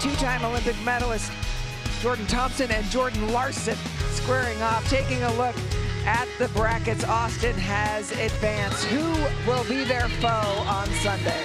two-time Olympic medalist Jordan Thompson and Jordan Larson squaring off. Taking a look at the brackets, Austin has advanced. Who will be their foe on Sunday?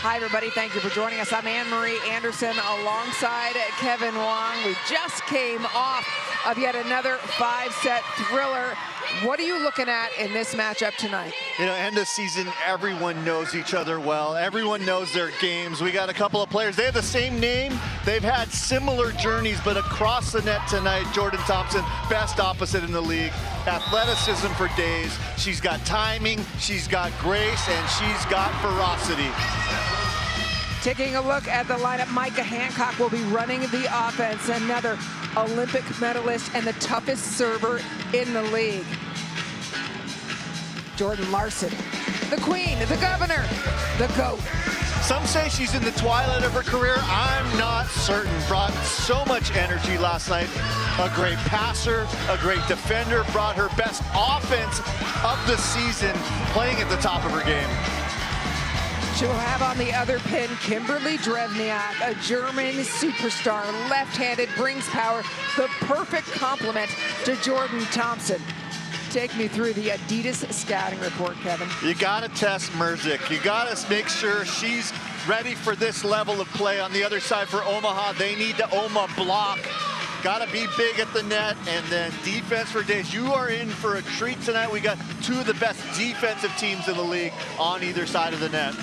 Hi, everybody. Thank you for joining us. I'm Anne-Marie Anderson alongside Kevin Wong. We just came off of yet another 5-set thriller. What are you looking at in this matchup tonight? You know, end of season, everyone knows each other well. Everyone knows their games. We got a couple of players. They have the same name. They've had similar journeys, but across the net tonight, Jordan Thompson, best opposite in the league. Athleticism for days. She's got timing, she's got grace, and she's got ferocity. Taking a look at the lineup, Micah Hancock will be running the offense, another Olympic medalist and the toughest server in the league. Jordan Larson, the queen, the governor, the GOAT. Some say she's in the twilight of her career. I'm not certain. Brought so much energy last night. A great passer, a great defender, brought her best offense of the season, playing at the top of her game. She will have on the other pin Kimberly Drevniak, a German superstar, left-handed, brings power, the perfect complement to Jordan Thompson. Take me through the Adidas scouting report, Kevin. You gotta test Merzik. You gotta make sure she's ready for this level of play. On the other side for Omaha, they need to Omaha block. Gotta be big at the net, and then defense for days. You are in for a treat tonight. We got two of the best defensive teams in the league on either side of the net.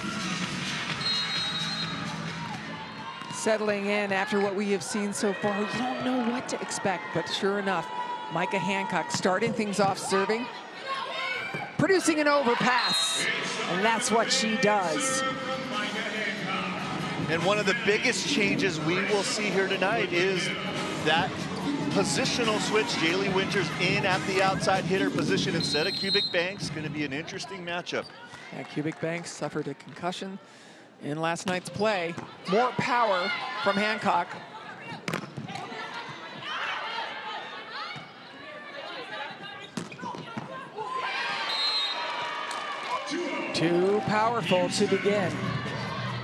Settling in after what we have seen so far, you don't know what to expect, but sure enough, Micah Hancock starting things off serving, producing an overpass, and that's what she does. And one of the biggest changes we will see here tonight is that positional switch. Jaylee Winters in at the outside hitter position instead of Cubic Banks. Going to be an interesting matchup. Yeah, Cubic Banks suffered a concussion in last night's play. More power from Hancock. Too powerful to begin.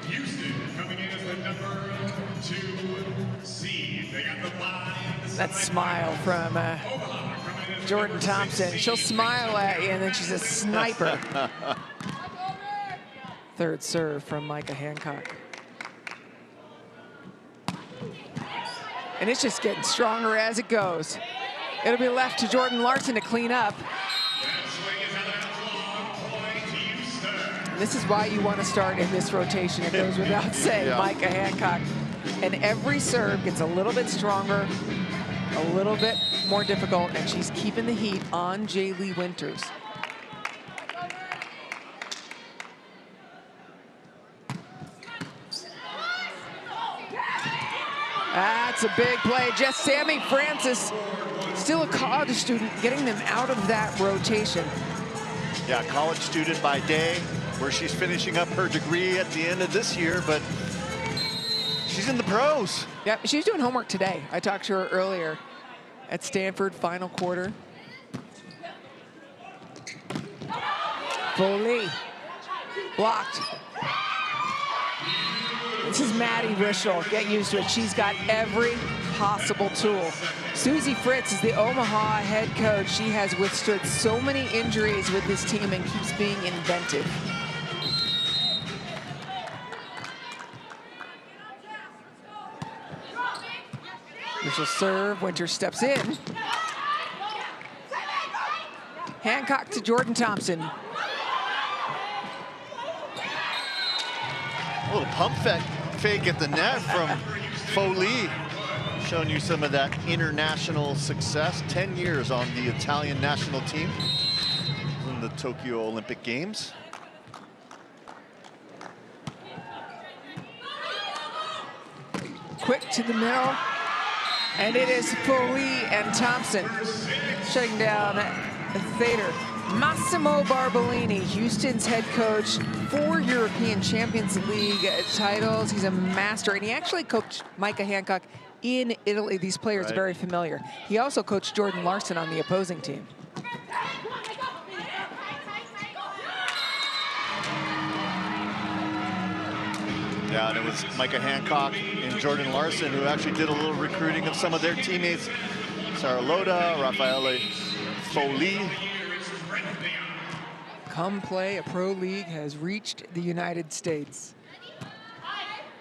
Houston coming in as the #2 seed. They got the bye. That smile from Jordan Thompson. She'll smile at you and then she's a sniper. Third serve from Micah Hancock. And it's just getting stronger as it goes. It'll be left to Jordan Larson to clean up. And this is why you want to start in this rotation. It goes without saying, yeah. Micah Hancock. And every serve gets a little bit stronger, a little bit more difficult, and she's keeping the heat on Jaylee Winters. That's a big play. Just Sammy Francis, still a college student, getting them out of that rotation. Yeah, college student by day, where she's finishing up her degree at the end of this year, but she's in the pros. Yeah, she's doing homework today. I talked to her earlier at Stanford, final quarter. Foley, blocked. This is Maddie Rischel. Get used to it. She's got every possible tool. Susie Fritz is the Omaha head coach. She has withstood so many injuries with this team and keeps being inventive. Rischel serve. Winter steps in. Hancock to Jordan Thompson. A little pump fake at the net from Foley, showing you some of that international success. 10 years on the Italian national team in the Tokyo Olympic Games. Quick to the middle, and it is Foley and Thompson shutting down Thader. Massimo Barbolini, Houston's head coach, 4 European Champions League titles. He's a master, and he actually coached Micah Hancock in Italy. These players are very familiar. He also coached Jordan Larson on the opposing team. out. It was Micah Hancock and Jordan Larson who actually did a little recruiting of some of their teammates. Sarah Loda, Raffaele Foley. Come Play, a pro league, has reached the United States.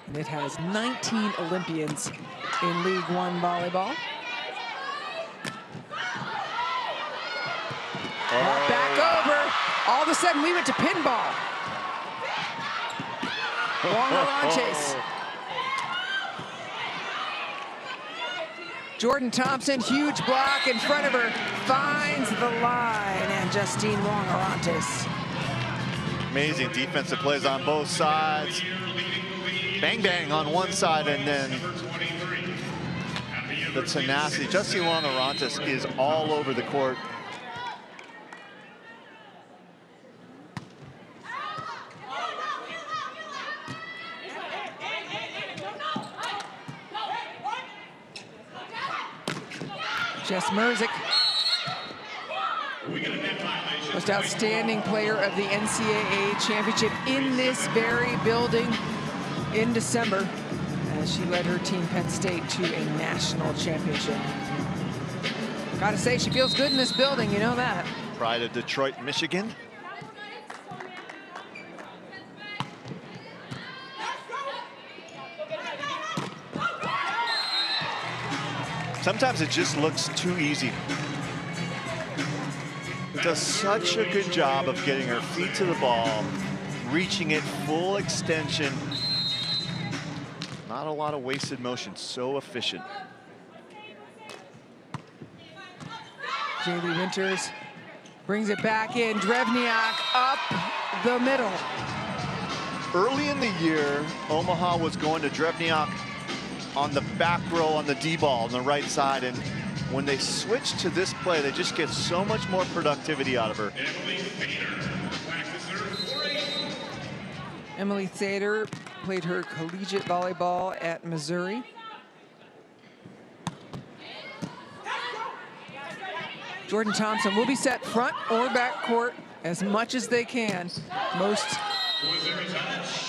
And it has 19 Olympians in League One volleyball. Back over. All of a sudden, we went to pinball. Wong Arantes. Jordan Thompson, huge block in front of her, finds the line, and Justine Wong Arantes. Amazing defensive plays on both sides. Bang, bang on one side, and then the tenacity. Justine Wong Arantes is all over the court. Jess Merzick, most outstanding player of the NCAA championship in this very building in December, as she led her team, Penn State, to a national championship. Gotta say, she feels good in this building, you know that. Pride of Detroit, Michigan. Sometimes it just looks too easy. Does such a good job of getting her feet to the ball, reaching it full extension. Not a lot of wasted motion, so efficient. Jaylee Winters brings it back in. Drevniak up the middle. Early in the year, Omaha was going to Drevniak on the back row on the D-ball on the right side, and when they switch to this play, they just get so much more productivity out of her. Emily Thader played her collegiate volleyball at Missouri. Jordan Thompson will be set front or back court as much as they can. Most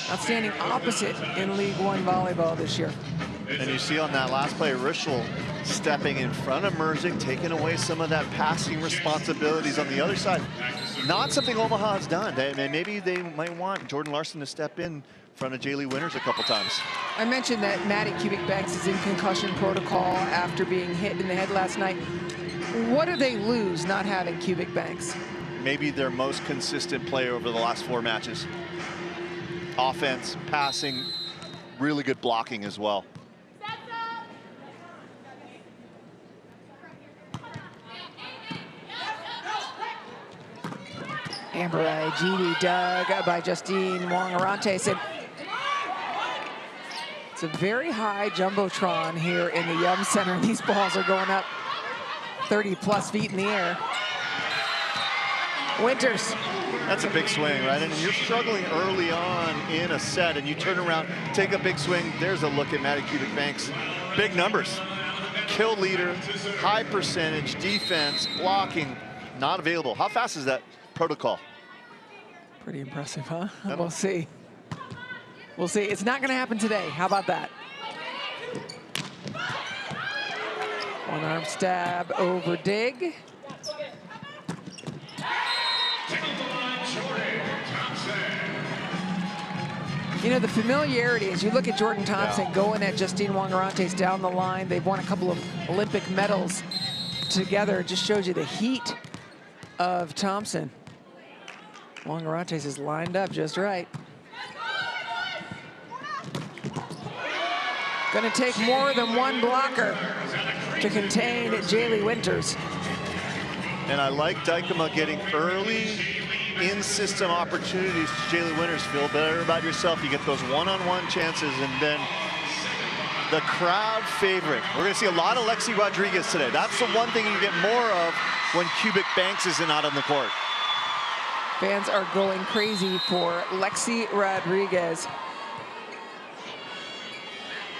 outstanding opposite in League One volleyball this year. And you see on that last play, Rischel stepping in front of Merzick, taking away some of that passing responsibilities on the other side. Not something Omaha has done. Maybe they might want Jordan Larson to step in front of Jaylee Winters a couple times. I mentioned that Maddie Kubik-Banks is in concussion protocol after being hit in the head last night. What do they lose not having Kubik-Banks? Maybe their most consistent player over the last 4 matches. Offense, passing, really good blocking as well. Amber Igidi dug by Justine Wong Arantes. And it's a very high jumbotron here in the Yum Center. These balls are going up 30+ feet in the air. Winters. That's a big swing, right? And you're struggling early on in a set, and you turn around, take a big swing. There's a look at Maddie Kubik-Banks. Big numbers. Kill leader, high percentage, defense, blocking, not available. How fast is that protocol? Pretty impressive, huh? We'll see. We'll see. It's not going to happen today. How about that? One arm stab over dig. You know, the familiarity, as you look at Jordan Thompson going at Justine Wong Arantes down the line, they've won a couple of Olympic medals together. It just shows you the heat of Thompson. Wong Arantes is lined up just right. Going to take more than one blocker to contain Jaylee Winters. And I like Dykema getting early in-system opportunities to Jaylee Winters. Feel better about yourself. You get those one-on-one chances, and then the crowd favorite. We're going to see a lot of Lexi Rodriguez today. That's the one thing you get more of when Kubik-Banks isn't out on the court. Fans are going crazy for Lexi Rodriguez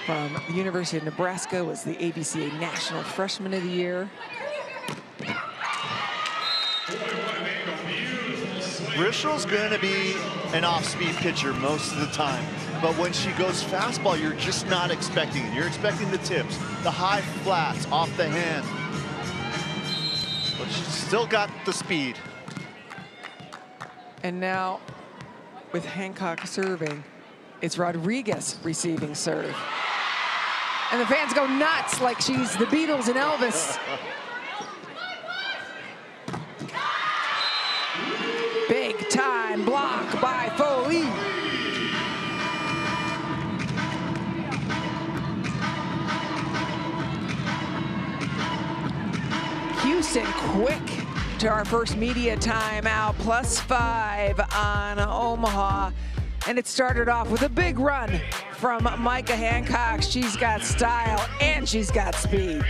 from the University of Nebraska, was the ABCA National Freshman of the Year. Rischel's going to be an off-speed pitcher most of the time. but when she goes fastball, you're just not expecting it. You're expecting the tips, the high flats off the hand. But she's still got the speed. And now, with Hancock serving, it's Rodriguez receiving serve. And the fans go nuts like she's the Beatles and Elvis. Big time block by Foley. Houston quick to our first media timeout, +5 on Omaha. And it started off with a big run from Micah Hancock. She's got style and she's got speed.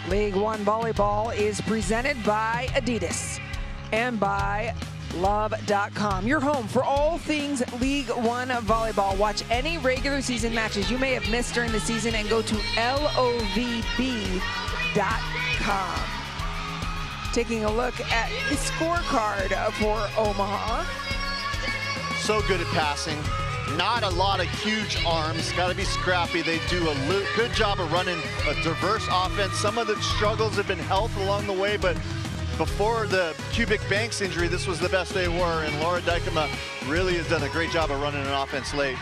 League One Volleyball is presented by Adidas and by LOVB.com, your home for all things League One Volleyball. Watch any regular season matches you may have missed during the season and go to LOVB.com. Taking a look at the scorecard for Omaha. So good at passing. Not a lot of huge arms. Got to be scrappy. They do a good job of running a diverse offense. Some of the struggles have been health along the way, but before the Cubic Banks injury, this was the best they were, and Laura Dykema really has done a great job of running an offense late.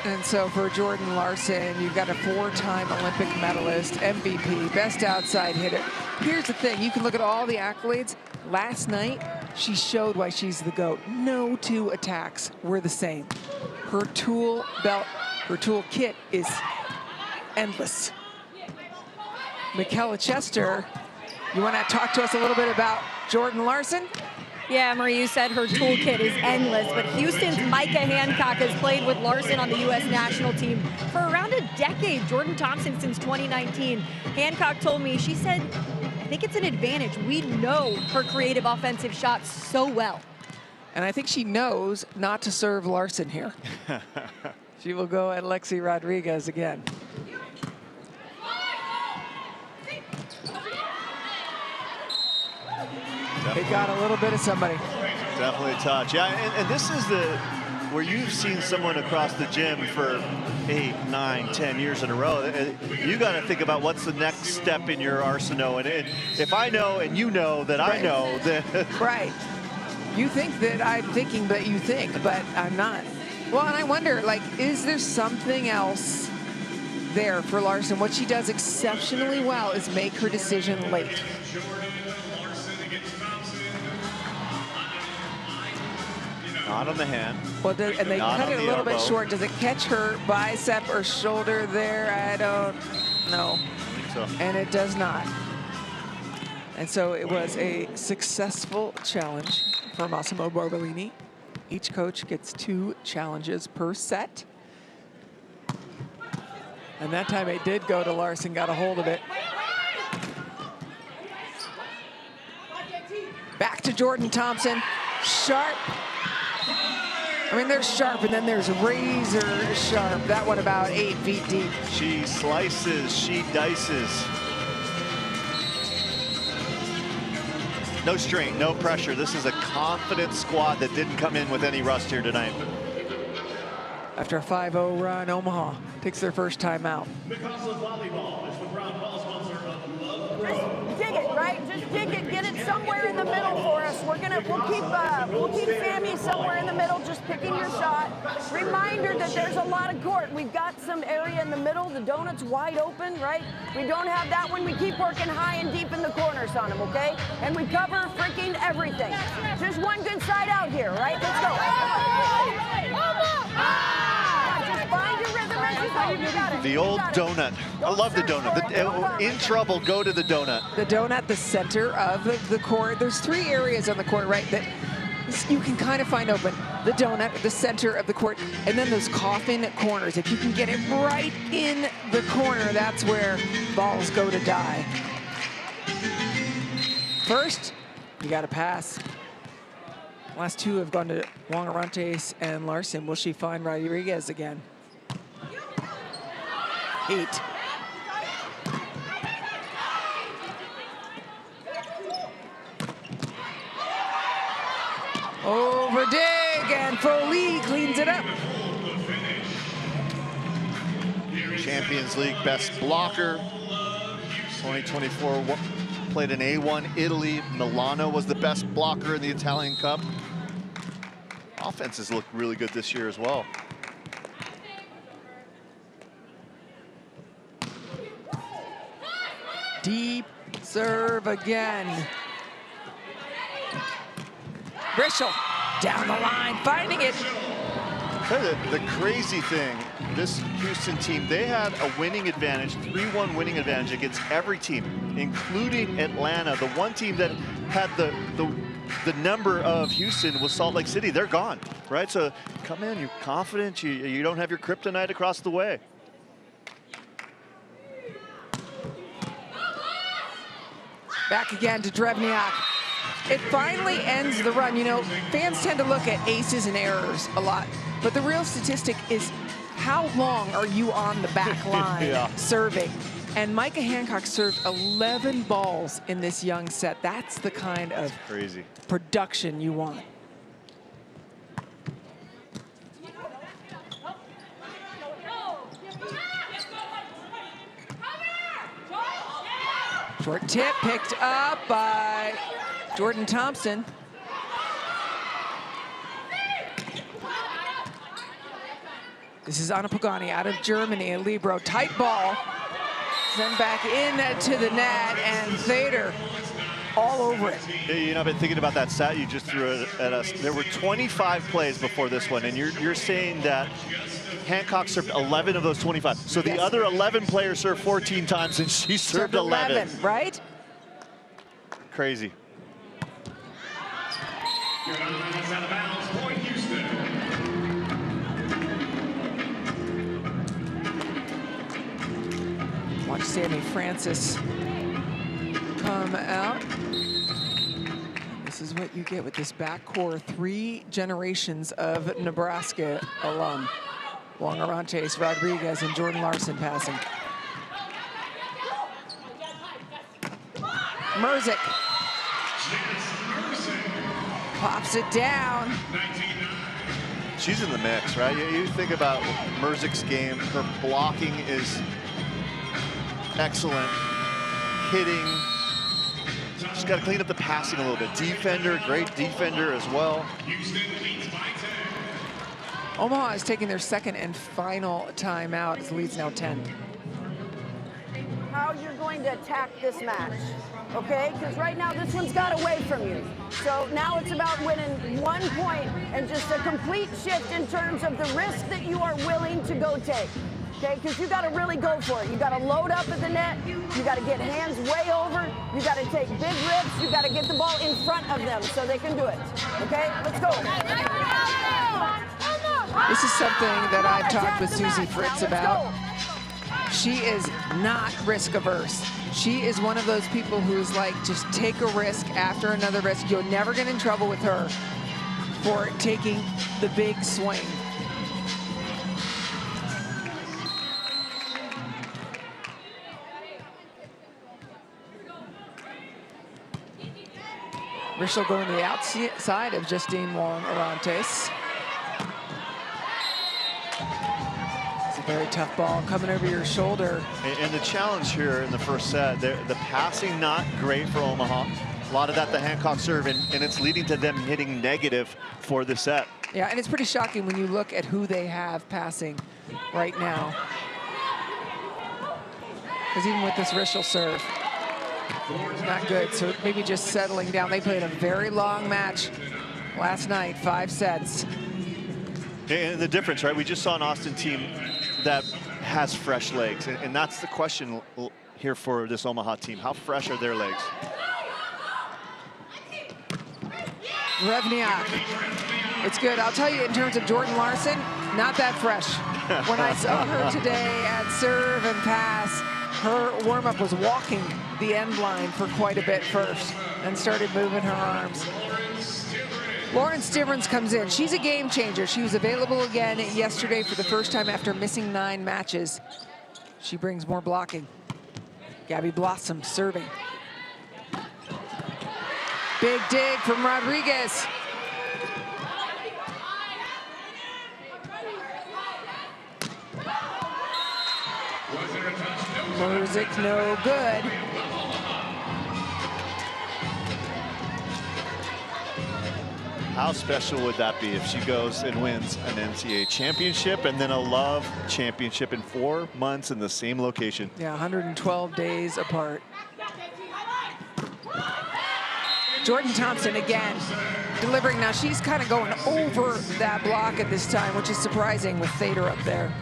And so for Jordan Larson, you've got a 4-time Olympic medalist, MVP, best outside hitter. Here's the thing, you can look at all the accolades. Last night, she showed why she's the GOAT. No two attacks were the same. Her tool belt, her tool kit is endless. Michaela Chester, you want to talk to us a little bit about Jordan Larson? Yeah, Marie, you said her toolkit is endless, but Houston's Micah Hancock has played with Larson on the U.S. national team for around a decade. Jordan Thompson since 2019. Hancock told me, she said, I think it's an advantage. We know her creative offensive shots so well. And I think she knows not to serve Larson here. She will go at Lexi Rodriguez again. It got a little bit of somebody. Definitely a touch. Yeah, and this is where you've seen someone across the gym for 8, 9, 10 years in a row. You got to think about what's the next step in your arsenal. And if I know and you know that I know, then right. You think that I'm thinking, but you think, but I'm not. Well, and I wonder, like, is there something else there for Larson? What she does exceptionally well is make her decision late. Not on the hand. Well, and they cut it a little bit short. Does it catch her bicep or shoulder there? I don't know. I think so. And it does not. And so it was a successful challenge for Massimo Barbolini. Each coach gets 2 challenges per set. And that time it did go to Larson, got a hold of it. Back to Jordan Thompson, sharp. I mean, there's sharp and then there's razor sharp. That one about 8 feet deep. She slices, she dices. No strain, no pressure. This is a confident squad that didn't come in with any rust here tonight. After a 5-0 run, Omaha takes their first time out. Because of volleyball is the proud ball sponsor of LOVB. Just dig it, right? Just dig it. Get it somewhere in the middle for us. We'll keep Sammy somewhere in the middle, just picking your shot. Reminder that there's a lot of court. We've got some area in the middle. The donut's wide open, right? We don't have that one. We keep working high and deep in the corners on them, okay? And we cover freaking everything. Just one good side out here, right? Let's go. Just find your rhythm as you go. You got it. The old donut. I love the donut. In trouble, go to the donut. The donut, the center of the court. There's 3 areas on the court, right, that you can kind of find open. The donut, the center of the court, and then those coffin corners. If you can get it right in the corner, that's where balls go to die. First, you got to pass. Last 2 have gone to Wangarantes and Larson. Will she find Rodriguez again? 8. Over dig, and Foley cleans it up. Champions League best blocker. 2024 played in A1 Italy. Milano was the best blocker in the Italian Cup. Offenses look really good this year as well. Deep serve again. Brischel down the line, finding it. The crazy thing, this Houston team, they had a winning advantage, 3-1 winning advantage against every team, including Atlanta. The one team that had the number of Houston was Salt Lake City. They're gone, right? So come in, you're confident, you don't have your kryptonite across the way. Back again to Drevniak. It finally ends the run. You know, fans tend to look at aces and errors a lot, but the real statistic is how long are you on the back line serving? And Micah Hancock served 11 balls in this young set. That's the kind of crazy production you want. Short tip picked up by Jordan Thompson. This is Anna Pagani out of Germany, a libero. Tight ball. Send back in to the net, and Thader all over it. You know, I've been thinking about that stat you just threw at us. There were 25 plays before this one, and you're saying that Hancock served 11 of those 25. So the other 11 players served 14 times, and she served 11. Right? Crazy. Out of bounds, point Houston. Watch Sammy Francis come out. This is what you get with this back core. 3 generations of Nebraska alum. Wangarantes, Rodriguez, and Jordan Larson passing. Merzick pops it down. She's in the mix, right? You think about Merzick's game. Her blocking is excellent. Hitting. She's got to clean up the passing a little bit. Defender, great defender as well. Omaha is taking their second and final timeout as the lead's now 10. How you're going to attack this match, okay? Because right now this one's got away from you. So now it's about winning 1 point and just a complete shift in terms of the risk that you are willing to go take. okay? Because you got to really go for it. You got to load up at the net. You got to get hands way over. You got to take big rips. You got to get the ball in front of them so they can do it, okay? Let's go. This is something that I've talked with Susie Fritz about. She is not risk averse. She is one of those people who's like, just take a risk after another risk. You'll never get in trouble with her for taking the big swing. Rischel going to the outside of Justine Wong-Orantes. It's a very tough ball coming over your shoulder. And the challenge here in the first set, the passing not great for Omaha. A lot of that the Hancock serve, and it's leading to them hitting negative for the set. Yeah, and it's pretty shocking when you look at who they have passing right now. Because even with this Rischel serve, not good, so maybe just settling down. They played a very long match last night, 5 sets. And the difference, right? We just saw an Austin team that has fresh legs, and that's the question here for this Omaha team. How fresh are their legs? Revniak, it's good. I'll tell you, in terms of Jordan Larson, not that fresh. When I saw her today at serve and pass, her warm-up was walking the end line for quite a bit first and started moving her arms. Lauren Stivrins comes in. She's a game changer. She was available again yesterday for the first time after missing 9 matches. She brings more blocking. Gabby Blossom serving. Big dig from Rodriguez. Music no good. How special would that be if she goes and wins an NCAA championship and then a Love championship in 4 months in the same location? Yeah, 112 days apart. Jordan Thompson again delivering. Now she's kind of going over that block at this time, which is surprising with Thader up there.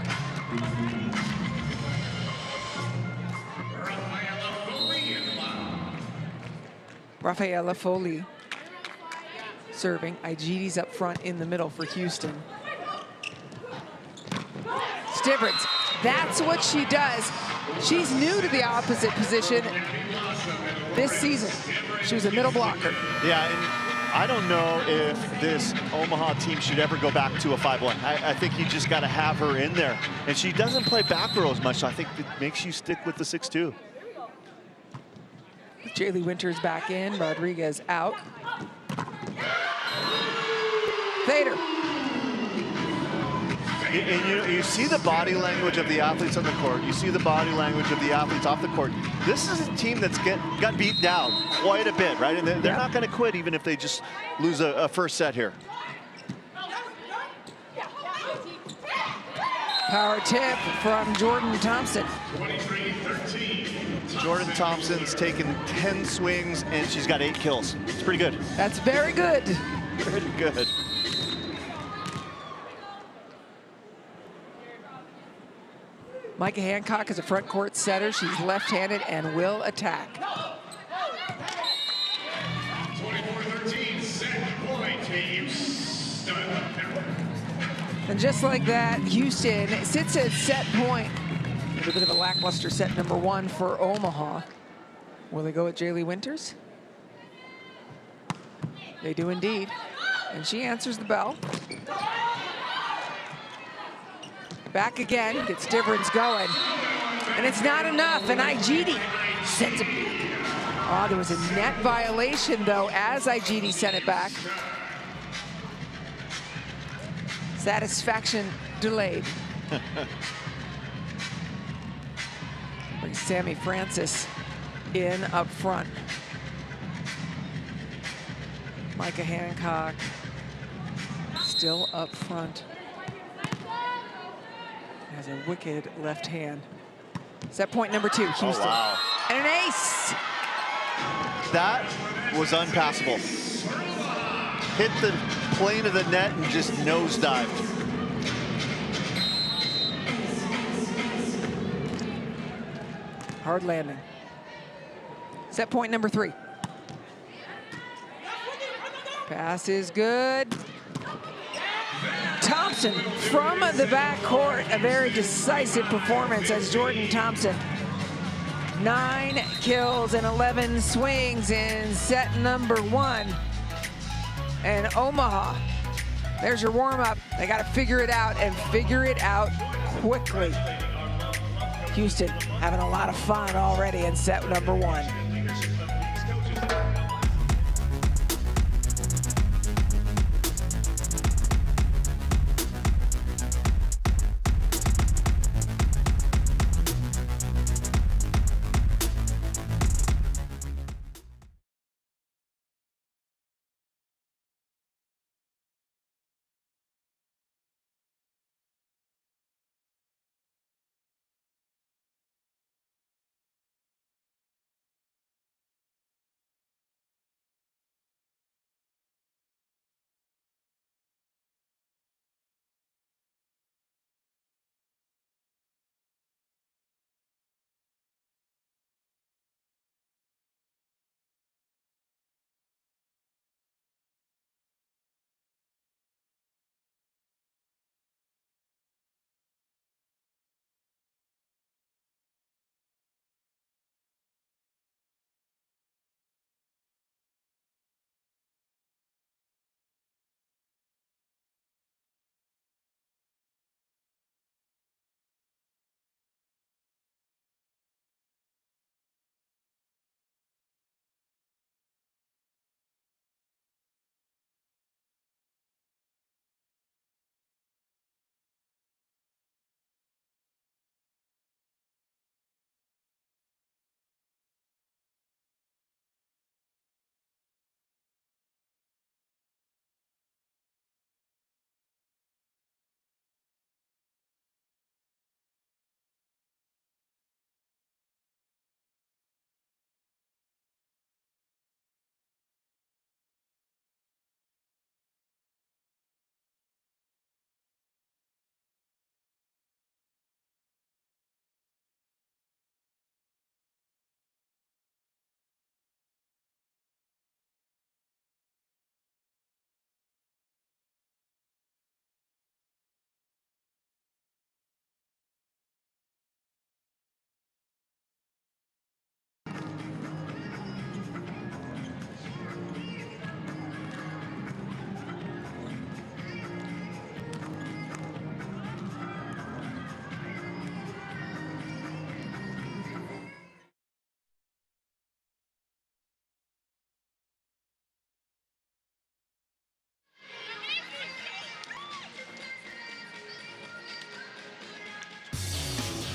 Rafaela Foley serving. Aigidi's up front in the middle for Houston. Stivrins, that's what she does. She's new to the opposite position this season. She was a middle blocker. Yeah, and I don't know if this Omaha team should ever go back to a 5-1. I think you just got to have her in there. And she doesn't play back row as much, so I think it makes you stick with the 6-2. Jaylee Winters back in, Rodriguez out. Thader. And you see the body language of the athletes on the court. You see the body language of the athletes off the court. This is a team that's got beat down quite a bit, right? And they're not going to quit even if they just lose a first set here. Power tip from Jordan Thompson. 23-13. Jordan Thompson's taken 10 swings and she's got 8 kills. It's pretty good. That's very good. Pretty good. Micah Hancock is a front court setter. She's left-handed and will attack. 24-13, set point to Houston. And just like that, Houston sits at set point. A little bit of a lackluster set number 1 for Omaha. Will they go with Jaylee Winters? They do indeed. And she answers the bell. Back again, gets Stivrins going. And it's not enough, and Aigidi sends it. Oh, there was a net violation, though, as Aigidi sent it back. Satisfaction delayed. Bring Sammy Francis in up front. Micah Hancock still up front. Has a wicked left hand. Set point number 2, Houston. Oh, wow. And an ace. That was unpassable. Hit the plane of the net and just nosedived. Hard landing. Set point number 3. Pass is good. Thompson from the backcourt. A very decisive performance as Jordan Thompson. 9 kills and 11 swings in set number 1. And Omaha, there's your warm-up. They got to figure it out and figure it out quickly. Houston having a lot of fun already in set number 1.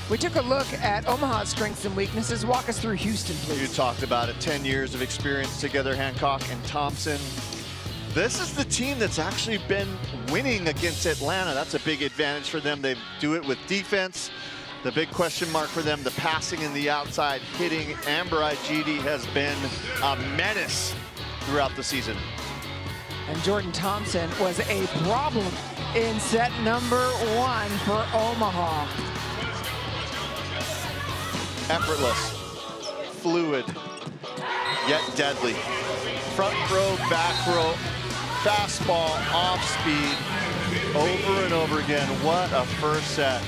We took a look at Omaha's strengths and weaknesses. Walk us through Houston, please. You talked about it, 10 years of experience together, Hancock and Thompson. This is the team that's actually been winning against Atlanta. That's a big advantage for them. They do it with defense. The big question mark for them, the passing and the outside hitting. Amber Igidi has been a menace throughout the season. And Jordan Thompson was a problem in set number 1 for Omaha. Effortless, fluid, yet deadly. Front row, back row, fastball, off speed, over and over again. What a first set.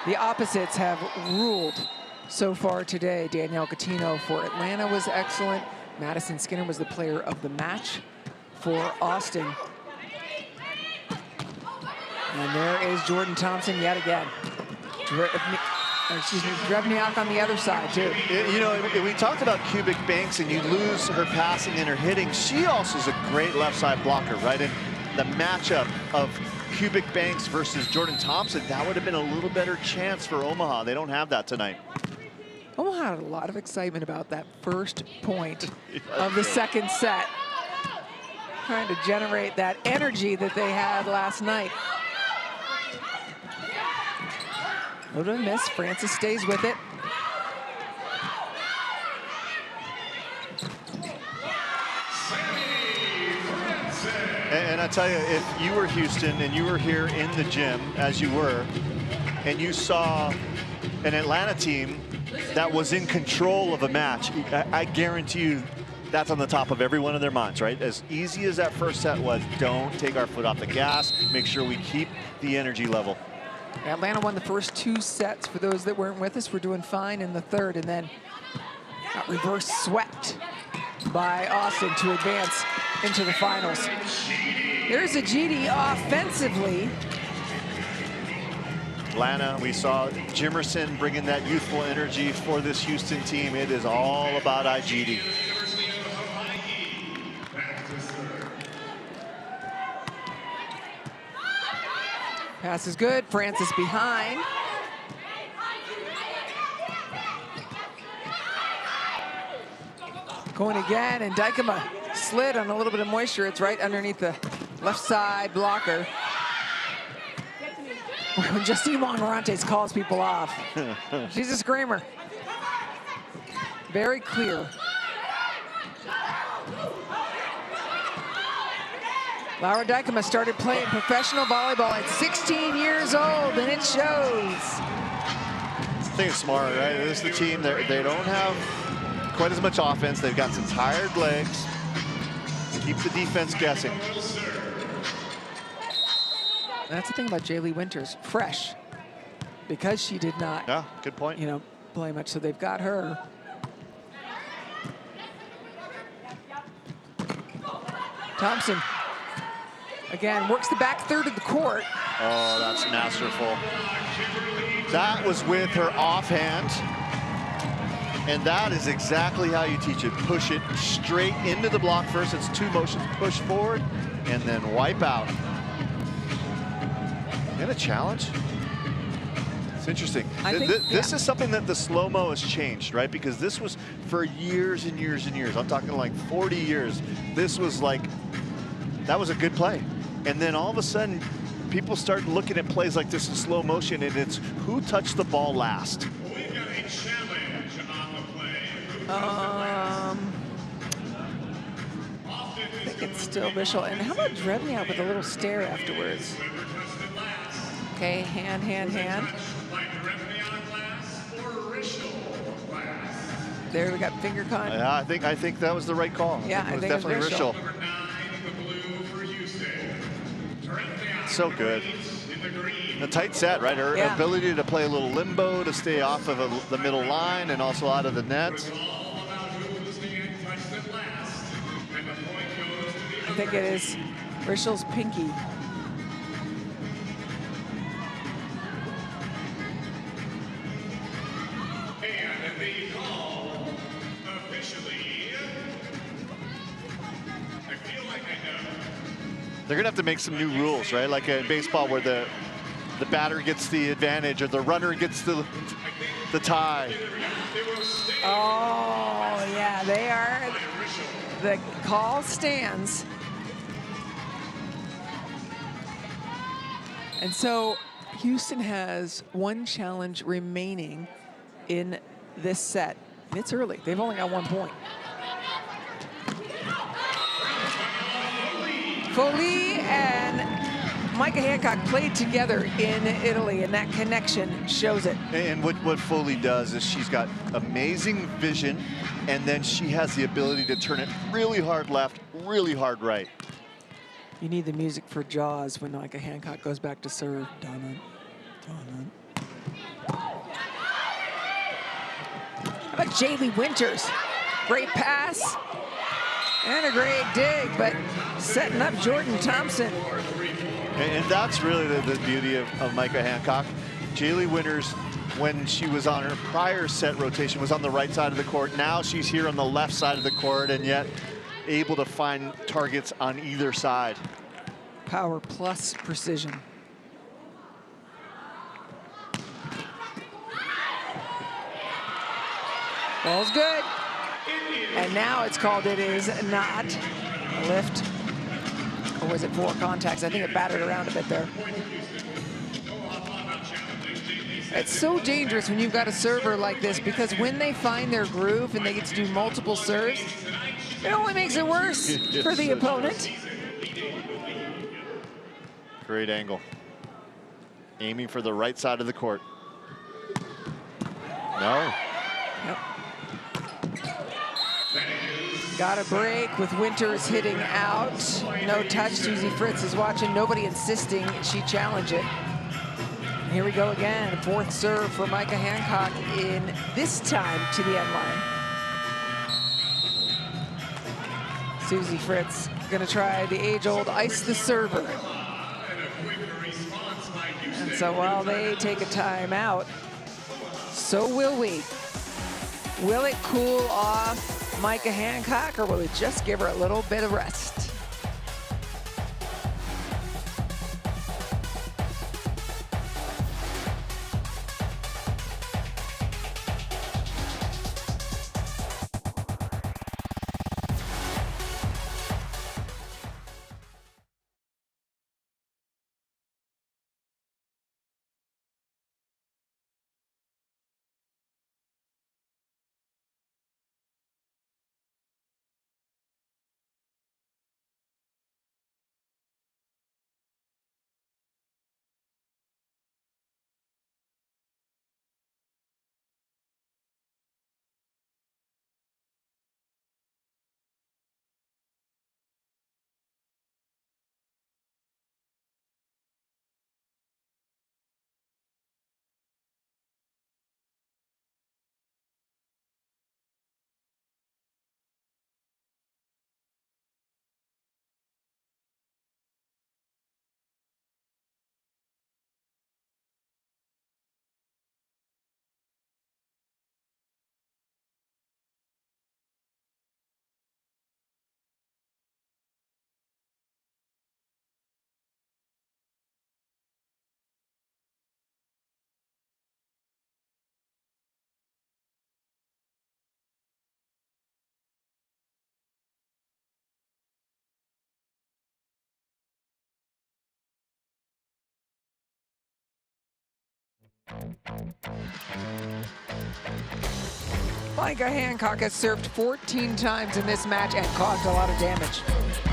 The opposites have ruled so far today. Danielle Catino for Atlanta was excellent. Madison Skinner was the player of the match for Austin. And there is Jordan Thompson yet again. Drevniak on the other side, too. You know, we talked about Cubic Banks, and you lose her passing and her hitting. She also is a great left side blocker, right? And the matchup of Cubic Banks versus Jordan Thompson, that would have been a little better chance for Omaha. They don't have that tonight. Omaha had a lot of excitement about that first point of the second set. Trying to generate that energy that they had last night. A little bit of a miss. Francis stays with it. And I tell you, if you were Houston and you were here in the gym, as you were, and you saw an Atlanta team that was in control of a match, I guarantee you that's on the top of every one of their minds, right? As easy as that first set was, don't take our foot off the gas, make sure we keep the energy level. Atlanta won the first 2 sets. For those that weren't with us, we're doing fine in the third, and then got reverse swept by Austin to advance into the finals. There's a GD offensively. Atlanta, we saw Jimerson bringing that youthful energy for this Houston team. It is all about IGD. Pass is good. Francis behind. Going again, and Dykema slid on a little bit of moisture. It's right underneath the left side blocker. When Justine Monmorantes calls people off, she's a screamer. Very clear. Laura Dykema started playing professional volleyball at 16 years old, and it shows. I think it's smart, right? This is the team that they don't have quite as much offense. They've got some tired legs. Keep the defense guessing. That's the thing about Jaylee Winters, fresh, because she did not, Yeah, good point. play much. So they've got her. Thompson again works the back third of the court. Oh, that's masterful. That was with her offhand. And that is exactly how you teach it. Push it straight into the block first. It's 2 motions, push forward, and then wipe out. And a challenge. It's interesting. This is something that the slow-mo has changed, right? Because this was for years and years and years. I'm talking like 40 years. This was like, that was a good play. And then all of a sudden, people start looking at plays like this in slow motion, and it's who touched the ball last. We've got a challenge on the play. I think it's still Vishal. And how about Drebniak with a little stare afterwards? Okay, hand. There we got finger con. Yeah, I think that was the right call. Yeah, I think it was definitely Rishel. So good. A tight set, right? Her ability to play a little limbo, to stay off of the middle line and also out of the net. I think it is Rishel's pinky. They're gonna have to make some new rules, right? Like in baseball where the batter gets the advantage or the runner gets the tie. Oh, yeah, they are. The call stands. And so Houston has 1 challenge remaining in this set. And it's early. They've only got 1 point. Foley and Micah Hancock played together in Italy, and that connection shows it. And what Foley does is she's got amazing vision, and then she has the ability to turn it really hard left, really hard right. You need the music for Jaws when Micah Hancock goes back to serve. Dun-dun, dun-dun. How about Jaylee Winters? Great pass and a great dig, but setting up Jordan Thompson. And that's really the beauty of Micah Hancock. Jaylee Winters, when she was on her prior set rotation, was on the right side of the court. Now she's here on the left side of the court, and yet able to find targets on either side. Power plus precision. Ball's good. And now it's called it is not a lift. Or was it 4 contacts? I think it battered around a bit there. It's so dangerous when you've got a server like this, because when they find their groove and they get to do multiple serves, it only makes it worse for the opponent. Great angle. Aiming for the right side of the court. No. Yep. Got a break with Winters hitting out. No touch. Susie Fritz is watching. Nobody insisting she challenge it. And here we go again. Fourth serve for Micah Hancock in this time to the end line. Susie Fritz going to try the age-old ice the server. And so while they take a timeout, so will we. Will it cool off Micah Hancock, or will it just give her a little bit of rest? Micah Hancock has served 14 times in this match and caused a lot of damage.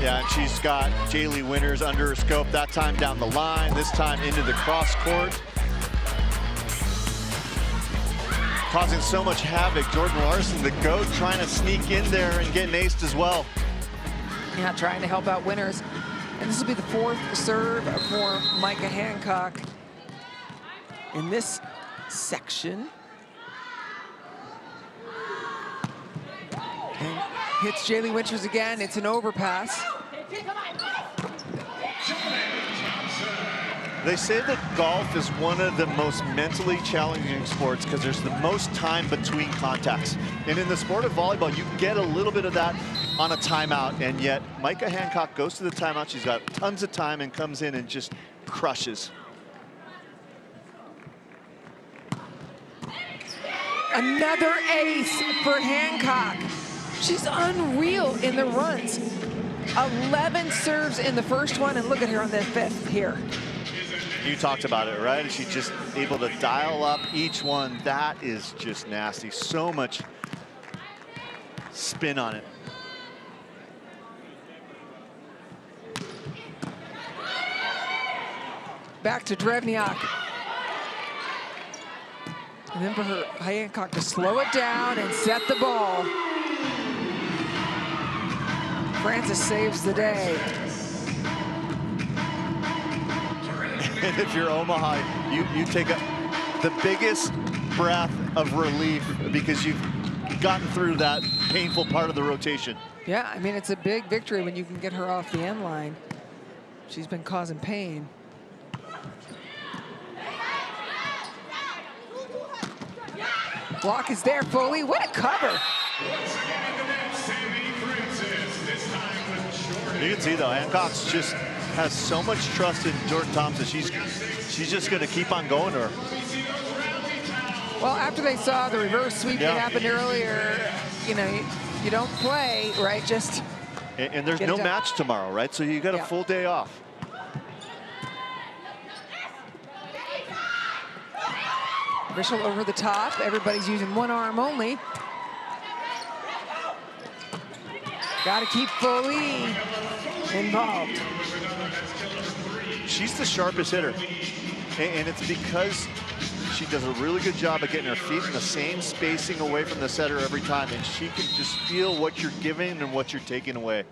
Yeah, and she's got Jaylee Winters under her scope, that time down the line, this time into the cross court. Causing so much havoc. Jordan Larson, the GOAT, trying to sneak in there and get aced as well. Yeah, trying to help out Winters. And this will be the fourth serve for Micah Hancock in this section. And hits Jaylee Winters again. It's an overpass. They say that golf is one of the most mentally challenging sports because there's the most time between contacts. And in the sport of volleyball, you get a little bit of that on a timeout, and yet Micah Hancock goes to the timeout. She's got tons of time and comes in and just crushes. Another ace for Hancock. She's unreal in the runs. 11 serves in the first one, and look at her on the fifth here. You talked about it, right? She's just able to dial up each one. That is just nasty. So much spin on it. Back to Drevniak. And then for her Hancock to slow it down and set the ball. Francis saves the day. And if you're Omaha, you take the biggest breath of relief because you've gotten through that painful part of the rotation. Yeah, I mean, it's a big victory when you can get her off the end line. She's been causing pain. Block is there, Foley. What a cover. You can see, though, Hancock's just has so much trust in Jordan Thompson. She's just going to keep on going to her. Well, after they saw the reverse sweep that happened earlier, you know, you don't play, right? Just and there's no match tomorrow, right? So you got a full day off. Rishel over the top. Everybody's using one arm only. Got to keep Foley involved. She's the sharpest hitter. And it's because she does a really good job of getting her feet in the same spacing away from the setter every time, and she can just feel what you're giving and what you're taking away.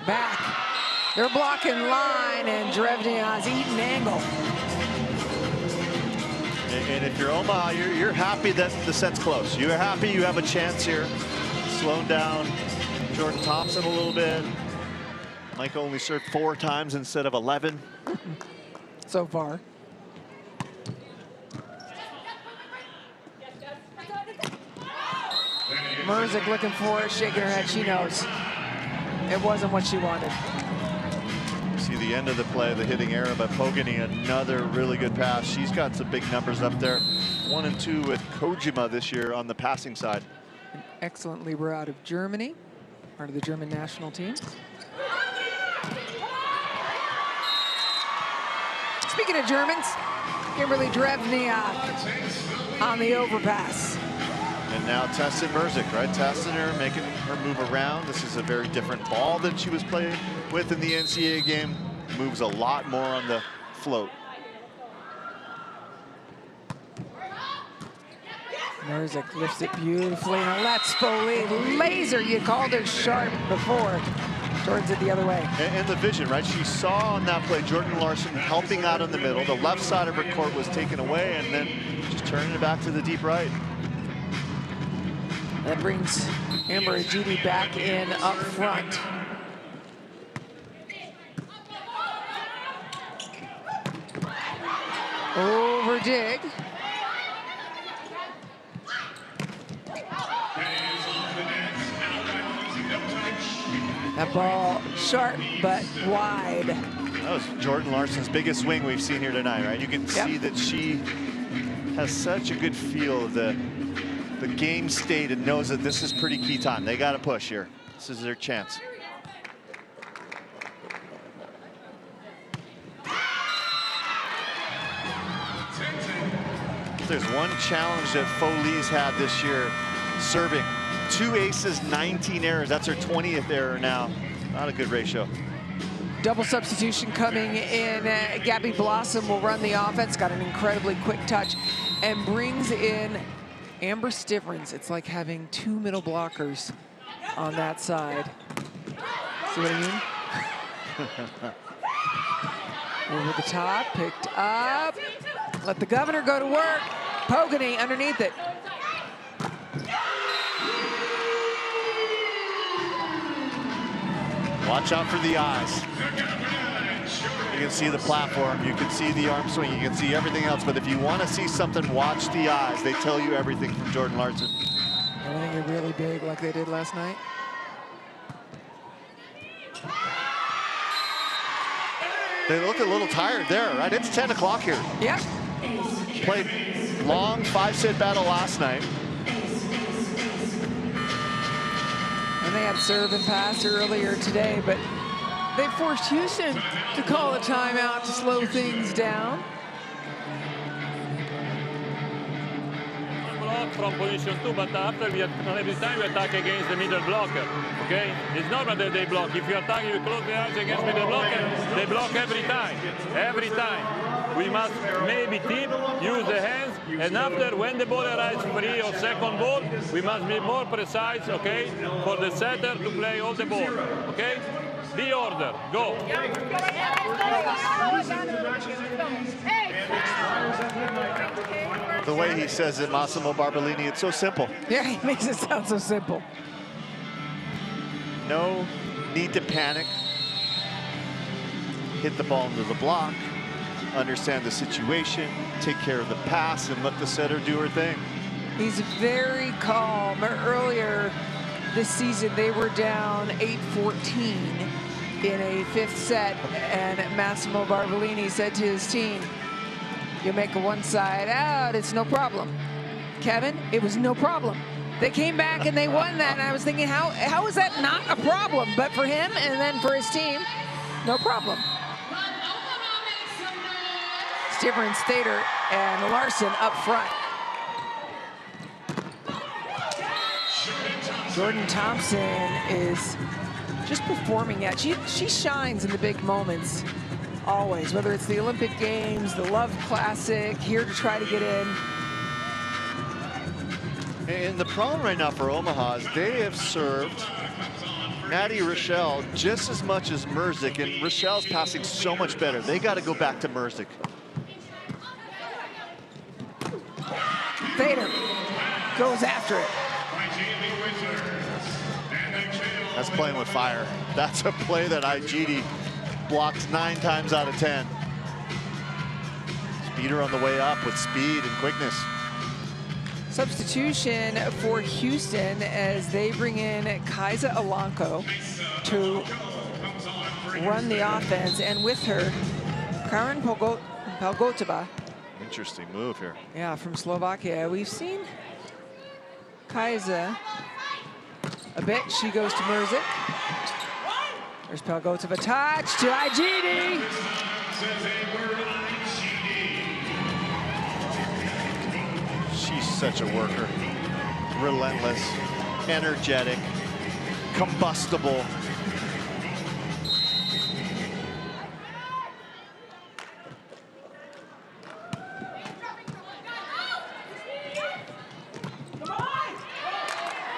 Back. They're blocking line, and Drevnia's eating angle. And if you're Omaha, you're happy that the set's close. You're happy you have a chance here. Slowing down Jordan Thompson a little bit. Mike only served 4 times instead of 11. So far. Merzik looking for it, shaking her head. She knows it wasn't what she wanted. See the end of the play, the hitting error by Pogany, another really good pass. She's got some big numbers up there. 1 and 2 with Kojima this year on the passing side. An excellent libero out of Germany, part of the German national team. Speaking of Germans, Kimberly Drevnia on the overpass. And now Tessin Merzik, right? Tessin her, making her move around. This is a very different ball than she was playing with in the NCAA game. Moves a lot more on the float. Merzik lifts it beautifully, and lets Foley laser. You called her sharp before. Jordan's it the other way. And the vision, right? She saw on that play Jordan Larson helping out in the middle. The left side of her court was taken away, and then just turning it back to the deep right. That brings Amber Ajiti back in up front. Over dig. That ball sharp but wide. That was Jordan Larson's biggest swing we've seen here tonight, right? You can see that she has such a good feel of the game state and knows that this is pretty key time. They got to push here. This is their chance. If there's one challenge that Foley's had this year, serving. 2 aces, 19 errors. That's her 20th error now. Not a good ratio. Double substitution coming in. Gabby Blossom will run the offense. Got an incredibly quick touch and brings in Amber Stivrins. It's like having 2 middle blockers on that side. See what I mean? Over the top, picked up. Let the governor go to work. Pogany underneath it. Watch out for the eyes. You can see the platform, you can see the arm swing, you can see everything else, but if you want to see something, watch the eyes. They tell you everything from Jordan Larson. I think they're really big like they did last night. They look a little tired there, right? It's 10 o'clock here. Yep. Played long 5-set battle last night. And they had serve and pass earlier today, but they forced Houston to call a timeout to slow things down. From position 2, but after every time we attack against the middle blocker, okay? It's normal that they block. If you attack, you close the eyes against middle blocker, they block every time. Every time. We must maybe tip, use the hands, and after when the ball arrives free or second ball, we must be more precise, okay? For the setter to play all the ball, okay? Be order, go. The way he says it, Massimo Barbolini, it's so simple. Yeah, he makes it sound so simple. No need to panic. Hit the ball into the block, understand the situation, take care of the pass, and let the setter do her thing. He's very calm. Earlier this season, they were down 8-14 in a 5th set, and Massimo Barbolini said to his team, you make a one side out, it's no problem. Kevin, it was no problem. They came back and they won that, and I was thinking, how is that not a problem? But for him and then for his team, no problem. Stivrins, Thader, and Larson up front. Jordan Thompson is just performing at. She shines in the big moments, always, whether it's the Olympic Games, the Love Classic, here to try to get in. And the problem right now for Omaha is they have served Maddie Rochelle just as much as Merzik, and Rochelle's passing so much better. They got to go back to Merzik. Vader goes after it. That's playing with fire. That's a play that Igidi blocks 9 times out of 10. Speeder on the way up with speed and quickness. Substitution for Houston as they bring in Kaisa Alanko to run the offense, and with her, Karen Palgotova. Interesting move here. Yeah, from Slovakia. We've seen Kaisa a bit. She goes to Merzik. There's Palgotova, touch to Igidi. She's such a worker. Relentless, energetic, combustible.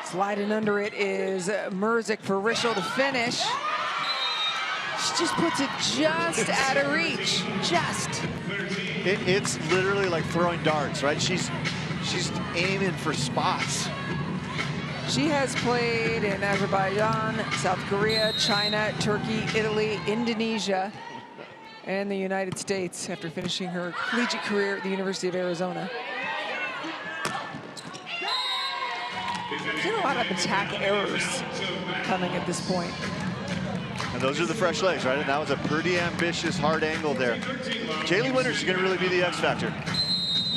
Sliding under it is Merzik for Rischel to finish. She just puts it just out of reach, just. It's literally like throwing darts, right? She's aiming for spots. She has played in Azerbaijan, South Korea, China, Turkey, Italy, Indonesia, and the United States after finishing her collegiate career at the University of Arizona. There's a lot of attack errors coming at this point. And those are the fresh legs, right? And that was a pretty ambitious, hard angle there. Jaylee Winters is going to really be the X factor.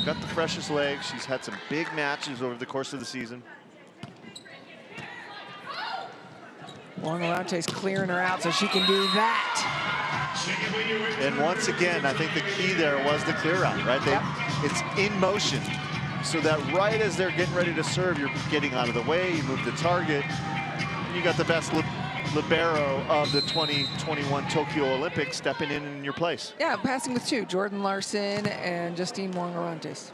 Got the freshest legs. She's had some big matches over the course of the season. Wong-Orante's clearing her out so she can do that. And once again, I think the key there was the clear out, right? It's in motion, so that right as they're getting ready to serve, you're getting out of the way, you move the target, and you got the best libero of the 2021 Tokyo Olympics stepping in your place. Yeah, passing with 2, Jordan Larson and Justine Wong-Orantes.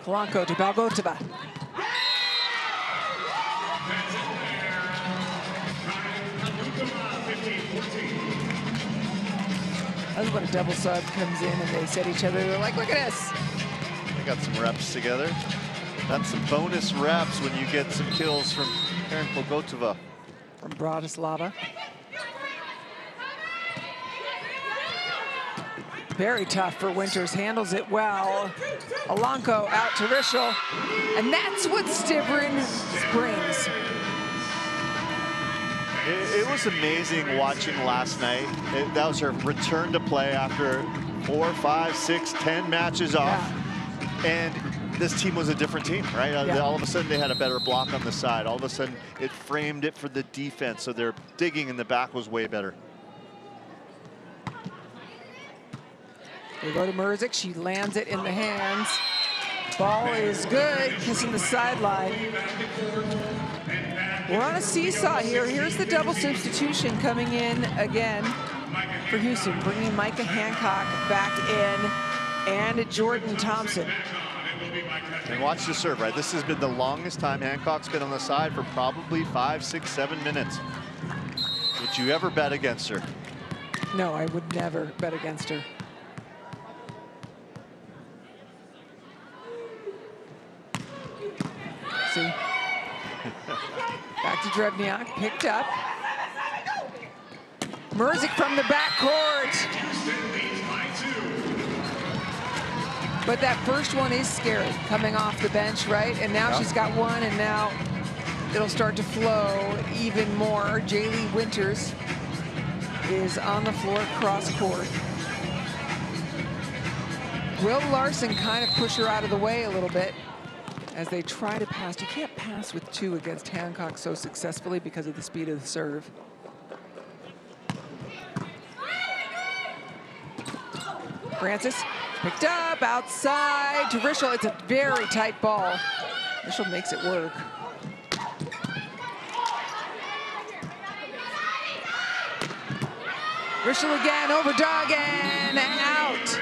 Kalanko to Palgotova. That's when a double sub comes in and they set each other. They're like, look at this. They got some reps together. That's some bonus reps when you get some kills from Karen Palgotova. From Bratislava. Very tough for Winters, handles it well. Alanko out to Rischel, and that's what Stivrin brings. It was amazing watching last night. That was her return to play after 4, 5, 6, 10 matches off. Yeah. And this team was a different team, right? Yeah. All of a sudden they had a better block on the side. All of a sudden it framed it for the defense. So their digging in the back was way better. We go to Merzik, she lands it in the hands. Ball is good, kissing the sideline. We're on a seesaw here. Here's the double substitution coming in again for Houston, bringing Micah Hancock back in and Jordan Thompson. And watch the serve, right? This has been the longest time Hancock's been on the side for probably 5, 6, 7 minutes. Would you ever bet against her? No, I would never bet against her. See? Back to Drevniak, picked up. Merzik from the backcourt. But that first one is scary, coming off the bench, right? And now she's got one, and now it'll start to flow even more. Jaylee Winters is on the floor, cross court. Will Larson kind of push her out of the way a little bit as they try to pass. You can't pass with 2 against Hancock so successfully because of the speed of the serve. Francis picked up outside to Rischel. It's a very tight ball. Rischel makes it work. Rischel again, over Doug and out.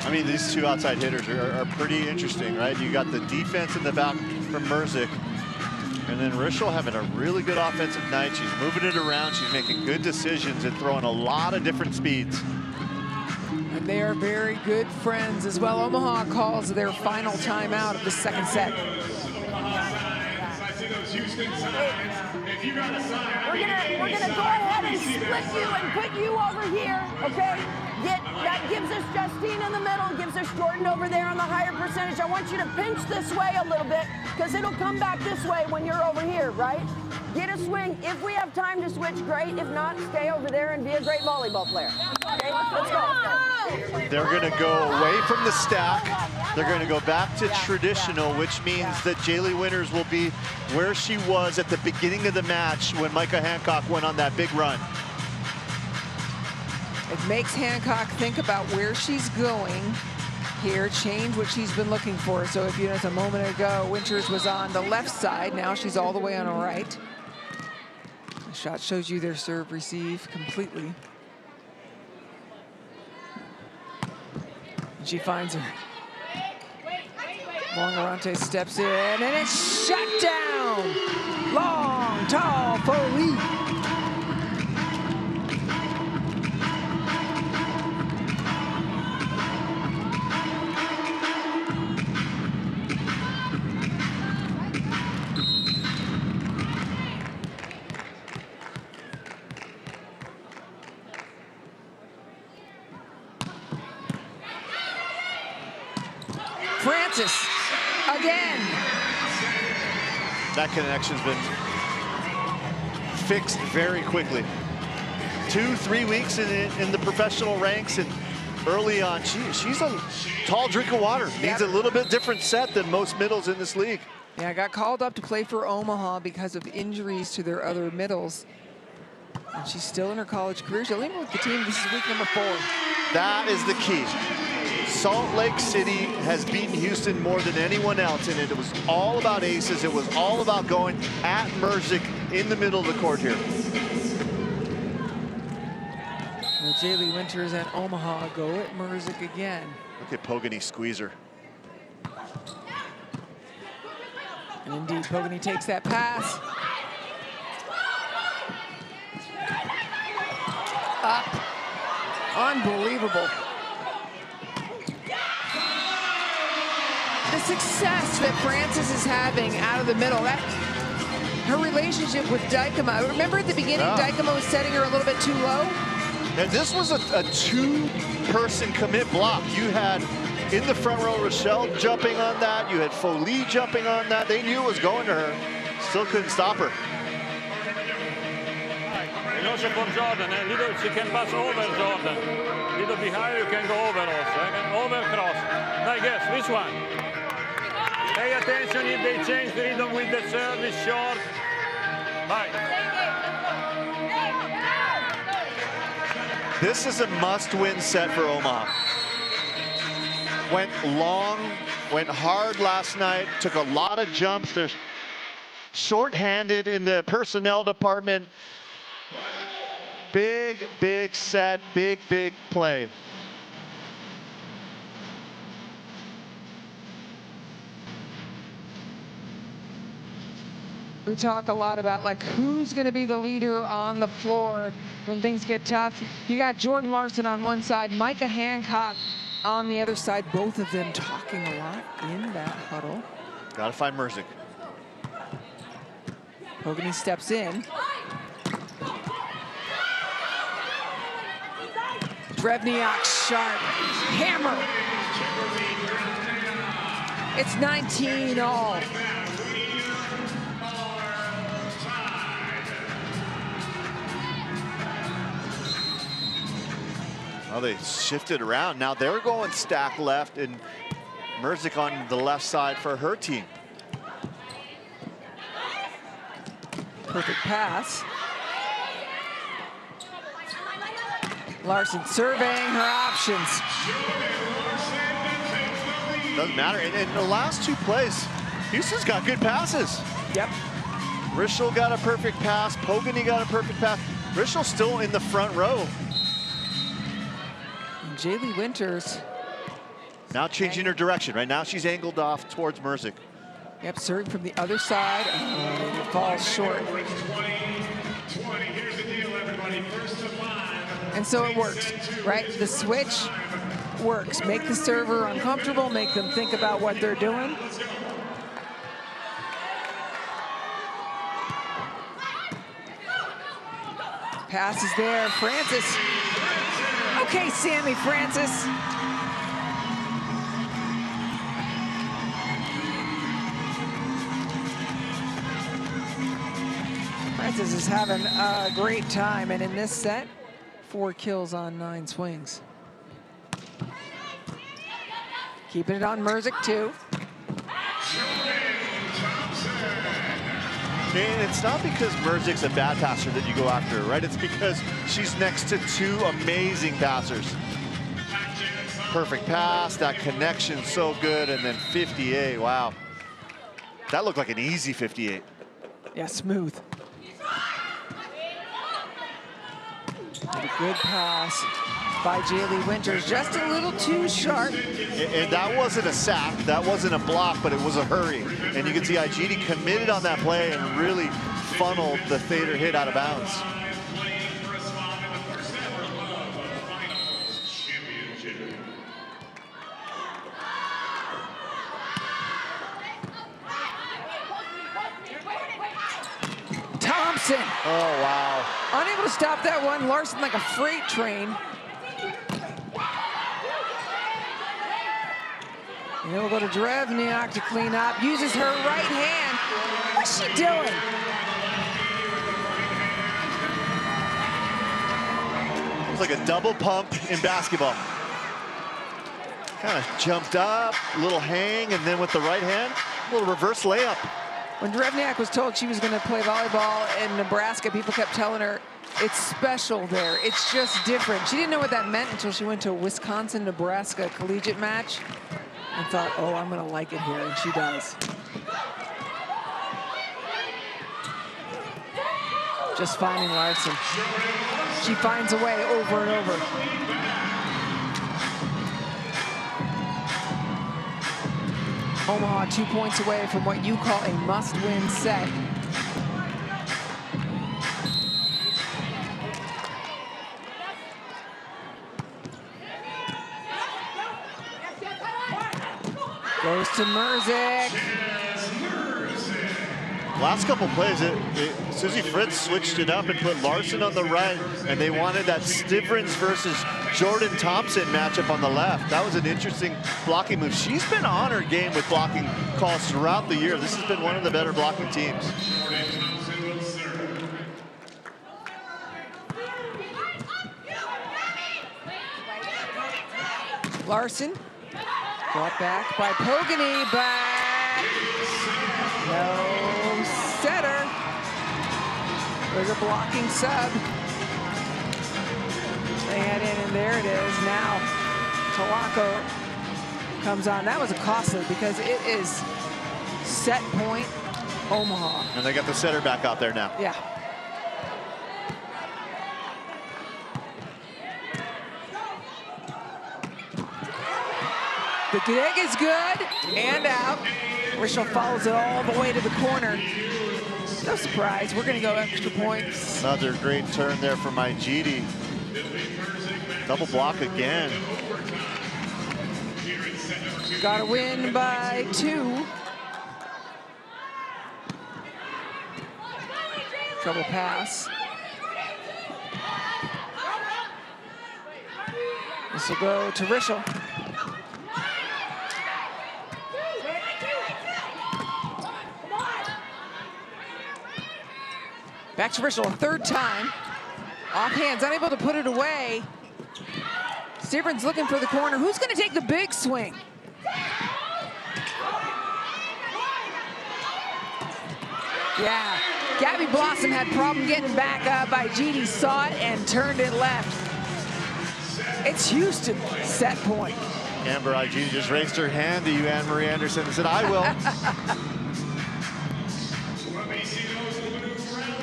I mean, these two outside hitters are pretty interesting, right? You got the defense in the back from Merzik, and then Rischel having a really good offensive night. She's moving it around. She's making good decisions and throwing a lot of different speeds. And they are very good friends as well. Omaha calls their final timeout of the second set. We're gonna go ahead and split you and put you over here, okay? That gives us Justine in the middle, gives us Jordan over there on the higher percentage. I want you to pinch this way a little bit, because it'll come back this way when you're over here, right? Get a swing. If we have time to switch, great. If not, stay over there and be a great volleyball player. Okay, let's go. They're going to go away from the stack. They're going to go back to traditional, which means that Jaylee Winters will be where she was at the beginning of the match when Micah Hancock went on that big run. It makes Hancock think about where she's going here, change what she's been looking for. So if you notice a moment ago, Winters was on the left side. Now she's all the way on the right. The shot shows you their serve receive completely. And she finds her. Longarante steps in, and it's shut down. Long, tall, Foley. Francis, again. That connection's been fixed very quickly. 2-3 weeks in the professional ranks, and early on, she's a tall drink of water. Needs a little bit different set than most middles in this league. Yeah, got called up to play for Omaha because of injuries to their other middles. And she's still in her college career. She'll even with the team. This is week number 4. That is the key. Salt Lake City has beaten Houston more than anyone else, and it was all about aces. It was all about going at Merzik in the middle of the court here. Well, Jaylee Winters and Omaha go at Merzik again. Look at Pogany squeeze her. And indeed, Pogany takes that pass. Up. Unbelievable. The success that Francis is having out of the middle, her relationship with Dykema. Remember at the beginning, Dykema was setting her a little bit too low? And this was a two-person commit block. You had in the front row Rochelle jumping on that. You had Foley jumping on that. They knew it was going to her. Still couldn't stop her. And also for Jordan, she can pass over Jordan. Little behind, you can go over also. You can over cross. I guess, which one? Pay attention if they change the rhythm with the service short. Bye. This is a must-win set for Omaha. Went long, went hard last night, took a lot of jumps. They're short-handed in the personnel department. Big, big set, big, big play. We talk a lot about like who's going to be the leader on the floor when things get tough. You got Jordan Larson on one side, Micah Hancock on the other side. Both of them talking a lot in that huddle. Got to find Merzik. Pogany steps in. Drevniak sharp, hammer. It's 19 all. Well, they shifted around. Now they're going stack left and Merzik on the left side for her team. Perfect pass. Larson surveying her options. Doesn't matter. In the last two plays, Houston's got good passes. Yep. Rischel got a perfect pass. Pogany got a perfect pass. Rischel still in the front row. And Jaylee Winters. Now changing her direction. Right now she's angled off towards Merzick. Yep, serving from the other side. And it falls short. And so it works, right? The switch works. Make the server uncomfortable, make them think about what they're doing. Pass is there, Francis. Okay, Sammy Francis. Francis is having a great time, and in this set, 4 kills on 9 swings. Keeping it on Merzick, too. And it's not because Merzick's a bad passer that you go after her, right? It's because she's next to 2 amazing passers. Perfect pass, that connection so good, and then 58, wow. That looked like an easy 58. Yeah, smooth. And a good pass by Jaylee Winters, just a little too sharp. And that wasn't a sack, that wasn't a block, but it was a hurry. And you can see IGD committed on that play and really funneled the Thader hit out of bounds. Thompson. Oh, wow. Unable to stop that one. Larson like a freight train. And then we'll go to Drevniak to clean up. Uses her right hand. What's she doing? It's like a double pump in basketball. Kind of jumped up, a little hang, and then with the right hand, a little reverse layup. When Drevniak was told she was going to play volleyball in Nebraska, people kept telling her, it's special there. It's just different. She didn't know what that meant until she went to a Wisconsin-Nebraska collegiate match and thought, oh, I'm going to like it here, and she does. Just finding Larson. She finds a way over and over. Omaha 2 points away from what you call a must-win set. Goes to Merzick. Last couple plays, Susie Fritz switched it up and put Larson on the right, and they wanted that Stivrins versus Jordan Thompson matchup on the left. That was an interesting blocking move. She's been on her game with blocking calls throughout the year. This has been one of the better blocking teams. Larson, brought back by Pogany, back. No setter. There's a blocking sub. They head in, and there it is. Now, Tolako comes on. That was a costly because it is set point Omaha. And they got the setter back out there now. Yeah. The dig is good and out. Rischel follows it all the way to the corner. No surprise, we're gonna go extra points. Another great turn there from IGD. Double block again. Got to win by 2. Trouble pass. This will go to Rischel. Back to Rischel a third time. Off hands, unable to put it away. Stivrins looking for the corner. Who's going to take the big swing? Yeah, Gabby Blossom had problem getting back up. IGD saw it and turned it left. It's Houston, set point. Amber IGD just raised her hand to you, Anne Marie Anderson, and said, I will.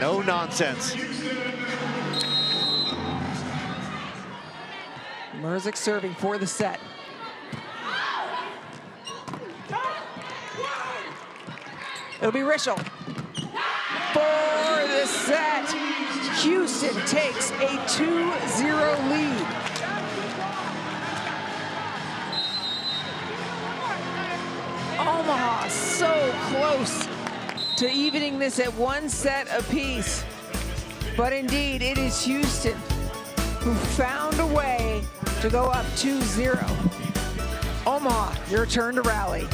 No nonsense. Merzik serving for the set. It'll be Rischel for the set. Houston takes a 2-0 lead. Omaha so close to evening this at 1 set apiece. But indeed, it is Houston who found a way to go up 2-0. Omaha, your turn to rally.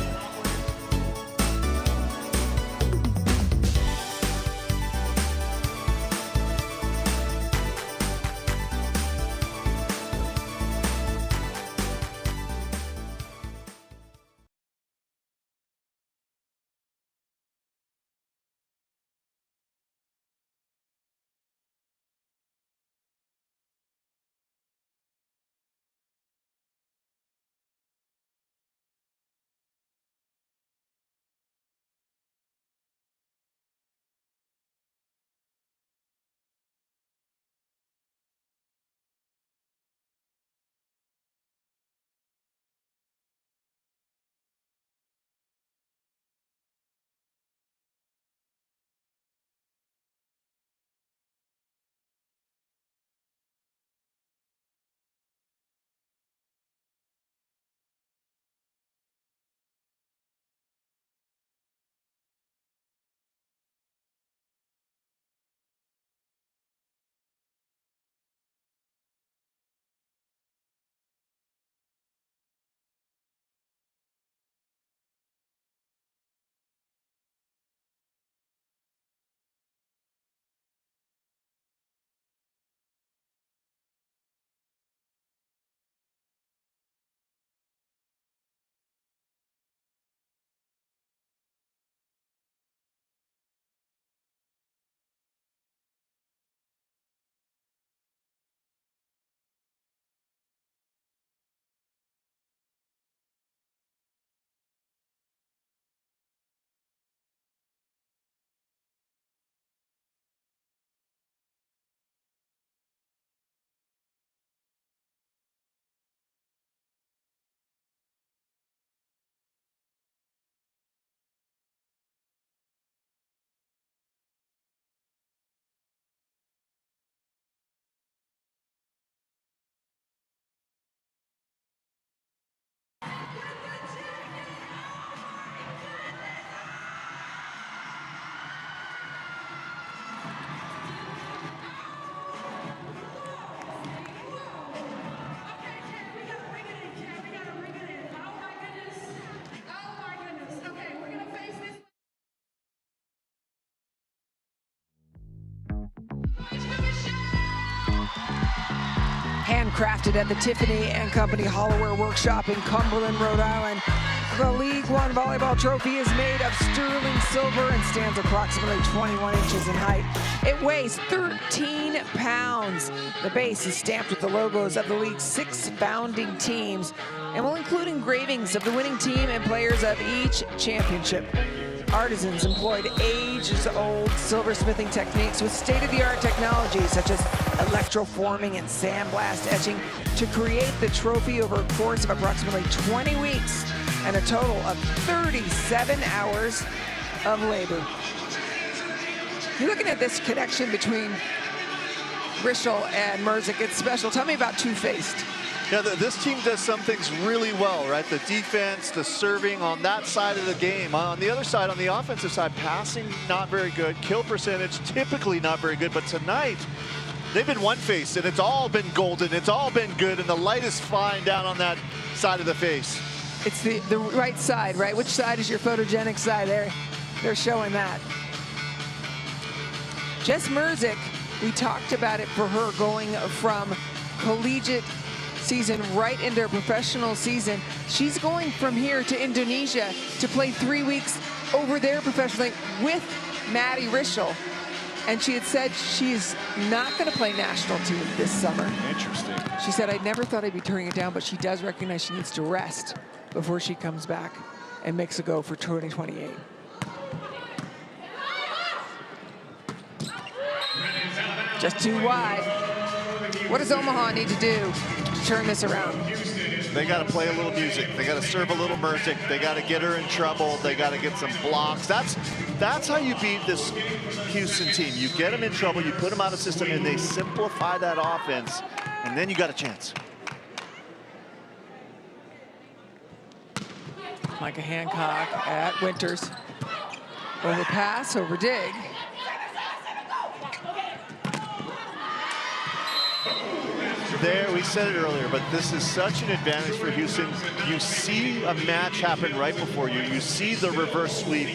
Handcrafted at the Tiffany & Company Hollowware Workshop in Cumberland, Rhode Island. The League One volleyball trophy is made of sterling silver and stands approximately 21 inches in height. It weighs 13 pounds. The base is stamped with the logos of the league's 6 founding teams and will include engravings of the winning team and players of each championship. Artisans employed ages-old silversmithing techniques with state-of-the-art technology such as electroforming and sandblast etching to create the trophy over a course of approximately 20 weeks and a total of 37 hours of labor. You're looking at this connection between Rischel and Merzik. It's special. Tell me about Two-Faced. Yeah, this team does some things really well, right? The defense, the serving on that side of the game. On the other side, on the offensive side, passing not very good. Kill percentage typically not very good. But tonight, they've been one-faced, and it's all been golden. It's all been good, and the light is fine down on that side of the face. It's the right side, right? Which side is your photogenic side? They're showing that. Jess Merzik, we talked about it for her going from collegiate season right into a professional season. She's going from here to Indonesia to play 3 weeks over there professionally with Maddie Rischel. And she had said she's not going to play national team this summer. Interesting. She said, I never thought I'd be turning it down, but she does recognize she needs to rest before she comes back and makes a go for 2028. Just too wide. What does Omaha need to do to turn this around? They got to play a little music. They got to serve a little music. They got to get her in trouble. They got to get some blocks. That's how you beat this Houston team. You get them in trouble, you put them out of system, and they simplify that offense, and then you got a chance. Micah Hancock at Winters. Over pass, over dig. There, we said it earlier, but this is such an advantage for Houston. You see a match happen right before you. You see the reverse sweep,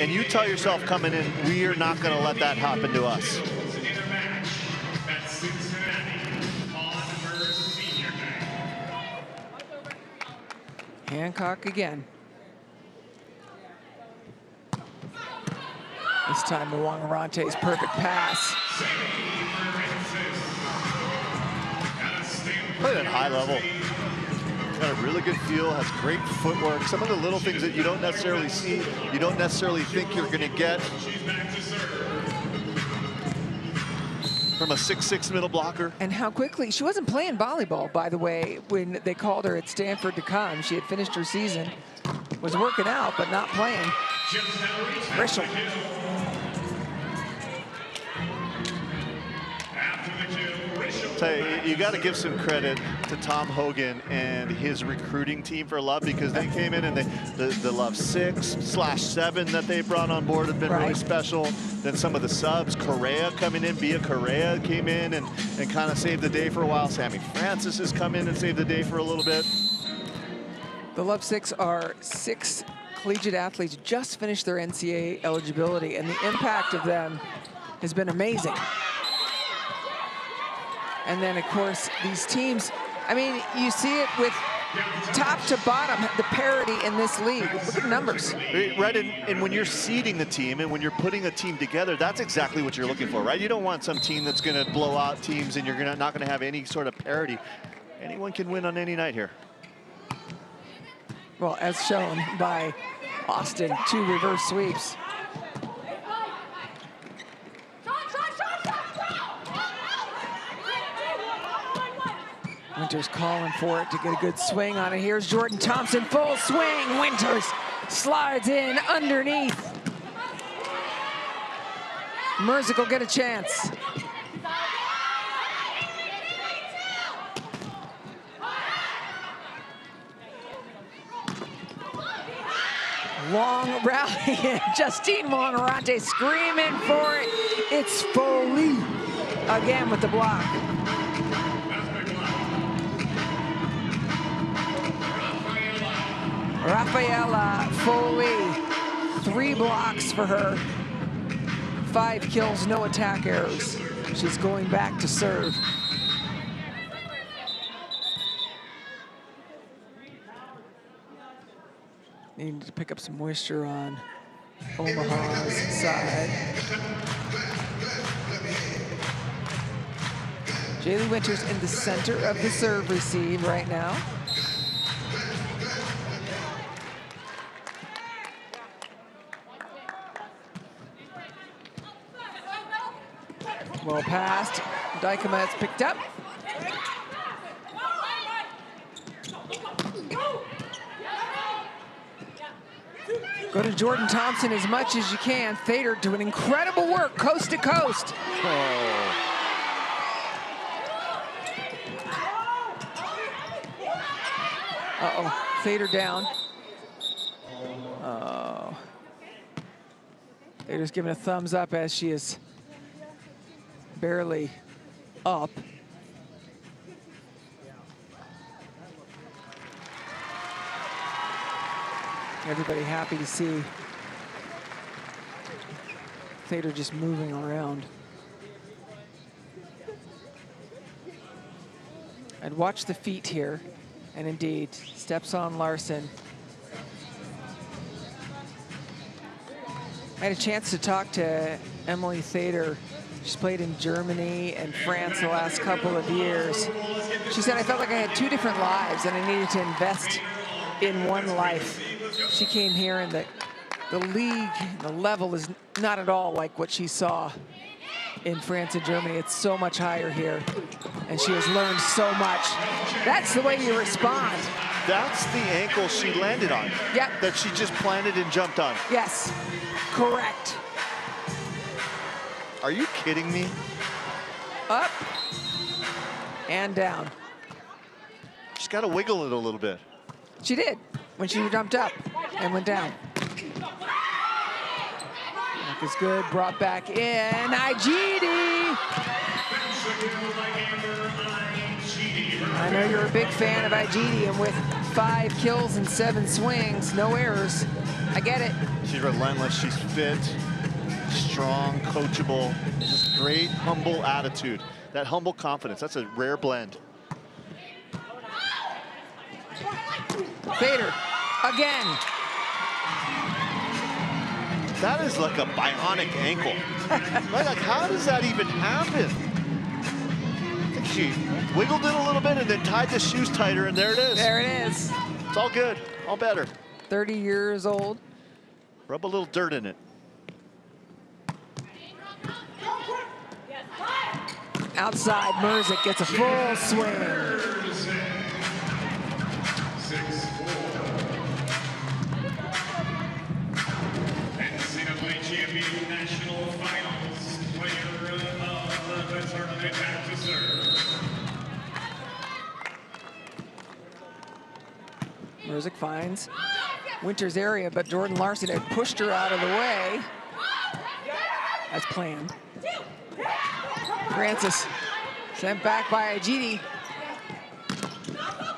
and you tell yourself coming in, we are not going to let that happen to us. Hancock again. This time, Mwangarante's perfect pass. Played at high level. Got a really good feel, has great footwork. Some of the little things that you don't necessarily see, you don't necessarily think you're going to get from a 6'6" middle blocker. And how quickly, she wasn't playing volleyball, by the way, when they called her at Stanford to come. She had finished her season, was working out, but not playing. Grisham. You got to give some credit to Tom Hogan and his recruiting team for Love, because they came in and the Love 6/7 that they brought on board have been really special. Then some of the subs, Correa coming in, Bia Correa came in and kind of saved the day for a while. Sammy Francis has come in and saved the day for a little bit. The Love 6 are 6 collegiate athletes just finished their NCAA eligibility, and the impact of them has been amazing. And then, of course, these teams, I mean, you see it with top to bottom, the parity in this league. Look at the numbers. Right, and when you're seeding the team and when you're putting a team together, that's exactly what you're looking for, right? You don't want some team that's going to blow out teams and you're not going to have any sort of parity. Anyone can win on any night here. Well, as shown by Austin, 2 reverse sweeps. Winters calling for it to get a good swing on it. Here's Jordan Thompson, full swing. Winters slides in underneath. Merzick will get a chance. Long rally. Justine Mwangarante screaming for it. It's Foley again with the block. Rafaela Foley, 3 blocks for her. 5 kills, no attack errors. She's going back to serve. Needing to pick up some moisture on Omaha's side. Jaylee Winters in the center of the serve receive right now. Well passed. Dykema has picked up. Go to Jordan Thompson as much as you can. Thader doing incredible work, coast to coast. Oh. Uh-oh, Thader down. Oh. Thader's giving a thumbs up as she is barely up. Everybody happy to see Thader just moving around. And watch the feet here. And indeed, steps on Larson. I had a chance to talk to Emily Thader. She's played in Germany and France the last couple of years. She said, I felt like I had 2 different lives and I needed to invest in one life. She came here and the league, the level is not at all like what she saw in France and Germany. It's so much higher here, and she has learned so much. That's the way you respond. That's the ankle she landed on. Yep. That she just planted and jumped on. Yes, correct. Are you kidding me? Up and down. She's got to wiggle it a little bit. She did when she jumped up and went down. Back is good, brought back in. Igidi. I know you're a big fan of Igidi, and with 5 kills and 7 swings, no errors. I get it. She's relentless, she's fit, strong, coachable, just great, humble attitude. That humble confidence, that's a rare blend. Fader, again. That is like a bionic ankle. Like, how does that even happen? I think she wiggled it a little bit and then tied the shoes tighter, and there it is. There it is. It's all good, all better. 30 years old. Rub a little dirt in it. Outside, Merzik gets a full swing. 6-4. NCAA champion national finals player of the tournament back to serve. Merzik finds Winter's area, but Jordan Larson had pushed her out of the way as planned. Francis sent back by Igidi.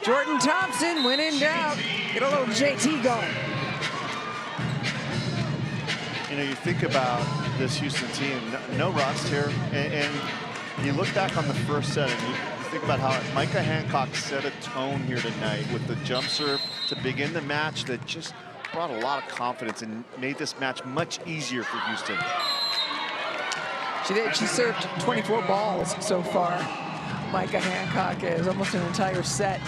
Jordan Thompson went in down. Get a little JT going. You know, you think about this Houston team, no rust here, and you look back on the first set and you think about how Micah Hancock set a tone here tonight with the jump serve to begin the match that just brought a lot of confidence and made this match much easier for Houston. She did. She served 24 balls so far. Micah Hancock is almost an entire set.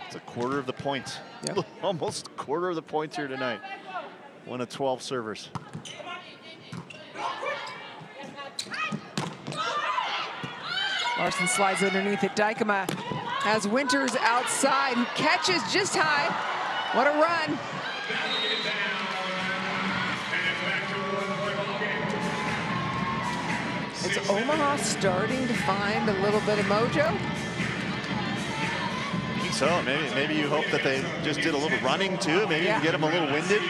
It's a quarter of the points. Yep. Almost a quarter of the points here tonight. One of 12 servers. Larson slides underneath it. Dykema has Winters outside, who catches just high. What a run. Is Omaha starting to find a little bit of mojo? I think so. Maybe you hope that they just did a little running too. Maybe you can get them a little winded.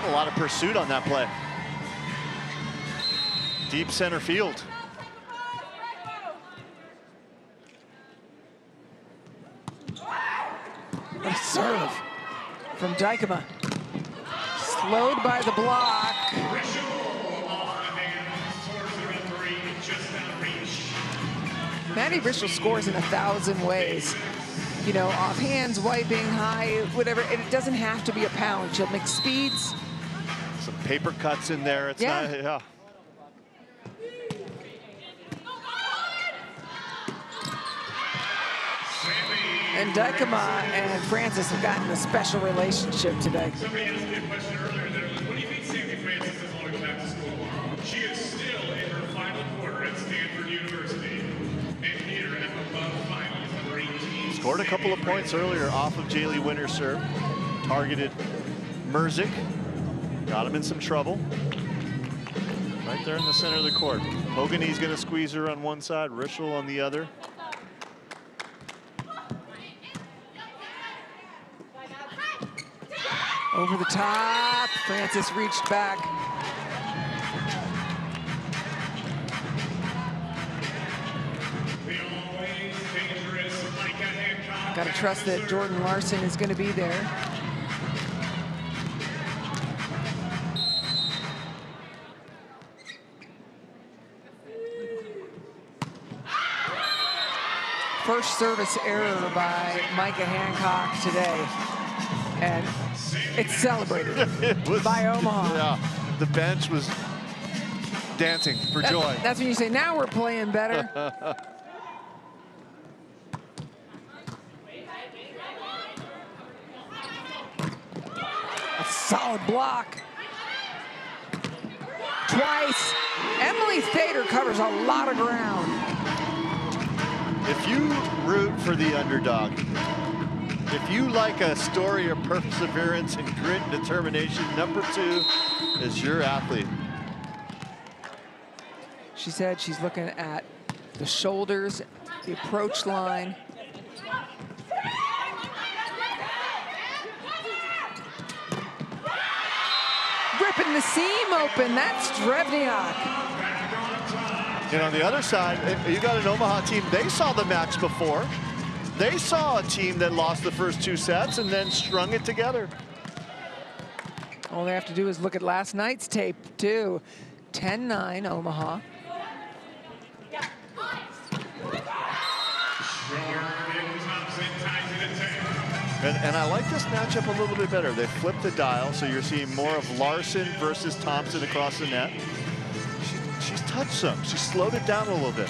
A lot of pursuit on that play. Deep center field. What a serve from Dykema. Slowed by the block. Maddie Rischel scores in 1,000 ways. You know, off hands, wiping, high, whatever. And it doesn't have to be a pound. She'll mix speeds. Some paper cuts in there. It's not, yeah. And Dykema and Francis have gotten a special relationship today. Somebody asked me a question earlier that was, what do you think Sammy Francis is going back to school tomorrow? She is still in her final quarter at Stanford University. And here at the LOVB Finals, number 18. Scored a couple of points earlier off of Jaylee Winter's serve. Targeted Merzik. Got him in some trouble. Right there in the center of the court. Hoganey's going to squeeze her on one side, Rischel on the other. Over the top, Francis reached back. Got to trust that Jordan Larson is going to be there. First service error by Micah Hancock today. And it's celebrated by Omaha. Yeah, the bench was dancing for joy. That's when you say, now we're playing better. That's Solid block. Twice. Emily Thader covers a lot of ground. If you root for the underdog, if you like a story of perseverance and grit and determination, number 2 is your athlete. She said she's looking at the shoulders, the approach line. Ripping the seam open, that's Drevniak. And on the other side, you got an Omaha team, they saw the match before. They saw a team that lost the first 2 sets and then strung it together. All they have to do is look at last night's tape, too. 10-9 Omaha. And I like this matchup a little bit better. They flipped the dial, so you're seeing more of Larson versus Thompson across the net. She's touched some. She slowed it down a little bit.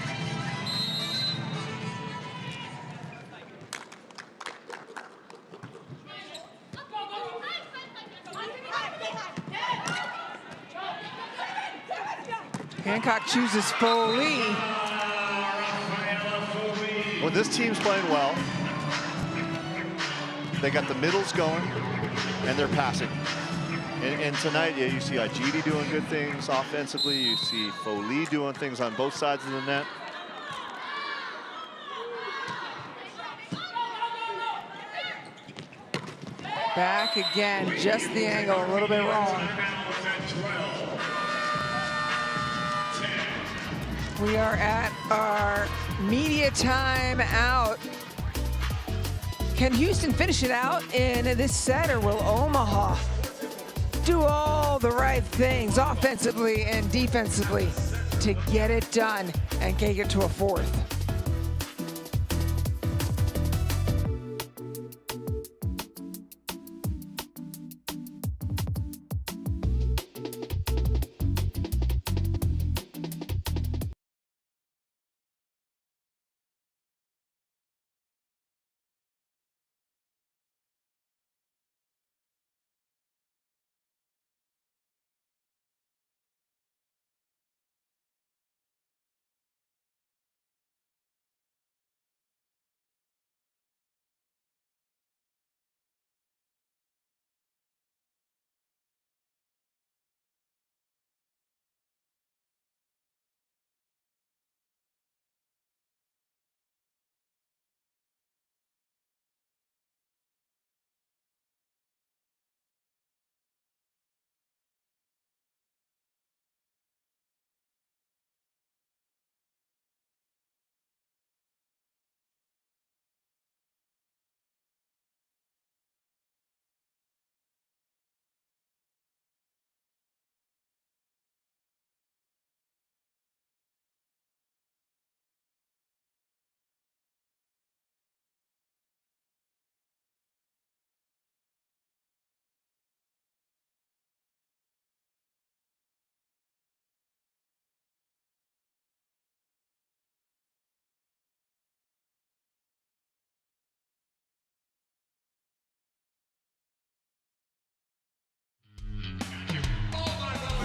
Hancock chooses Foley. Well, this team's playing well. They got the middles going, and they're passing. And tonight, yeah, you see Ajiti doing good things offensively. You see Foley doing things on both sides of the net. Back again, just the angle, a little bit wrong. We are at our media time out. Can Houston finish it out in this set, or will Omaha do all the right things offensively and defensively to get it done and get it to a 4th?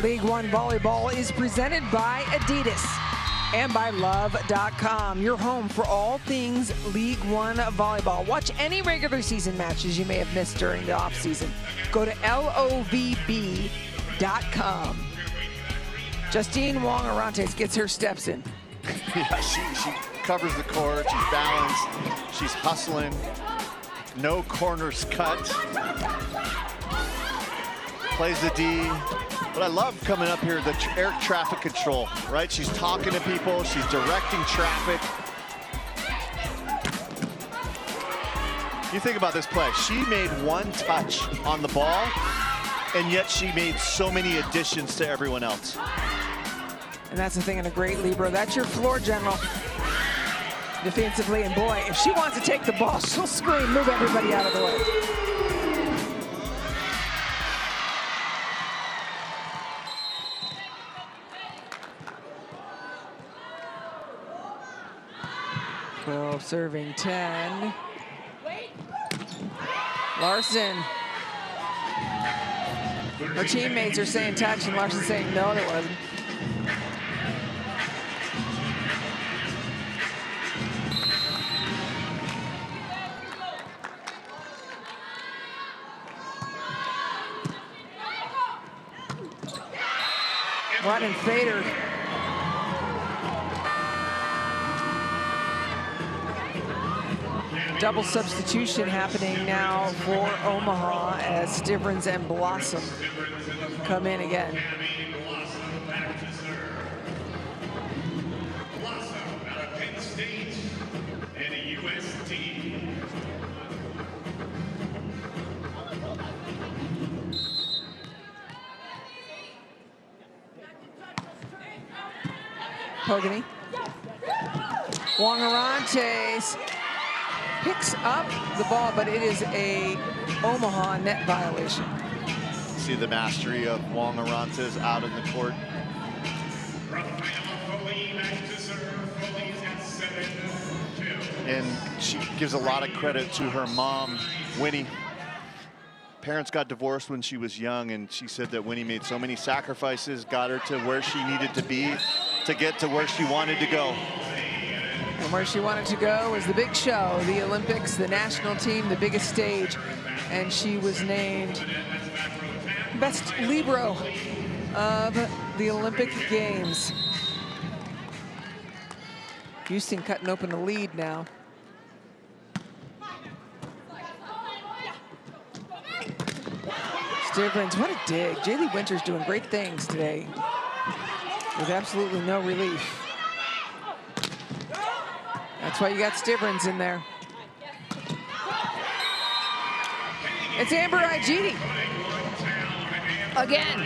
League One Volleyball is presented by Adidas and by LOVE.com, your home for all things League One Volleyball. Watch any regular season matches you may have missed during the offseason. Go to LOVB.com. Justine Wong-Arantes gets her steps in. Yeah, she covers the court, she's balanced, she's hustling, no corners cut. Plays the D. But I love coming up here, the air traffic control, right? She's talking to people, she's directing traffic. You think about this play. She made 1 touch on the ball, and yet she made so many additions to everyone else. And that's the thing in a great libero. That's your floor general defensively. And boy, if she wants to take the ball, she'll scream, move everybody out of the way. Serving 10. Larson Her teammates are saying touch, and Larson saying no, there wasn't. Rodden Fader. Double substitution happening now for Omaha as Stivrins and Blossom come in again. Pogany. Wongarantes picks up the ball, but it is a Omaha net violation. See the mastery of Wongarantes out in the court. And she gives a lot of credit to her mom, Winnie. Parents got divorced when she was young, and she said that Winnie made so many sacrifices, got her to where she needed to be to get to where she wanted to go. And where she wanted to go was the big show, the Olympics, the national team, the biggest stage. And she was named best libero of the Olympic Games. Houston cutting open the lead now. Stivrins, what a dig. Jaylee Winters doing great things today with absolutely no relief. That's why you got Stivrins in there. It's Amber Igidi. Again.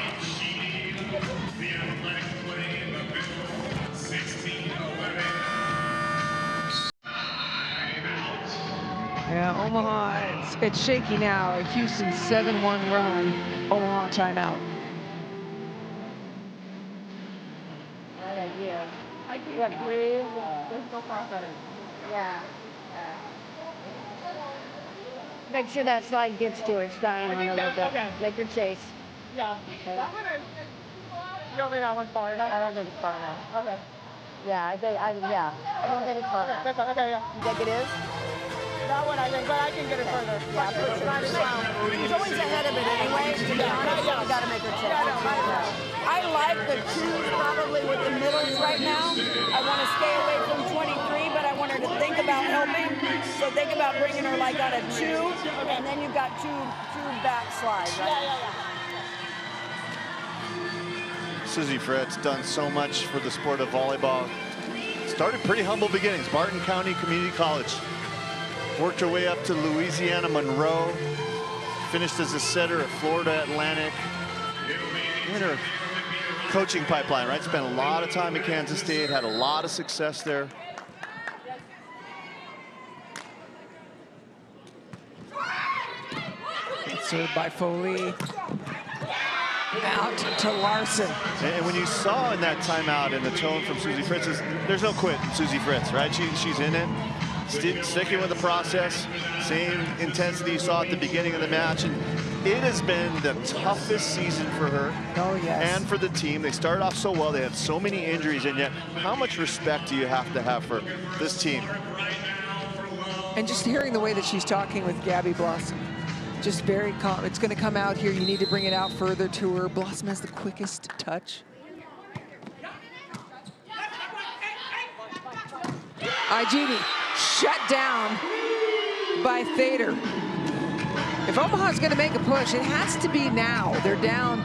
Yeah, Omaha, it's shaky now. A Houston 7-1 run. Omaha timeout. Yeah. I do that breathe. There's no confidence. Yeah. Make sure that slide gets to her spine a little bit. Okay. Make her chase. Yeah. Okay. You don't think that one's far enough? I don't think it's far enough. Okay. Yeah, I don't think it's far enough. Okay, yeah. You think it is? That one, I think, but I can get it further. Yeah, but it's not around. He's always ahead of it anyway, to be honest. You got to make her check. I like the twos probably with the middles right now. I want to stay away from 23, but I want her to think about helping. So think about bringing her like on a 2, and then you've got two back slides, right? Susie Fritz done so much for the sport of volleyball. Started pretty humble beginnings, Barton County Community College. Worked her way up to Louisiana Monroe. Finished as a setter at Florida Atlantic. In her coaching pipeline, right? Spent a lot of time at Kansas State, had a lot of success there. Served by Foley. Out to Larson. And when you saw in that timeout and the tone from Susie Fritz, there's no quit, Susie Fritz, right? She's in it, sticking with the process, same intensity you saw at the beginning of the match. And it has been the toughest season for her. Oh, yes. And for the team. They started off so well. They had so many injuries, and yet how much respect do you have for this team? And just hearing the way that she's talking with Gabby Blossom, just very calm. It's going to come out here. You need to bring it out further to her. Blossom has the quickest touch. Igidi shut down by Thader. If Omaha's going to make a push, it has to be now. They're down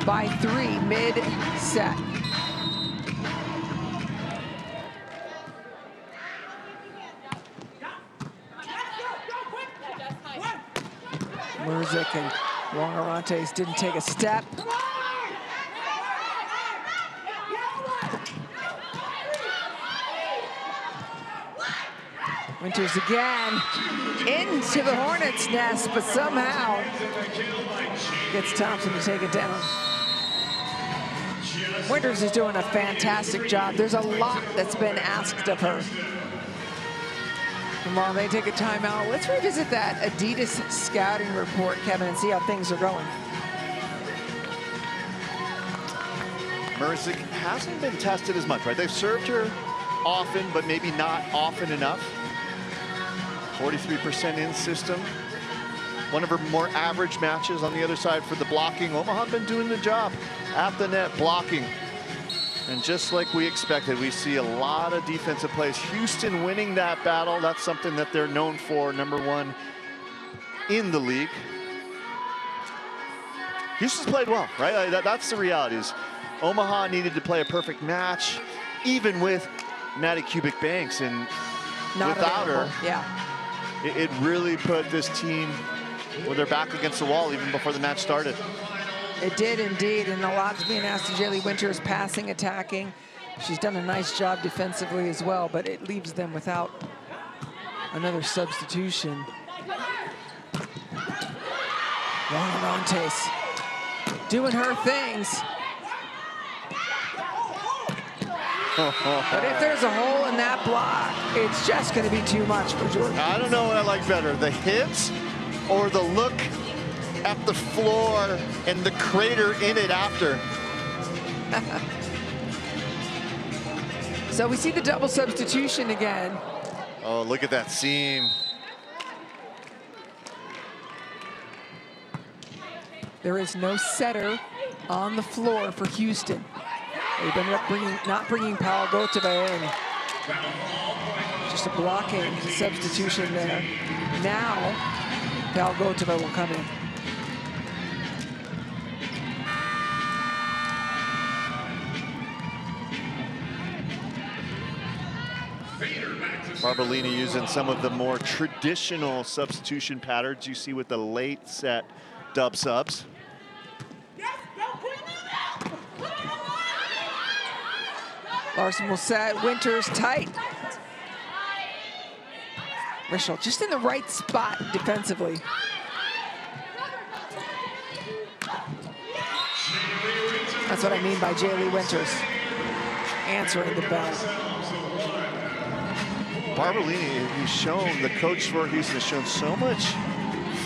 by 3 mid-set. Murzik and Wongarantes didn't take a step. Winters again into the Hornets' nest, but somehow gets Thompson to take it down. Winters is doing a fantastic job. There's a lot that's been asked of her. And while they take a timeout, let's revisit that Adidas scouting report, Kevin, and see how things are going. Merzick hasn't been tested as much, right? They've served her often, but maybe not often enough. 43% in system. One of her more average matches. On the other side for the blocking, Omaha been doing the job at the net blocking. And just like we expected, we see a lot of defensive plays. Houston winning that battle. That's something that they're known for, #1 in the league. Houston's played well, right? That's the reality. Is Omaha needed to play a perfect match, even with Maddie Kubik-Banks, and without her, it really put this team with their back against the wall even before the match started. It did indeed, and a lot's being asked to Jaylee Winters, passing, attacking. She's done a nice job defensively as well, but it leaves them without another substitution. Juana Montes doing her things. But if there's a hole in that block, it's just going to be too much for Jordan. I don't know what I like better, the hits or the look at the floor and the crater in it after. So we see the double substitution again. Oh, look at that seam. There is no setter on the floor for Houston. They've been not bringing Paul Goteva in. Just a blocking substitution there. Now, Paul Goteva will come in. Barbolini using some of the more traditional substitution patterns you see with the late set dub subs. Larson will set, Winters tight. Rischel just in the right spot defensively. That's what I mean by Jaylee Winters answering the bell. Barbolini, he's shown, the coach for Houston has shown so much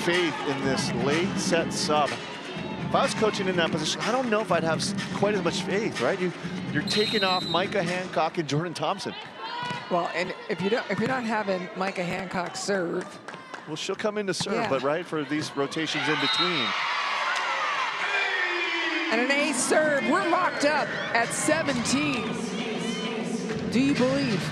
faith in this late set sub. If I was coaching in that position, I don't know if I'd have quite as much faith, right? You're taking off Micah Hancock and Jordan Thompson. Well, and if you're not having Micah Hancock serve, well, she'll come in to serve, but right for these rotations in between. And an ace serve. We're locked up at 17. Do you believe?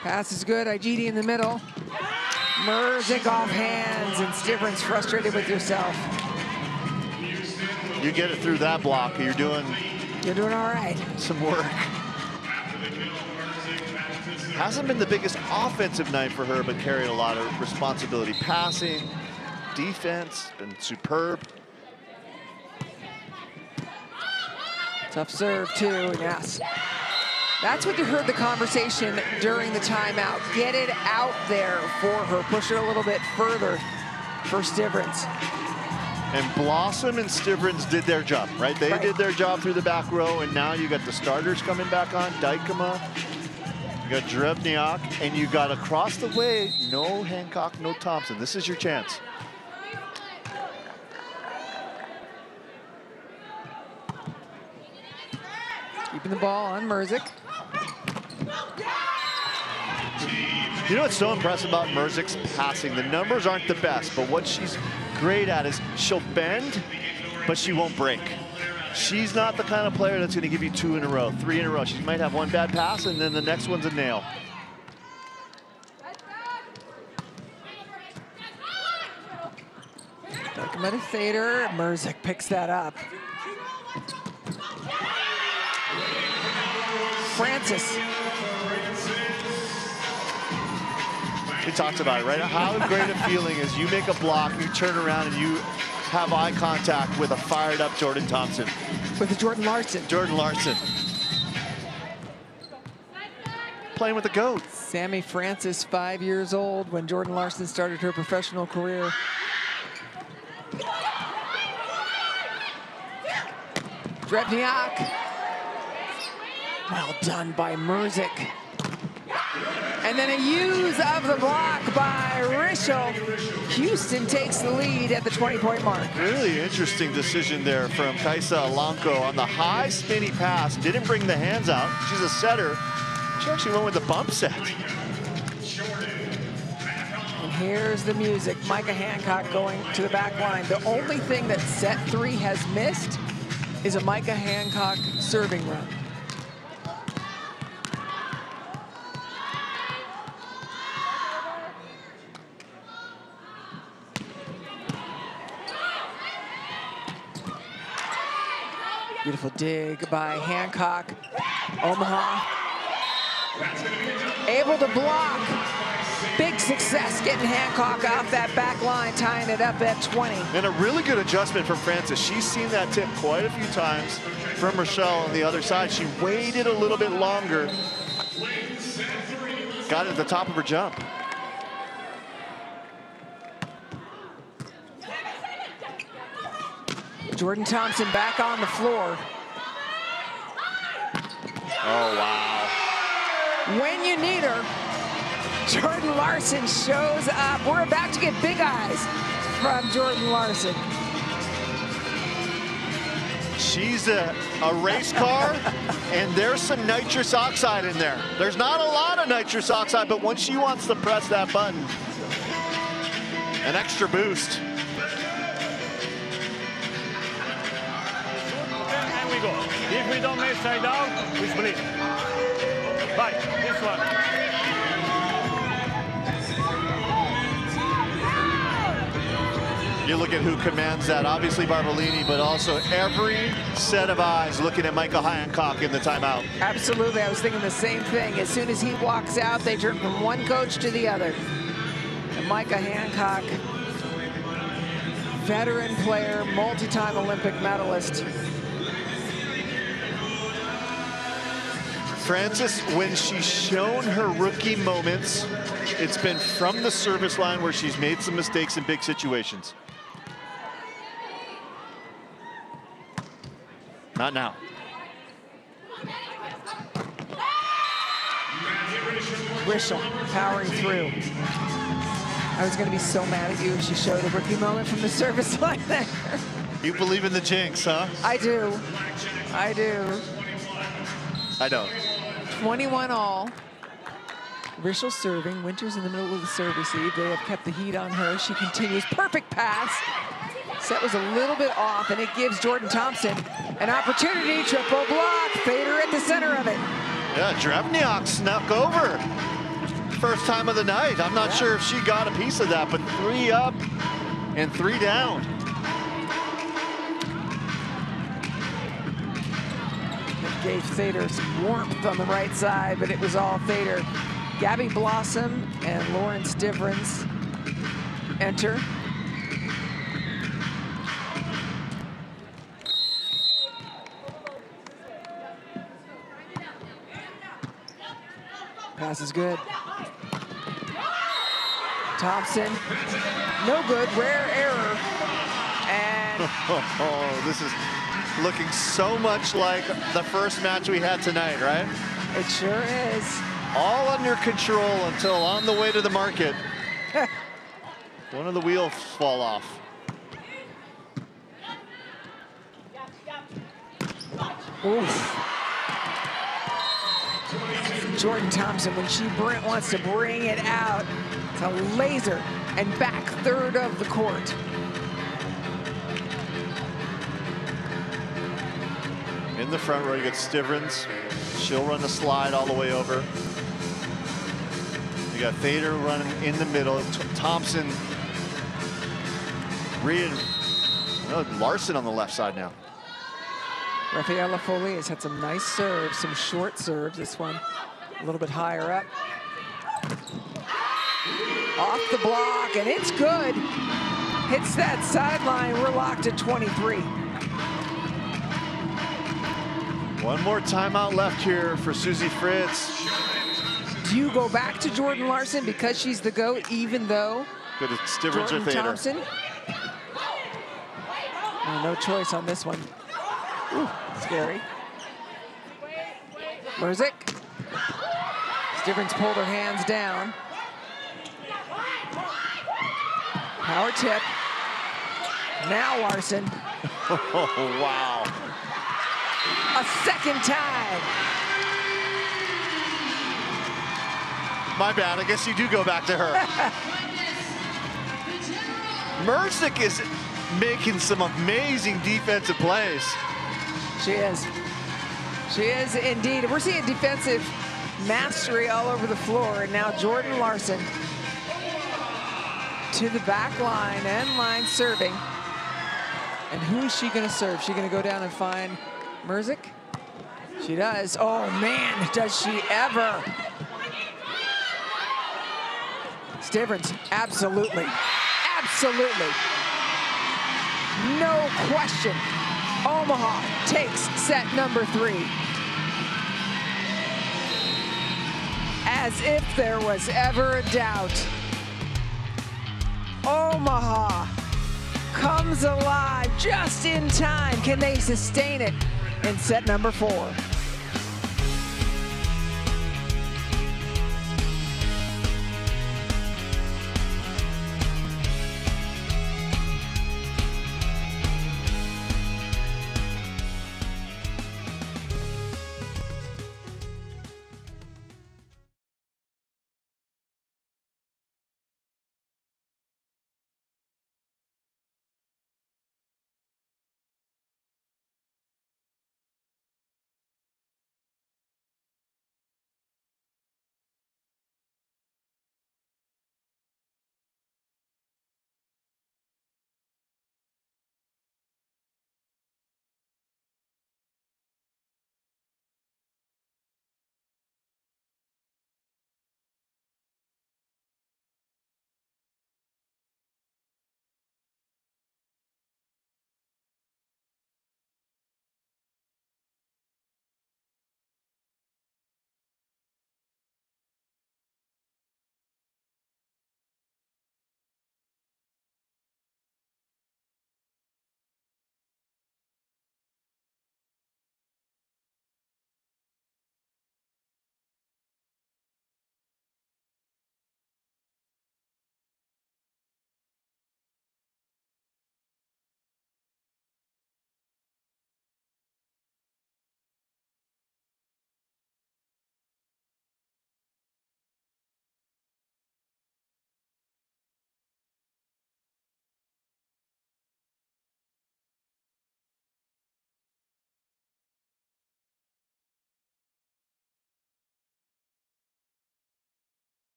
Pass is good. Igidi in the middle. Merzick off hands, and Stivrins frustrated with yourself. You get it through that block, you're doing all right. Some work. Hasn't been the biggest offensive night for her, but carried a lot of responsibility. Passing, defense, been superb. Tough serve too, yes. That's what you heard the conversation during the timeout. Get it out there for her. Push her a little bit further for Stivrins. And Blossom and Stivrins did their job, right? They did their job through the back row, and now you got the starters coming back on. Dykema, you got Drevniak, and you got across the way, no Hancock, no Thompson. This is your chance. Keeping the ball on Merzick. You know what's so impressive about Merzick's passing? The numbers aren't the best, but what she's great at is she'll bend, but she won't break. She's not the kind of player that's going to give you 2 in a row, 3 in a row. She might have one bad pass, and then the next one's a nail. Dykema to Thader. Merzick picks that up. Francis. We talked about it, right? How great a feeling is you make a block, you turn around, and you have eye contact with a fired-up Jordan Thompson. With Jordan Larson. Jordan Larson. Playing with the GOAT. Sammy Francis, 5 years old when Jordan Larson started her professional career. Drevniak. Well done by Merzik. And then a use of the block by Rischel. Houston takes the lead at the 20-point mark. Really interesting decision there from Kaisa Alanko on the high spinny pass. Didn't bring the hands out. She's a setter. She actually went with the bump set. And here's the music. Micah Hancock going to the back line. The only thing that set 3 has missed is a Micah Hancock serving run. Beautiful dig by Hancock. Omaha able to block. Big success getting Hancock off that back line, tying it up at 20. And a really good adjustment from Francis. She's seen that tip quite a few times from Rochelle on the other side. She waited a little bit longer. Got it at the top of her jump. Jordan Thompson back on the floor. Oh, wow. When you need her, Jordan Larson shows up. We're about to get big eyes from Jordan Larson. She's a race car, and there's some nitrous oxide in there. There's not a lot of nitrous oxide, but when she wants to press that button, an extra boost. And we go. If we don't make side out, we split. Bye. This one. You look at who commands that, obviously Barbolini, but also every set of eyes looking at Micah Hancock in the timeout. Absolutely, I was thinking the same thing. As soon as he walks out, they turn from one coach to the other. And Micah Hancock, veteran player, multi-time Olympic medalist. Francis, when she's shown her rookie moments, it's been from the service line where she's made some mistakes in big situations. Not now. Rischel powering through. I was going to be so mad at you if she showed a rookie moment from the service line there. You believe in the jinx, huh? I do. I do. I don't. 21 all. Rischel serving. Winters in the middle of the serve receive. They have kept the heat on her. She continues. Perfect pass. Set was a little bit off, and it gives Jordan Thompson an opportunity. Triple block. Fader at the center of it. Yeah, Drevniak snuck over. First time of the night. I'm not sure if she got a piece of that, but 3 up and 3 down. It gave Fader some warmth on the right side, but it was all Fader. Gabby Blossom and Lauren Stivrins enter. Pass is good. Thompson, no good, rare error. And oh, this is looking so much like the first match we had tonight, right? it sure is. All under control until on the way to the market. One of the wheels fall off. Oof. Jordan Thompson, when she wants to bring it out, it's a laser, and back third of the court. In the front row, you get Stivrins. She'll run the slide all the way over. You got Fader running in the middle. Thompson, Larson on the left side now. Rafaela Foley has had some nice serves, some short serves. This one a little bit higher up. Off the block, and it's good. Hits that sideline. We're locked at 23. One more timeout left here for Susie Fritz. Do you go back to Jordan Larson because she's the GOAT, even though Good at Stivrins or Jordan Fader. Thompson? No choice on this one. Ooh, scary. Merzick. Stivrins pulled her hands down. Power tip. Now Larson. Oh, wow. A second time. My bad, I guess you do go back to her. Merzick is making some amazing defensive plays. She is. She is indeed. We're seeing defensive mastery all over the floor. And now Jordan Larson to the back line and line serving. And who is she going to serve? She going to go down and find Merzick? She does. Oh, man, does she ever. Stivrins, absolutely. Absolutely. No question. Omaha takes set number 3. As if there was ever a doubt. Omaha comes alive just in time. Can they sustain it in set number 4?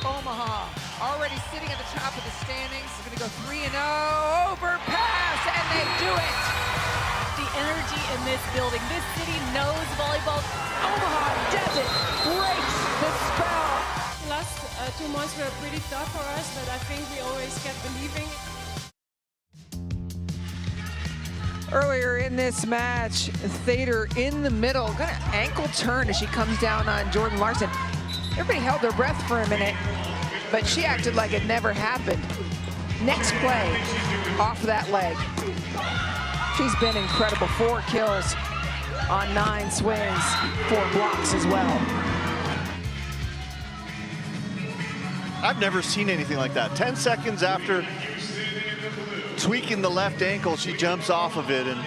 Omaha already sitting at the top of the standings. We're going to go 3-0, overpass, and they do it. The energy in this building, this city knows volleyball. Omaha does it, breaks the spell. The last 2 months were pretty tough for us, but I think we always kept believing. Earlier in this match, Thader in the middle, got an ankle turn as she comes down on Jordan Larson. Everybody held their breath for a minute, but she acted like it never happened. Next play, off that leg. She's been incredible. 4 kills on 9 swings, 4 blocks as well. I've never seen anything like that. 10 seconds after tweaking the left ankle, she jumps off of it, and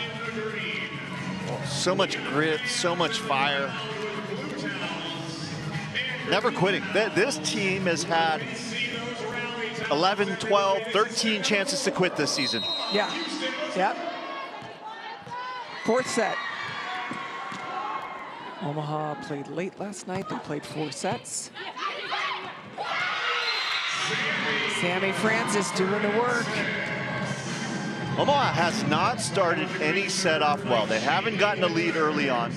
so much grit, so much fire. Never quitting. This team has had 11, 12, 13 chances to quit this season. Yeah, yep. Fourth set. Omaha played late last night. They played 4 sets. Sammy Francis doing the work. Omaha has not started any set off well. They haven't gotten a lead early on.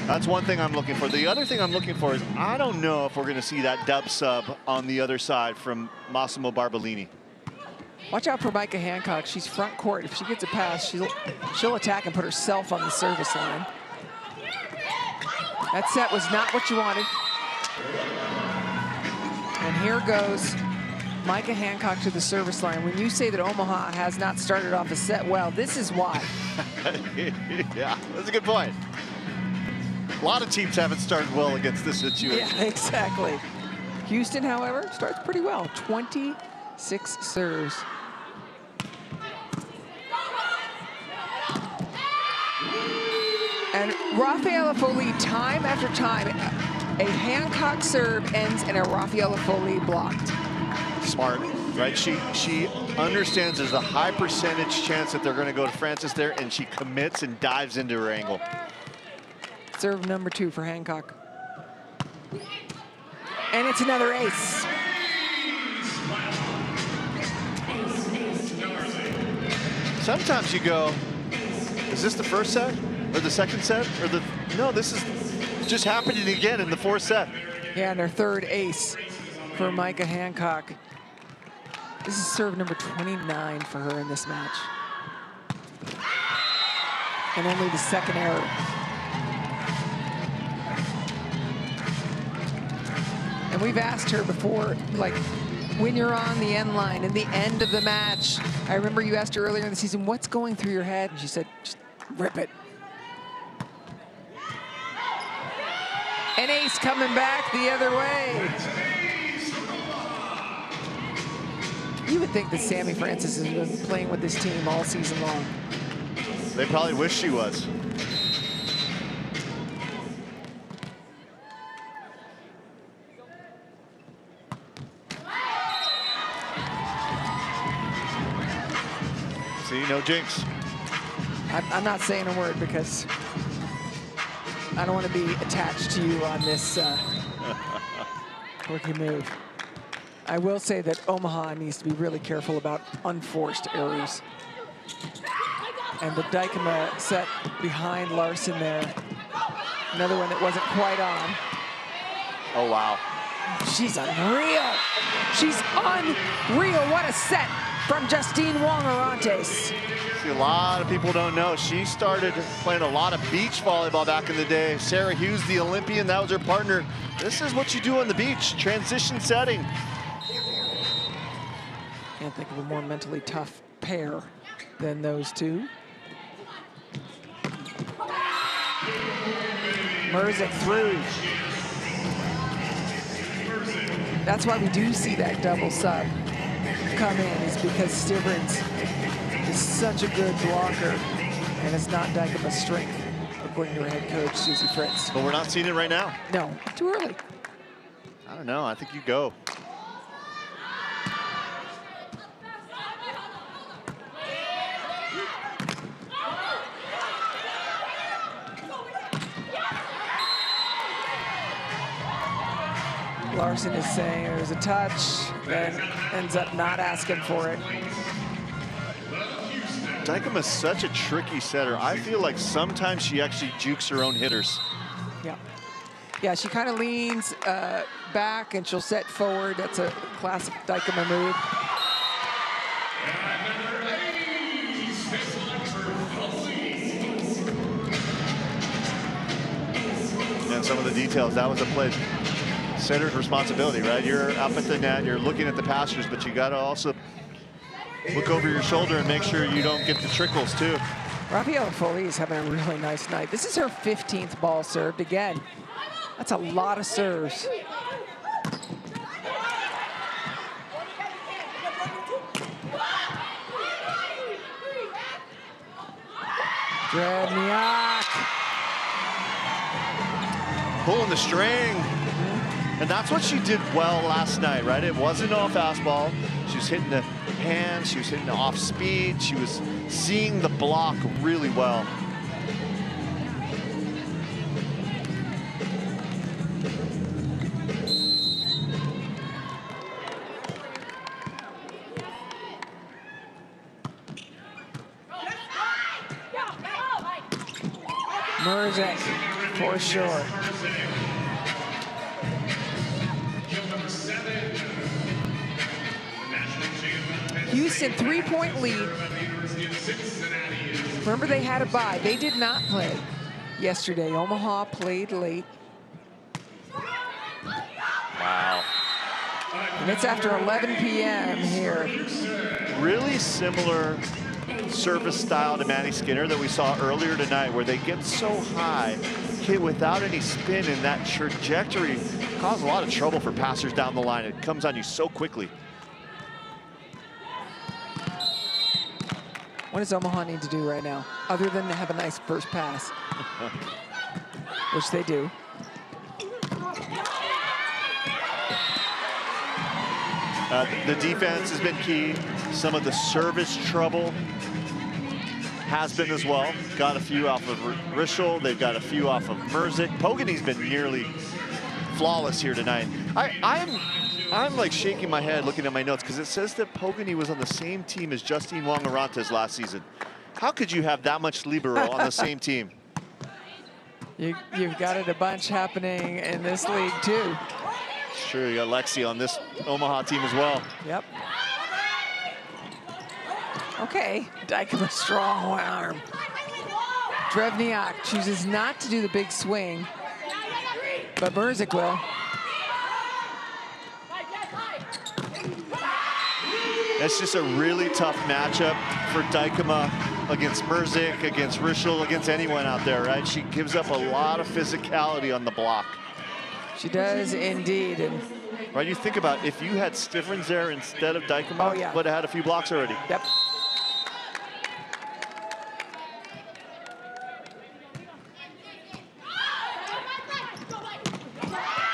That's one thing I'm looking for. The other thing I'm looking for is I don't know if we're going to see that dub sub on the other side from Massimo Barbolini. Watch out for Micah Hancock. She's front court. If she gets a pass, she'll attack and put herself on the service line. That set was not what you wanted. And here goes Micah Hancock to the service line. When you say that Omaha has not started off a set well, this is why. Yeah, that's a good point. A lot of teams haven't started well against this situation. Yeah, exactly. Houston, however, starts pretty well. 26 serves. And Rafaela Foley, time after time, a Hancock serve ends in a Rafaela Foley blocked. Smart, right? She understands there's a high percentage chance that they're going to go to Francis there, and she commits and dives into her angle. Serve number 2 for Hancock. And it's another ace. Sometimes you go, is this the first set or the second set or the, no, this is just happening again in the 4th set. Yeah, and their 3rd ace for Micah Hancock. This is serve number 29 for her in this match. And only the 2nd error. And we've asked her before, like, when you're on the end line and the end of the match, I remember you asked her earlier in the season, what's going through your head? And she said, just rip it. An ace coming back the other way. You would think that Sammy Francis has been playing with this team all season long. They probably wish she was. See, no jinx. I'm not saying a word because I don't want to be attached to you on this quirky move. I will say that Omaha needs to be really careful about unforced errors. And the Dykema set behind Larson there. Another one that wasn't quite on. Oh, wow. She's unreal. She's unreal. What a set from Justine Wong-Orantes. See, a lot of people don't know. She started playing a lot of beach volleyball back in the day. Sarah Hughes, the Olympian, that was her partner. This is what you do on the beach, transition setting. Can't think of a more mentally tough pair than those two. Merzik through. That's why we do see that double sub come in, is because Stivrins is such a good blocker, and it's not Dykema's strength, according to her head coach, Susie Fritz. But we're not seeing it right now. No, too early. I don't know, I think you go. Larson is saying there's a touch, then ends up not asking for it. Dykema is such a tricky setter. I feel like sometimes she actually jukes her own hitters. Yeah. Yeah, she kind of leans back and she'll set forward. That's a classic Dykema move. And some of the details, that was a play. Setter's responsibility, right? You're up at the net, you're looking at the passers, but you gotta also look over your shoulder and make sure you don't get the trickles too. Rafaela Foley is having a really nice night. This is her 15th ball served. Again, that's a lot of serves. Dredniak. Pulling the string. And that's what she did well last night, right? It wasn't all fastball. She's was hitting the hands, she was hitting the off speed, she was seeing the block really well. Merzick, for sure. Houston, 3-point lead. Remember, they had a bye. They did not play yesterday. Omaha played late. Wow. And it's after 11 p.m. here. Really similar service style to Maddie Skinner that we saw earlier tonight, where they get so high, hit without any spin, and that trajectory causes a lot of trouble for passers down the line. It comes on you so quickly. What does Omaha need to do right now, other than to have a nice first pass? Which they do. The defense has been key. Some of the service trouble has been as well. Got a few off of Rischel. They've got a few off of Merzick. Poganey's been nearly flawless here tonight. I'm like shaking my head looking at my notes because it says that Poganey was on the same team as Justine Wong-Arantes last season. How could you have that much libero on the same team? You've got it a bunch happening in this league too. Sure, you got Lexi on this Omaha team as well. Yep. Okay, Dykema strong arm. Drevniak chooses not to do the big swing, but Merzick will. That's just a really tough matchup for Dykema against Merzick, against Rischel, against anyone out there, right? She gives up a lot of physicality on the block. She does indeed. And right, you think about if you had Stivrins there instead of Dykema, would have had a few blocks already. Yep.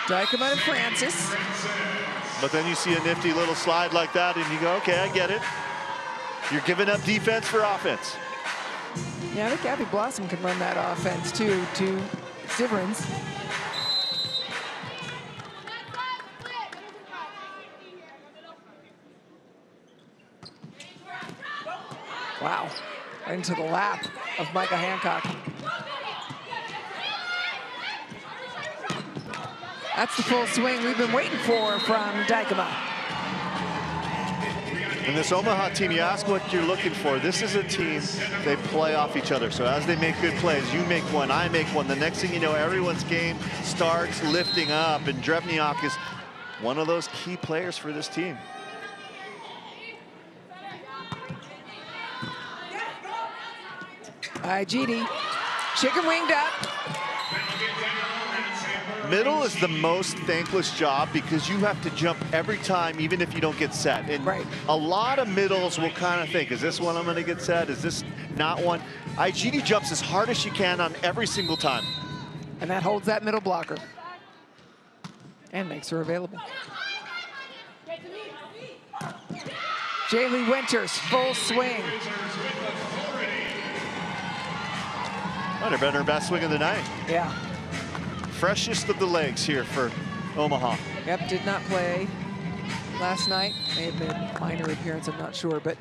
Dykema to Francis. But then you see a nifty little slide like that and you go, okay, I get it. You're giving up defense for offense. Yeah, I think Abby Blossom can run that offense too, to Stivrins. Wow, right into the lap of Micah Hancock. That's the full swing we've been waiting for from Dykema. In this Omaha team, you ask what you're looking for. This is a team, they play off each other. So as they make good plays, you make one, I make one. The next thing you know, everyone's game starts lifting up, and Drevniak is one of those key players for this team. GD, chicken winged up. Middle is the most thankless job because you have to jump every time, even if you don't get set. And a lot of middles will kind of think, is this one I'm going to get set? Is this not one? IGD jumps as hard as she can on every single time. And that holds that middle blocker and makes her available. Jaylee Winters, full swing. Might have been her best swing of the night. Yeah. Freshest of the legs here for Omaha. Yep, did not play last night. May have been a minor appearance, I'm not sure, but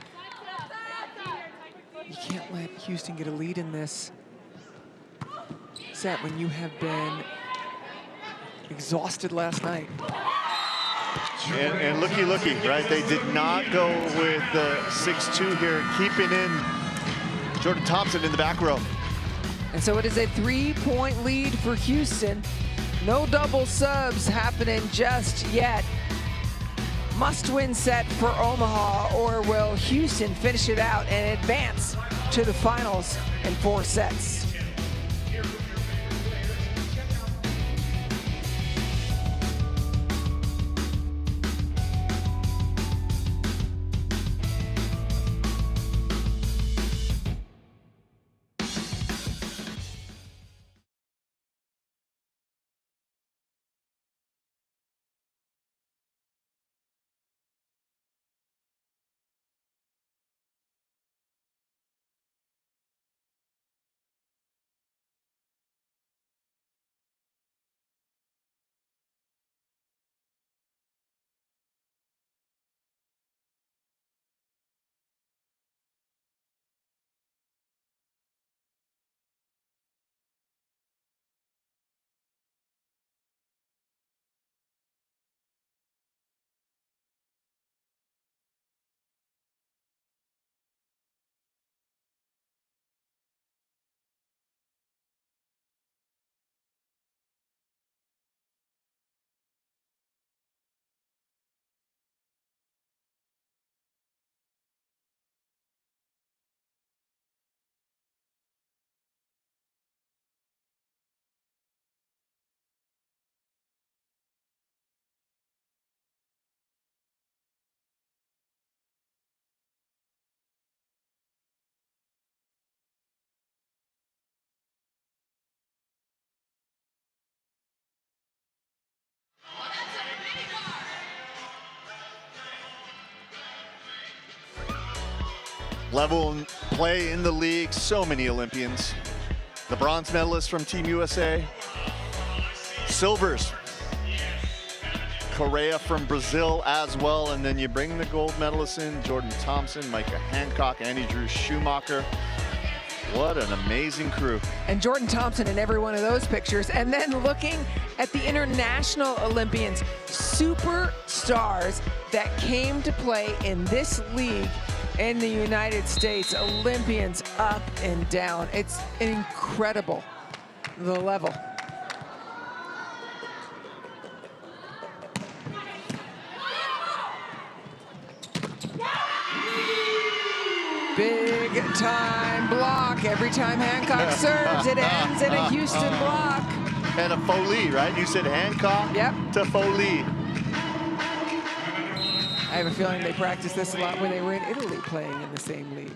you can't let Houston get a lead in this set when you have been exhausted last night. And looky, right? They did not go with the 6-2 here, keeping in Jordan Thompson in the back row. And so it is a 3-point lead for Houston. No double subs happening just yet. Must-win set for Omaha, or will Houston finish it out and advance to the finals in 4 sets? Level play in the league, so many Olympians. The bronze medalist from Team USA. Silvers, Correa from Brazil as well. And then you bring the gold medalists in, Jordan Thompson, Micah Hancock, Annie Drew Schumacher. What an amazing crew. And Jordan Thompson in every one of those pictures. And then looking at the international Olympians, superstars that came to play in this league in the United States, Olympians up and down. It's incredible, the level. Big time block. Every time Hancock serves, it ends in a Houston block. And a Foley, right? You said Hancock to Foley. I have a feeling they practiced this a lot when they were in Italy playing in the same league.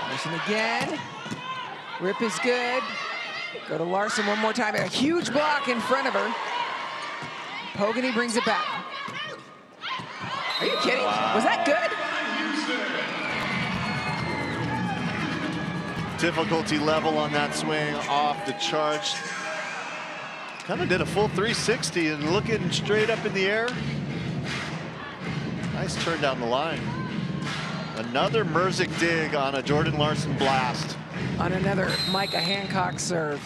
Larson again. Rip is good. Go to Larson one more time. A huge block in front of her. Pogany brings it back. Are you kidding? Wow. Was that good? Difficulty level on that swing, off the charts. Kind of did a full 360 and looking straight up in the air. Nice turn down the line. Another Merzick dig on a Jordan Larson blast. On another Micah Hancock serve.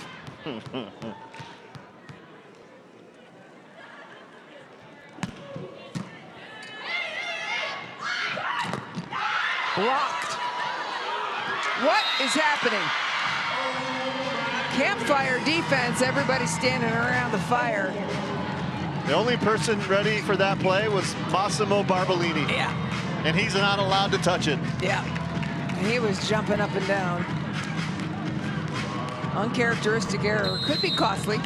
Blocked. What is happening? Campfire defense, everybody standing around the fire. The only person ready for that play was Massimo Barbolini. Yeah. And he's not allowed to touch it. Yeah. And he was jumping up and down. Uncharacteristic error. Could be costly,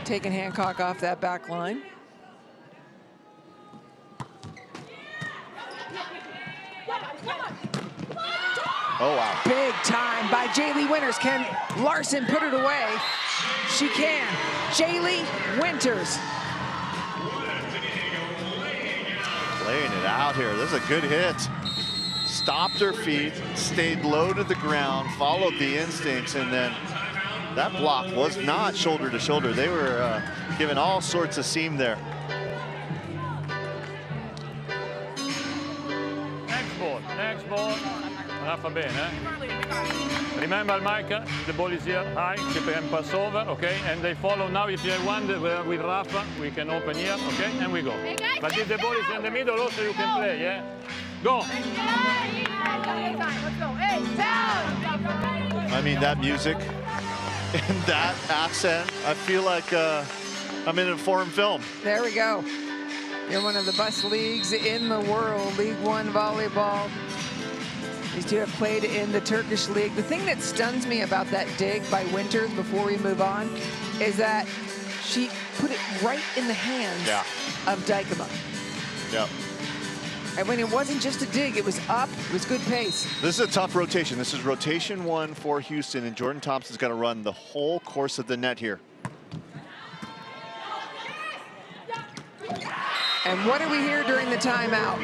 taking Hancock off that back line. Oh, wow. Big time by Jaylee Winters. Can Larson put it away? She can. Jaylee Winters. Playing it out here. This is a good hit. Stopped her feet, stayed low to the ground, followed the instincts, and then that block was not shoulder to shoulder. They were given all sorts of seam there. Next ball. Rafa bene, eh? Remember, Micah, the ball is here high, she can pass over, okay? And they follow now. If you have one with Rafa, we can open here, okay? And we go. But if the ball is in the middle, also you can play, yeah? Go. I mean, that music and that accent, I feel like I'm in a foreign film. There we go. You're one of the best leagues in the world, League One volleyball. These two have played in the Turkish league. The thing that stuns me about that dig by Winters before we move on is that she put it right in the hands of Dykema. Yeah. And when it wasn't just a dig, it was up, it was good pace. This is a tough rotation. This is rotation 1 for Houston, and Jordan Thompson's got to run the whole course of the net here. And what do we hear during the timeout?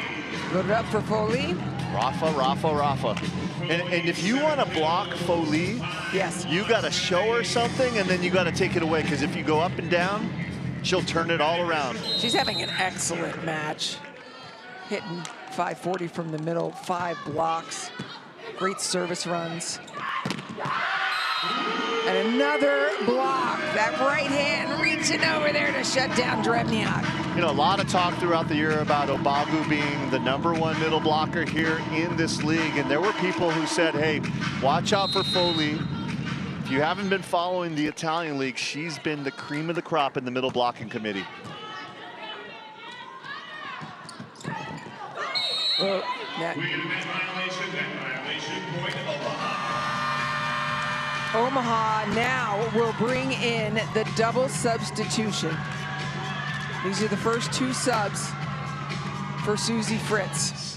Loaded up for Foley. Rafa. And if you want to block Foley, yes, you got to show her something, and then you got to take it away, because if you go up and down, she'll turn it all around. She's having an excellent match. Hitting 540 from the middle, 5 blocks, great service runs. And another block. That right hand reaching over there to shut down Drevniak. You know, a lot of talk throughout the year about Obagu being the #1 middle blocker here in this league. And there were people who said, hey, watch out for Foley. If you haven't been following the Italian league, she's been the cream of the crop in the middle blocking committee. Well, yeah. Omaha now will bring in the double substitution. These are the first 2 subs for Susie Fritz.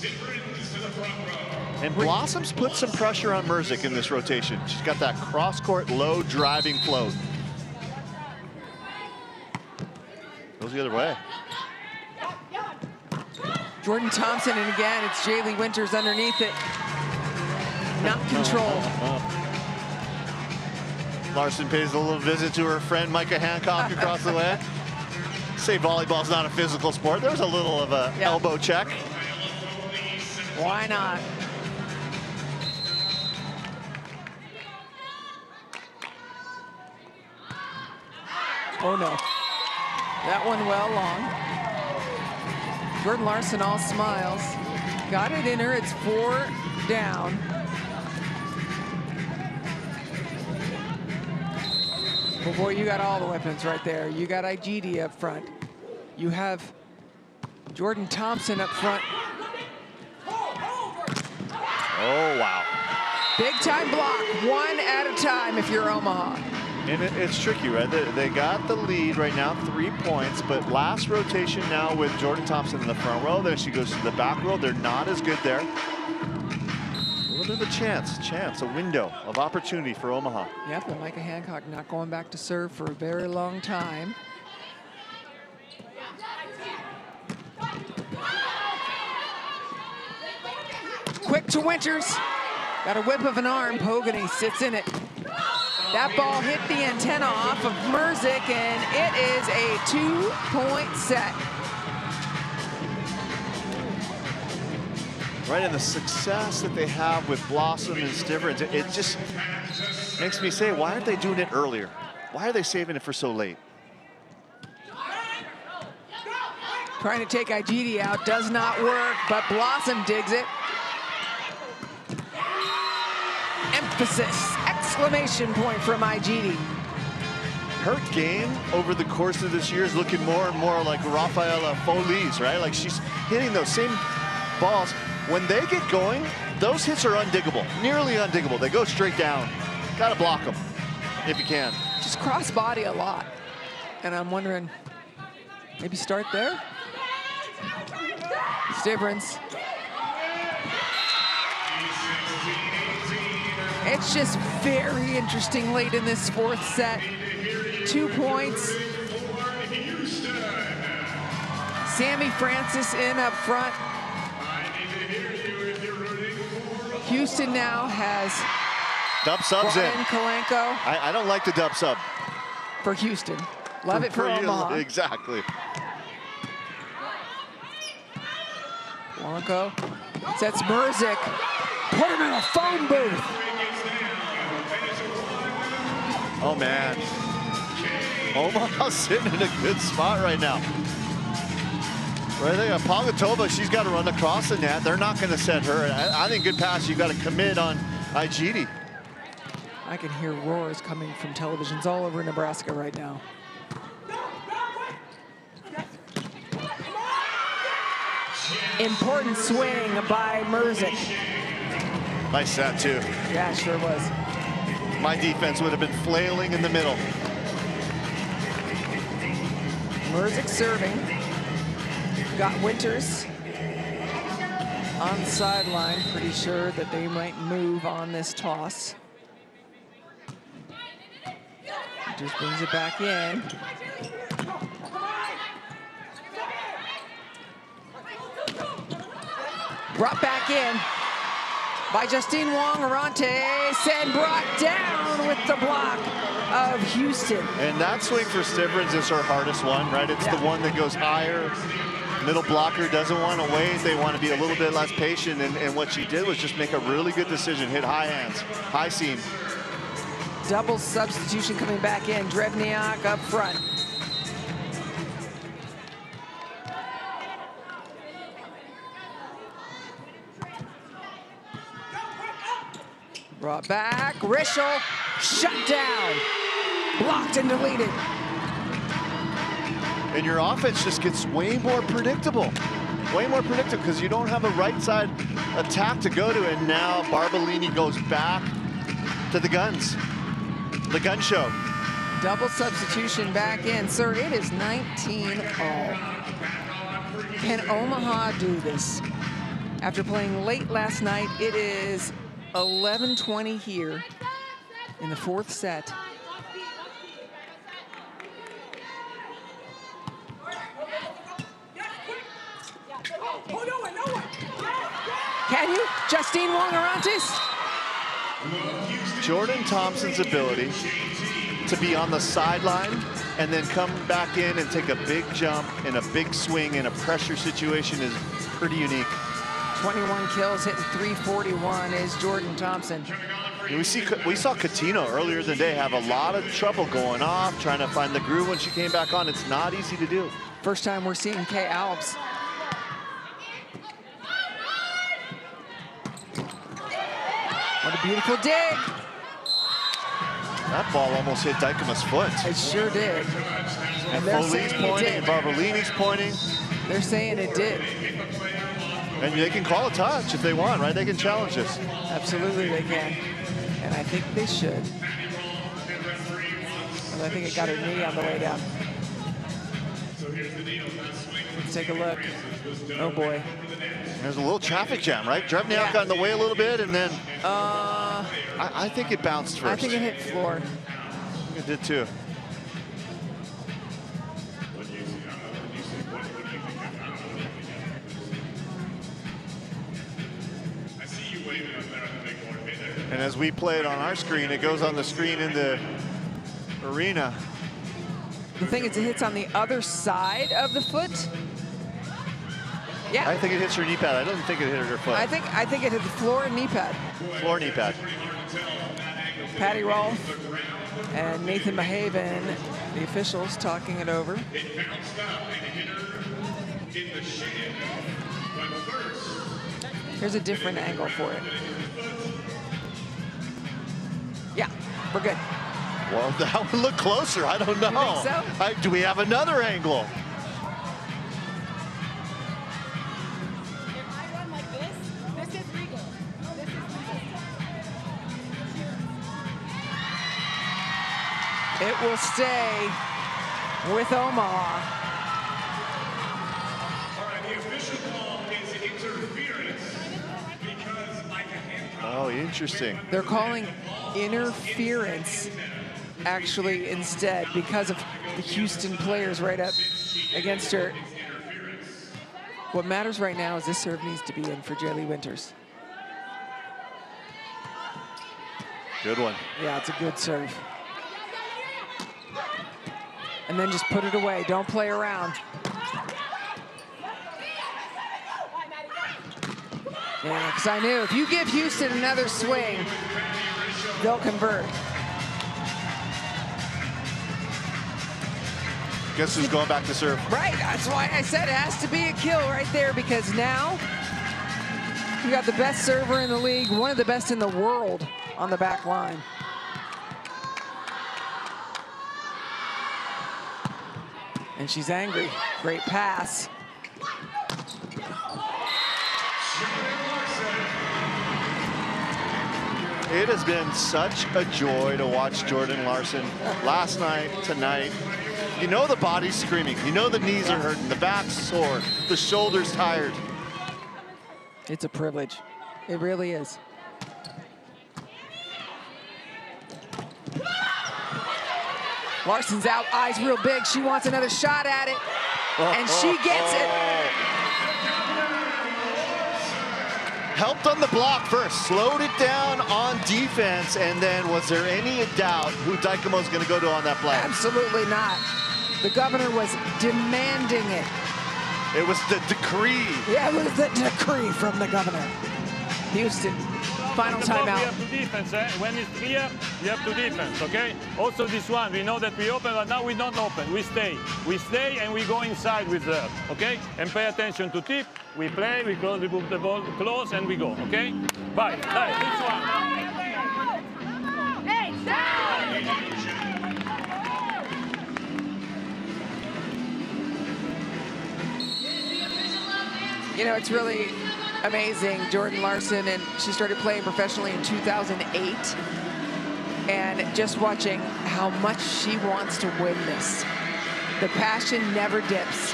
And Blossom's put some pressure on Merzick in this rotation. She's got that cross-court, low driving float. Goes the other way. Jordan Thompson, and again, it's Jaylee Winters underneath it. Not controlled. Larson pays a little visit to her friend Micah Hancock across the way. Say volleyball's not a physical sport. There's a little of a elbow check. Why not? Oh no. That one well long. Jordan Larson all smiles. Got it in her. It's 4 down. Well, boy, you got all the weapons right there. You got IGD up front. You have Jordan Thompson up front. Oh, wow. Big time block, 1 at a time if you're Omaha. And it's tricky, right? They got the lead right now, 3 points, but last rotation now with Jordan Thompson in the front row. Then she goes to the back row. They're not as good there. A little bit of a chance, a window of opportunity for Omaha. Yep, and Micah Hancock not going back to serve for a very long time. Quick to Winters. Got a whip of an arm. Pogany sits in it. That ball hit the antenna off of Merzick, and it is a 2-point set. Right, and the success that they have with Blossom and Stivrins, it just makes me say, why aren't they doing it earlier? Why are they saving it for so late? Trying to take IGD out, does not work, but Blossom digs it. Emphasis, exclamation point from IGD. Her game over the course of this year is looking more and more like Rafaela Folies, right? Like she's hitting those same balls. When they get going, those hits are undiggable, nearly undiggable. They go straight down. Gotta block them if you can. Just cross body a lot. And I'm wondering, maybe start there? Stivrins. It's just very interesting late in this 4th set. 2 points. Sammy Francis in up front. Houston now has dub subs in. Kalenko. I don't like the dub sub. For Houston. Love it for Omaha. Exactly. Kalenko sets Merzick. Put him in a phone booth. Oh, man. Omaha's sitting in a good spot right now. Right there, Pogatova, she's got to run across the net. They're not going to set her. I think good pass, you got to commit on IGD. I can hear roars coming from televisions all over Nebraska right now. Important swing by Merzick. Nice set, too. Yeah, it sure was. My defense would have been flailing in the middle. Merzick serving. Got Winters on the sideline. Pretty sure that they might move on this toss. Just brings it back in. Brought back in by Justine Wong-Arantes and brought down with the block of Houston. And that swing for Stivrins is her hardest one, right? It's the one that goes higher. Middle blocker doesn't want to wait. They want to be a little bit less patient. And what she did was just make a really good decision. Hit high hands, high seam. Double substitution coming back in. Drevniak up front. Brought back, Rischel, shut down, blocked and deleted. And your offense just gets way more predictable. Way more predictable because you don't have a right side attack to go to. And now Barbolini goes back to the guns. The gun show. Double substitution back in. Sir, it is 19-all. Can Omaha do this? after playing late last night. It is 11:20 here in the 4th set. Can you? Justine Wong-Arantes? Jordan Thompson's ability to be on the sideline and then come back in and take a big jump in a big swing in a pressure situation is pretty unique. 21 kills, hitting 341 is Jordan Thompson. We saw Coutinho earlier in the day have a lot of trouble going off, trying to find the groove when she came back on. It's not easy to do. First time we're seeing Kay Alves. What a beautiful dig. That ball almost hit Dykema's foot. It sure did. And they're Foley's saying pointing, it and did. Barbolini's pointing. They're saying it did. And they can call a touch if they want, right? They can challenge this. Absolutely they can. And I think they should. And I think it got her knee on the way down. Let's take a look. Oh boy. There's a little traffic jam, right? Drevniak got in the way a little bit, and then I think it bounced first. I think it hit floor. I think it did too. And as we play it on our screen, it goes on the screen in the arena. The thing is, it hits on the other side of the foot. Yeah. I think it hits her knee pad. I don't think it hit her foot. I think it hit the floor and knee pad. Floor knee pad. Patty Rolfe and Nathan Mahaven, the officials, talking it over. Here's a different angle for it. Yeah, we're good. Well, that would look closer. I don't know. You think so? Do we have another angle? If I run like this is regal. This is It will stay with Omaha. All right, the official call is interference because Micah Hancock. Oh, interesting. They're calling interference actually instead because of the Houston players right up against her. What matters right now is this serve needs to be in for Jaylee Winters. Good one. Yeah, it's a good serve. And then just put it away. Don't play around. Yeah, because I knew if you give Houston another swing, they'll convert. Guess who's going back to serve? Right, that's why I said it has to be a kill right there, because now you got the best server in the league, one of the best in the world on the back line. And she's angry. Great pass. It has been such a joy to watch Jordan Larson last night, tonight. You know the body's screaming. You know the knees are hurting, the back's sore, the shoulder's tired. It's a privilege. It really is. Larson's out, eyes real big. She wants another shot at it, and she gets it. Helped on the block first, slowed it down on defense, and then was there any doubt who Dykema was going to go to on that play? Absolutely not. The governor was demanding it. It was the decree. Yeah, it was the decree from the governor. Houston, final timeout. We have to defense, eh? When it's clear, you have to defense, okay? Also this one, we know that we open, but now we don't open, we stay. We stay and we go inside with her, okay? And pay attention to tip, we play, we close, we move the ball close, and we go, okay? Bye, hey, this one. Hey, down! You know, it's really amazing. Jordan Larson, and she started playing professionally in 2008. And just watching how much she wants to win this. The passion never dips.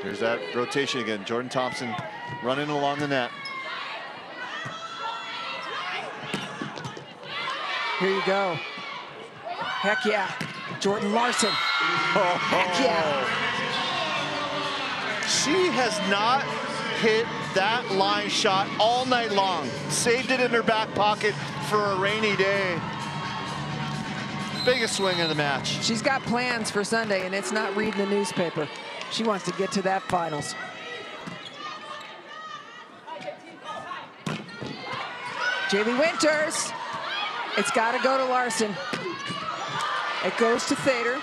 Here's that rotation again. Jordan Thompson running along the net. Here you go. Heck yeah. Jordan Larson. Heck yeah. She has not hit that line shot all night long. Saved it in her back pocket for a rainy day. Biggest swing of the match. She's got plans for Sunday, and it's not reading the newspaper. She wants to get to that finals. Jaylee Winters. It's got to go to Larson. It goes to Thader.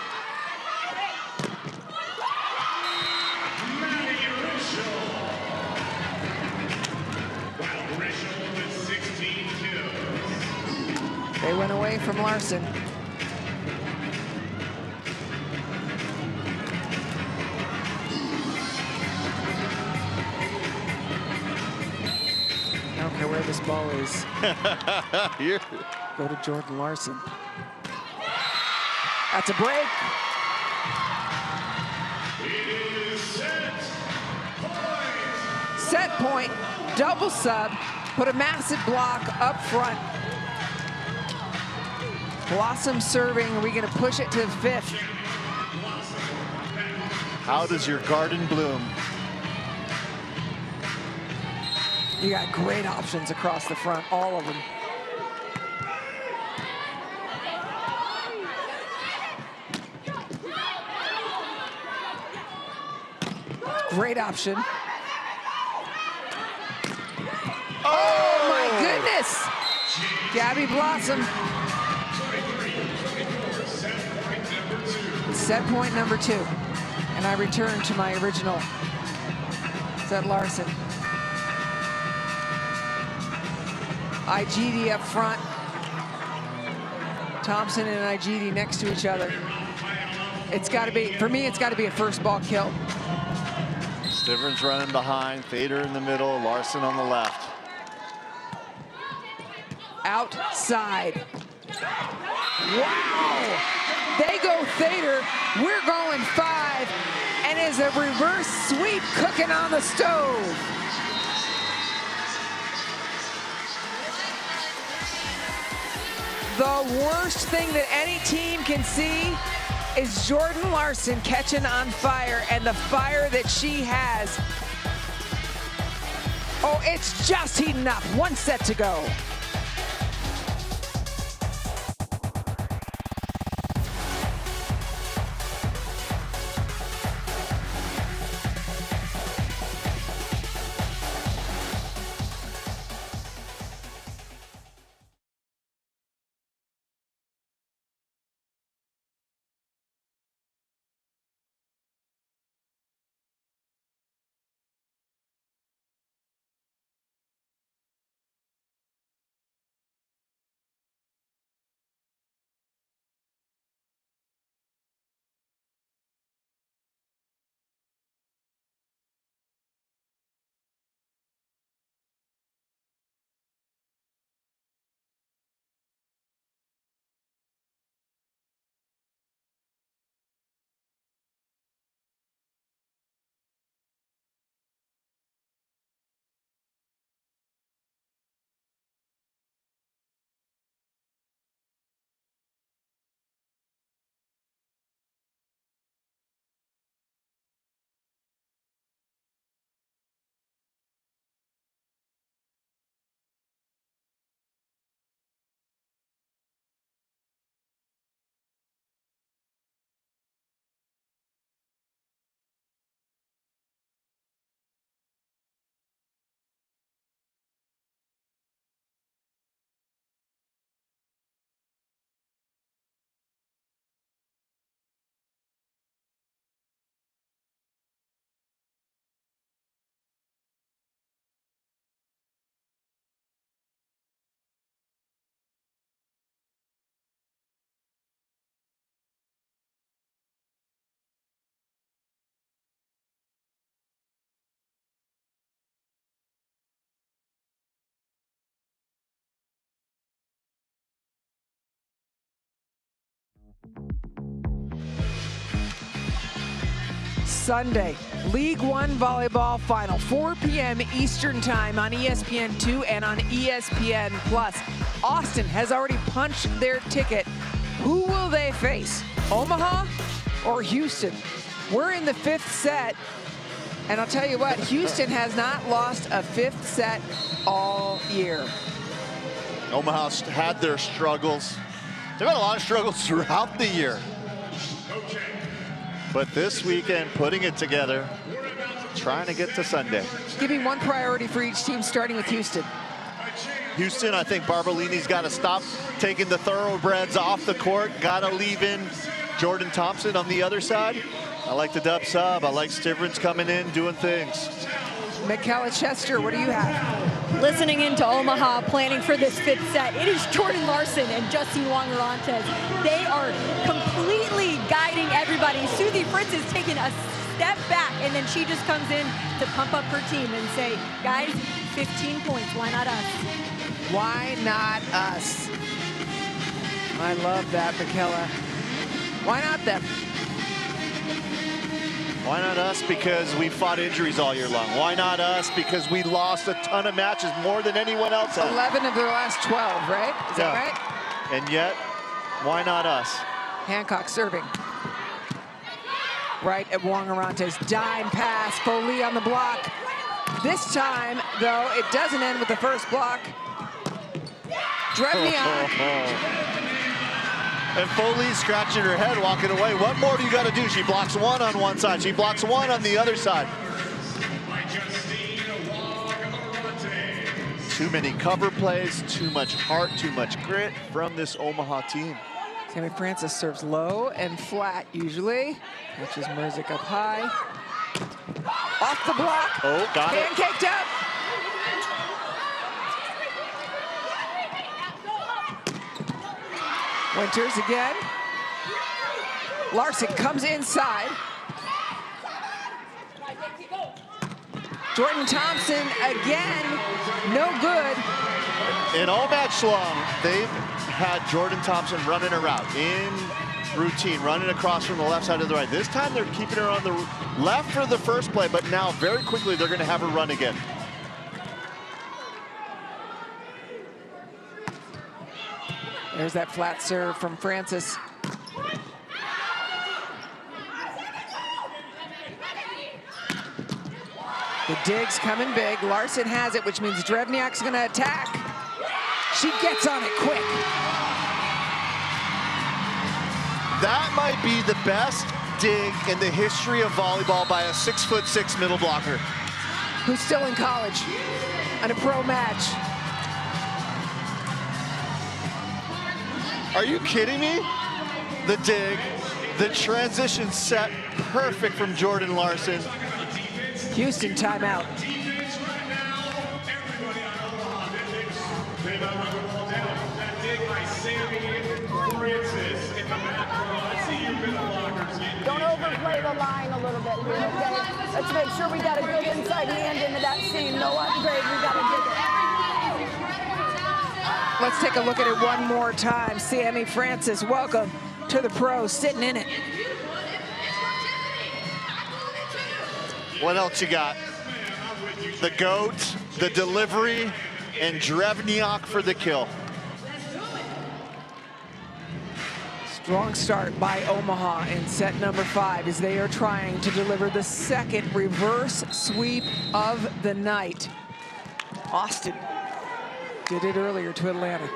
They went away from Larson. I don't care where this ball is. Here. Go to Jordan Larson. That's a break. Set point, double sub, put a massive block up front. Blossom serving, are we gonna push it to fifth? How does your garden bloom? You got great options across the front, all of them. Great option. Oh my goodness! Gabby Blossom. Set point number 2. And I return to my original. Set Larson. IGD up front. Thompson and IGD next to each other. It's got to be, for me, it's got to be a first ball kill. Stivrins running behind, Thader in the middle, Larson on the left. Outside. Wow! They go Thader, we're going 5, and is a reverse sweep cooking on the stove. The worst thing that any team can see is Jordan Larson catching on fire, and the fire that she has. Oh, it's just heating up. 1 set to go. Sunday, League One volleyball final, 4 p.m. Eastern time on ESPN2 and on ESPN+. Austin has already punched their ticket. Who will they face, Omaha or Houston? We're in the 5th set, and I'll tell you what, Houston has not lost a 5th set all year. Omaha's had their struggles. They've had a lot of struggles throughout the year. But this weekend, putting it together, trying to get to Sunday. Give me one priority for each team, starting with Houston. Houston, I think Barbolini's got to stop taking the thoroughbreds off the court. Got to leave in Jordan Thompson on the other side. I like the dub sub. I like Stivrins coming in, doing things. Michaela Chester, what do you have? Listening into Omaha, planning for this 5th set, it is Jordan Larson and Justine Wong-Orantes. They are completely guiding everybody. Susie Fritz is taking a step back, and then she just comes in to pump up her team and say, guys, 15 points, why not us? Why not us? I love that, Michaela. Why not them? Why not us? Because we fought injuries all year long. Why not us? Because we lost a ton of matches, more than anyone else has. 11 of their last 12, right? Is that right? And yet, why not us? Hancock serving. Right at Wong-Orantes. Dime pass. Foley on the block. This time, though, it doesn't end with the first block. Drevniak. And Foley's scratching her head, walking away. What more do you got to do? She blocks one on one side. She blocks one on the other side. Too many cover plays, too much heart, too much grit from this Omaha team. Sammy Francis serves low and flat usually. Catches Merzik up high. Off the block. Oh, got it. Pancaked up. Winters again. Larson comes inside. Jordan Thompson again, no good. In all match long, they've had Jordan Thompson running a route in routine, running across from the left side to the right. This time they're keeping her on the left for the first play, but now very quickly they're going to have her run again. There's that flat serve from Francis. The dig's coming big. Larson has it, which means Drevniak's going to attack. She gets on it quick. That might be the best dig in the history of volleyball by a 6'6" middle blocker. Who's still in college on a pro match. Are you kidding me? The dig, the transition set perfect from Jordan Larson. Houston timeout. Don't overplay the line a little bit here, okay? Let's make sure we got a good inside hand into that seam. No upgrade, we got to dig it. Let's take a look at it one more time. Sammy Francis, welcome to the pros, sitting in it. What else you got? The GOAT, the delivery, and Drevniak for the kill. Strong start by Omaha in set number 5 as they are trying to deliver the second reverse sweep of the night. Austin did it earlier to Atlanta.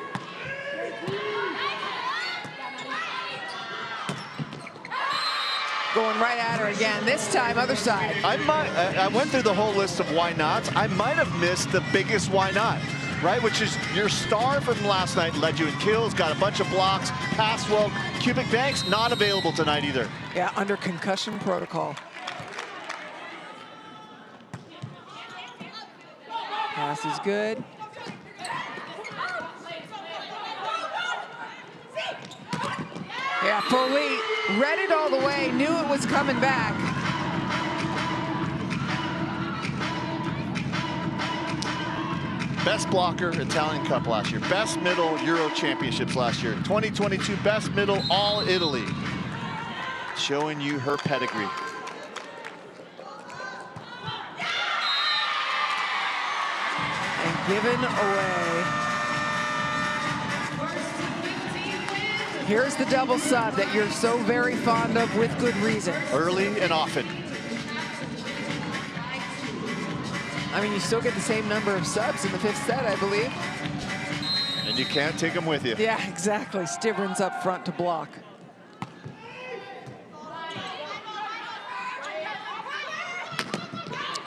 Going right at her again, this time other side. I went through the whole list of why nots. I might have missed the biggest why not, right? Which is your star from last night, led you in kills, got a bunch of blocks, passed well. Cubic Banks not available tonight either. Yeah, under concussion protocol. Pass is good. Yeah, Foley read it all the way, knew it was coming back. Best blocker, Italian Cup last year. Best middle, Euro Championships last year. 2022, best middle, all Italy. Showing you her pedigree. given away. Here's the double sub that you're so very fond of with good reason. Early and often. I mean, you still get the same number of subs in the 5th set, I believe. And you can't take them with you. Yeah, exactly. Stivrins up front to block.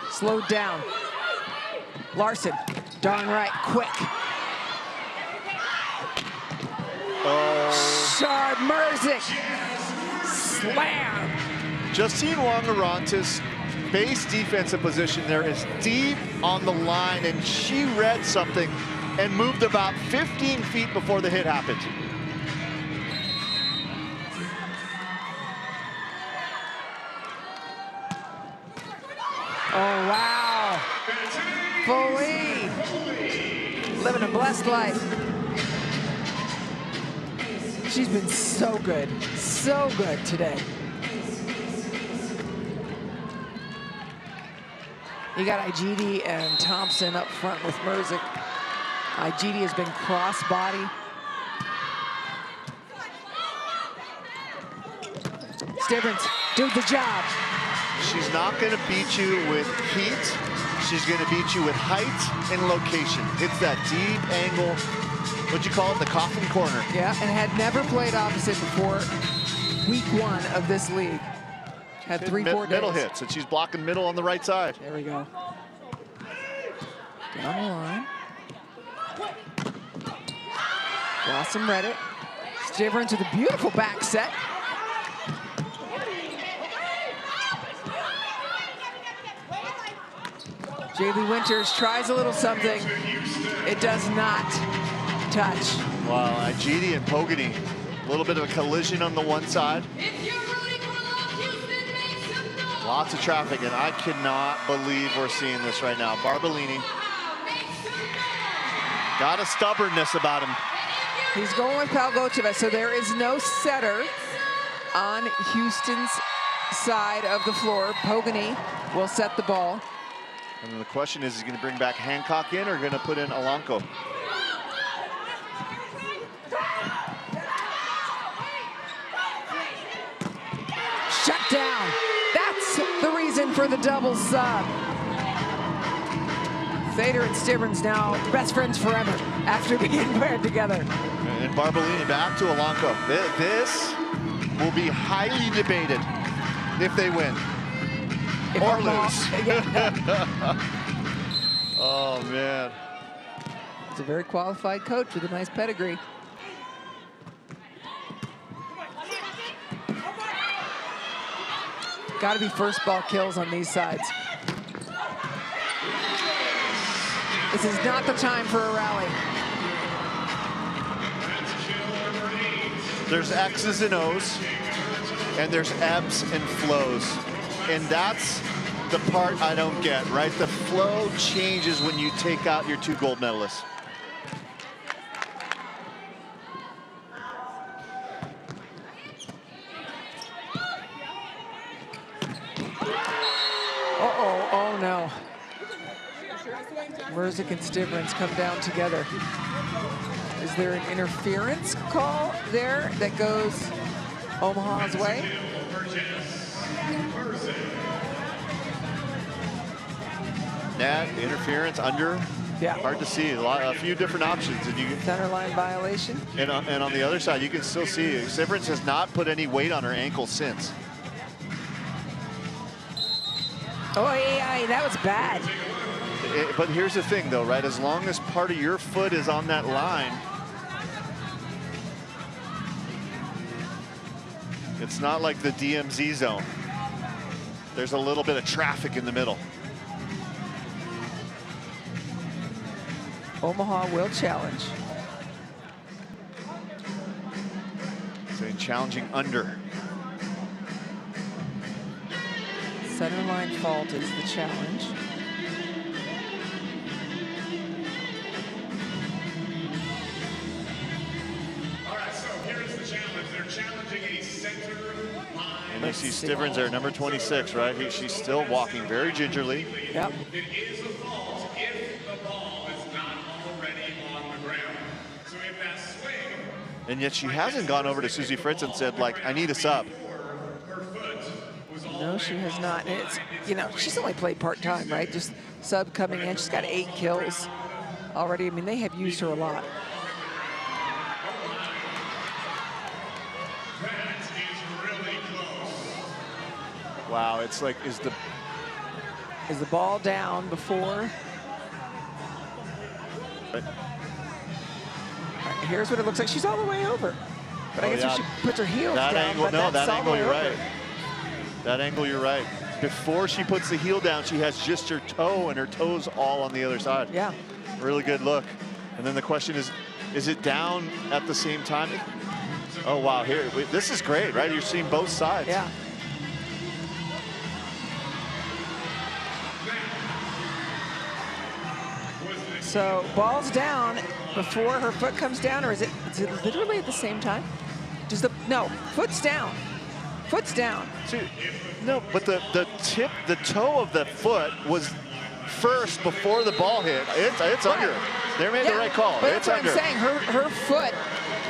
Slowed down. Larson, darn right, quick. Oh. Shard Merzic, slam. Justine Wongaranta's base defensive position there is deep on the line, and she read something and moved about 15 feet before the hit happened. Oh, wow. Foley, living a blessed life. She's been so good today. You got Igidi and Thompson up front with Merzic. Igidi has been cross-body. Stivrins, do the job. She's not going to beat you with heat. She's going to beat you with height and location. It's that deep angle, what'd you call it, the coffin corner. Yeah, and had never played opposite before week 1 of this league. Had 3-4 days. Middle hits, and she's blocking middle on the right side. There we go. Down the line. Blossom read it. Stivrins with a beautiful back set. Jaylee Winters tries a little something. It does not touch. Wow, Igidi and Pogany, a little bit of a collision on the one side. Lots of traffic, and I cannot believe we're seeing this right now. Barbolini got a stubbornness about him. He's going with Palgocheva, so there is no setter on Houston's side of the floor. Pogany will set the ball. And then the question is he going to bring back Hancock in or going to put in Alanko? Shut down. That's the reason for the double sub. Thader and Stivrins now best friends forever after being paired together. And Barbolini back to Alanko. This will be highly debated if they win. Or lose. Oh, man. He's a very qualified coach with a nice pedigree. Got to be first ball kills on these sides. This is not the time for a rally. There's X's and O's, and there's ebbs and flows. And that's the part I don't get, right? The flow changes when you take out your 2 gold medalists. Uh-oh, oh no. Merzic and Stivrins come down together. Is there an interference call there that goes Omaha's way? Net, interference, under. Yeah. Hard to see. A few different options. And you Center line violation. and on the other side, you can still see Stivrins has not put any weight on her ankle since. Oh, yeah, that was bad. But here's the thing, though, right? As long as part of your foot is on that line, it's not like the DMZ zone. There's a little bit of traffic in the middle. Omaha will challenge. So challenging under. Center line fault is the challenge. All right, so here's the challenge. They're challenging a center line. And you see Stivrins there, number 26, right? She's still walking very gingerly. Yep. It is a fault if the ball is not with that swing. And yet she hasn't gone over to Susie Fritz and said, like, I need a sub. Her foot was all No, she has not. And it's, you know, she's only played part-time, right? Just sub coming in. She's got 8 kills already. I mean, they have used her a lot. that is really close. Wow, it's like, Is the ball down before? Right. All right, here's what it looks like. She's all the way over. But I Oh, guess yeah. if she puts her heels that down, angle, but no, that's that all the angle, way you're over. right. That angle, you're right. Before she puts the heel down, she has just her toe, and her toe's all on the other side. Yeah. Really good look. And then the question is it down at the same time? Oh, wow, here, this is great, right? You're seeing both sides. Yeah. So ball's down before her foot comes down, or is it literally at the same time? No, foot's down. Foot's down. See, no, but the toe of the foot was first before the ball hit. It's under. They made the right call. But It's that's what under. I'm saying. Her foot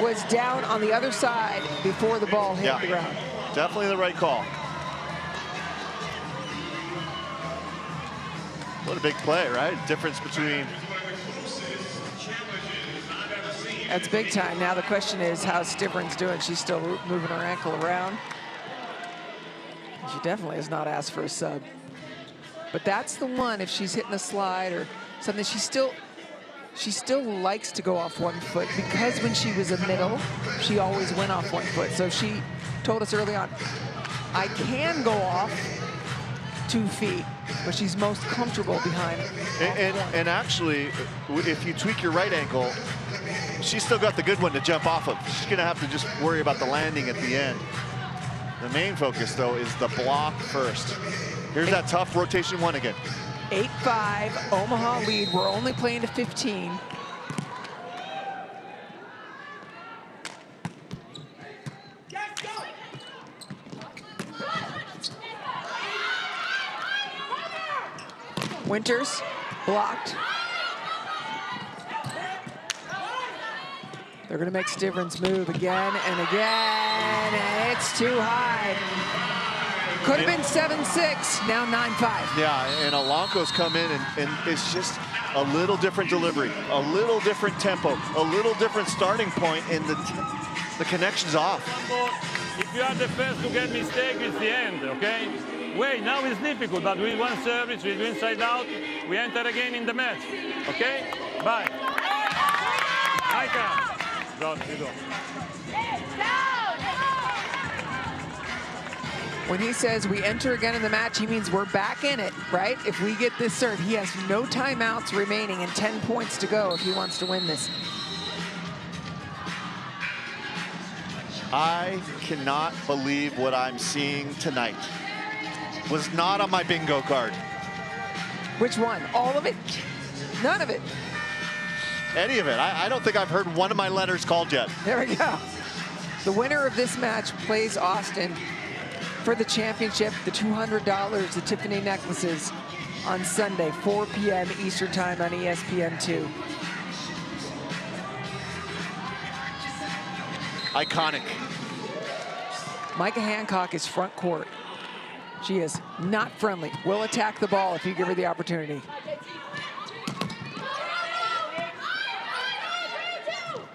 was down on the other side before the ball hit the ground. Definitely the right call. What a big play, right? Difference between. That's big time. Now the question is, how's Stivrins doing? She's still moving her ankle around. She definitely has not asked for a sub. But that's the one, if she's hitting a slide or something, she still likes to go off one foot, because when she was a middle, she always went off one foot. So she told us early on, I can go off 2 feet, but she's most comfortable behind. And actually, if you tweak your right ankle, she's still got the good one to jump off of. She's gonna have to just worry about the landing at the end. The main focus, though, is the block first. Here's that tough rotation one again. 8-5, Omaha lead. We're only playing to 15. Winters blocked. They're going to make Stivrins move again and again, and it's too high. Could have been 7-6, now 9-5. Yeah, and Alanko's come in, and it's just a little different delivery, a little different tempo, a little different starting point, and the connection's off. If you are the first to get mistake, it's the end, okay? Wait, now it's difficult, but with one service, we do inside out, we enter again in the match, okay? Bye. Micah. Go, you go. When he says we enter again in the match, he means we're back in it, right? If we get this serve, he has no timeouts remaining and 10 points to go if he wants to win this. I cannot believe what I'm seeing tonight. Was not on my bingo card. Which one? All of it? None of it. Any of it. I don't think I've heard one of my letters called yet. There we go. The winner of this match plays Austin for the championship, the $200, the Tiffany necklaces, on Sunday, 4 p.m. Eastern Time on ESPN2. Iconic. Micah Hancock is front court. She is not friendly. Will attack the ball if you give her the opportunity.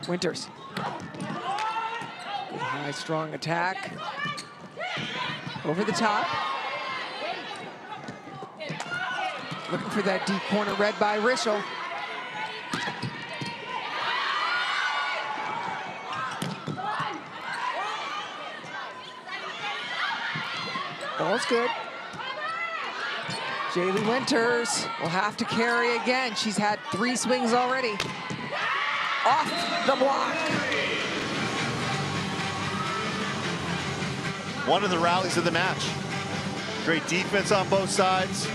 Winters. Good high, strong attack. Over the top. Looking for that deep corner, read by Rischel. Ball's good. Jaylee Winters will have to carry again. She's had 3 swings already. Off the block. One of the rallies of the match. Great defense on both sides.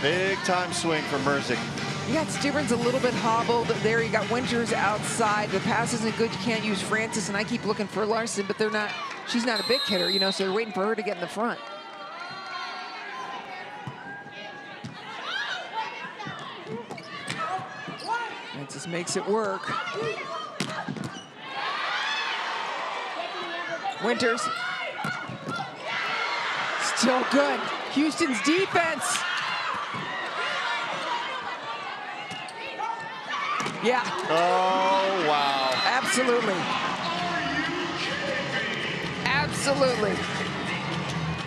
Big time swing from Merzick. You got Stivrins a little bit hobbled there. You got Winters outside. The pass isn't good. You can't use Francis, and I keep looking for Larson, but they're not. She's not a big hitter, you know, so they're waiting for her to get in the front. And Francis makes it work. Winters. Still good. Houston's defense. Yeah. Oh, wow. Absolutely. Absolutely.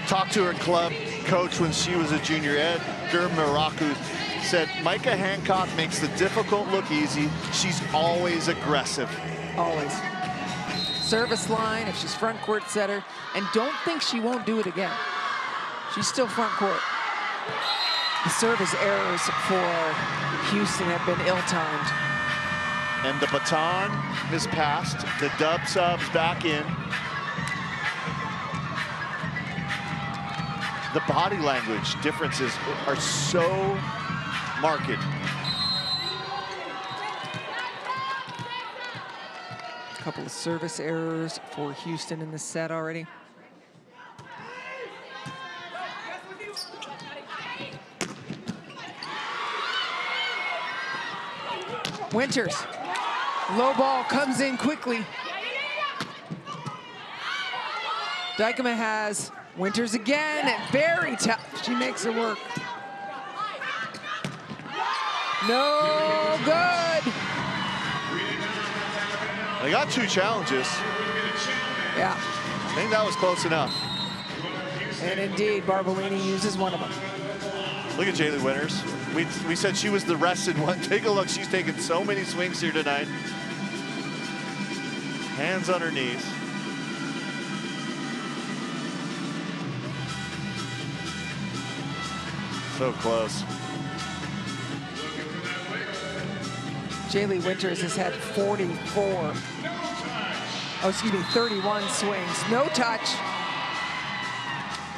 Talked to her club coach when she was a junior, Edgar Maracu, said Micah Hancock makes the difficult look easy. She's always aggressive. Always. Service line if she's front court setter, and don't think she won't do it again. She's still front court. The service errors for Houston have been ill-timed. And the baton is passed. The dub subs back in. The body language differences are so marked. A couple of service errors for Houston in the set already. Winters. Low ball comes in quickly. Dykema has Winters again, very tough. She makes it work. No good. They got 2 challenges. Yeah. I think that was close enough. And indeed, Barbolini uses one of them. Look at Jaylee Winters. We said she was the rested one. Take a look. She's taken so many swings here tonight. Hands on her knees. So close. Jaylee Winters has had 31 swings. No touch.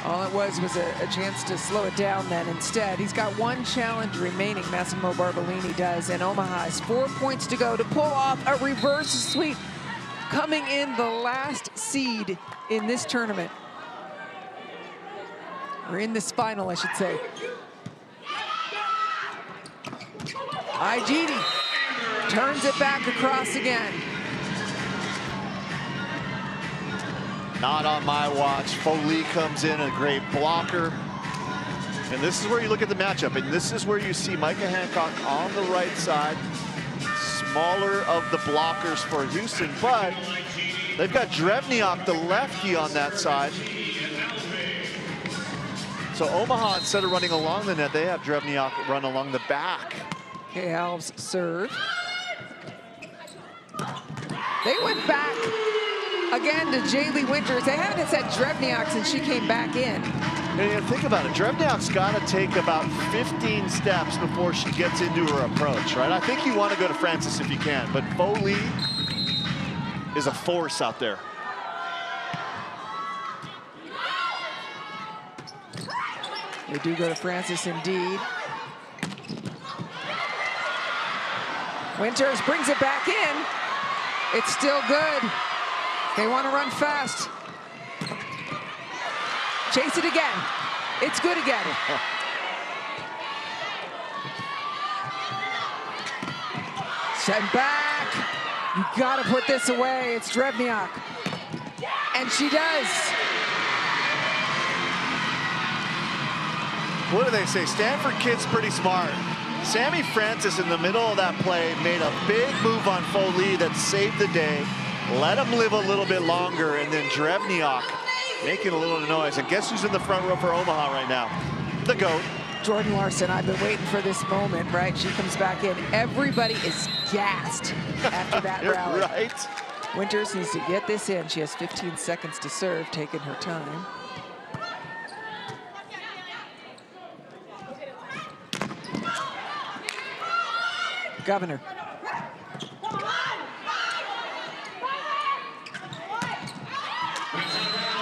All it was a chance to slow it down then. Instead, he's got 1 challenge remaining, Massimo Barbolini does, and Omaha has 4 points to go to pull off a reverse sweep, coming in the last seed in this tournament. Or in this final, I should say. Igidi turns it back across again. Not on my watch. Foley comes in, a great blocker. And this is where you look at the matchup, and this is where you see Micah Hancock on the right side. Smaller of the blockers for Houston, but they've got Drevniak, the lefty, on that side. So Omaha, instead of running along the net, they have Drevniak run along the back. Okay, Alves serve. They went back again to Jaylee Winters. They haven't said Drevniak since she came back in. And think about it, Drevniak's got to take about 15 steps before she gets into her approach, right? I think you want to go to Francis if you can, but Foley is a force out there. They do go to Francis indeed. Winters brings it back in. It's still good. They want to run fast. Chase it again. It's good again. Send back. You gotta put this away. It's Drevniak. And she does. What do they say? Stanford kid's pretty smart. Sammy Francis in the middle of that play made a big move on Foley that saved the day. Let him live a little bit longer, and then Drevniak making a little noise. And guess who's in the front row for Omaha right now? The GOAT. Jordan Larson, I've been waiting for this moment, right? She comes back in. Everybody is gassed after that rally. Right. Winters needs to get this in. She has 15 seconds to serve, taking her time. Governor.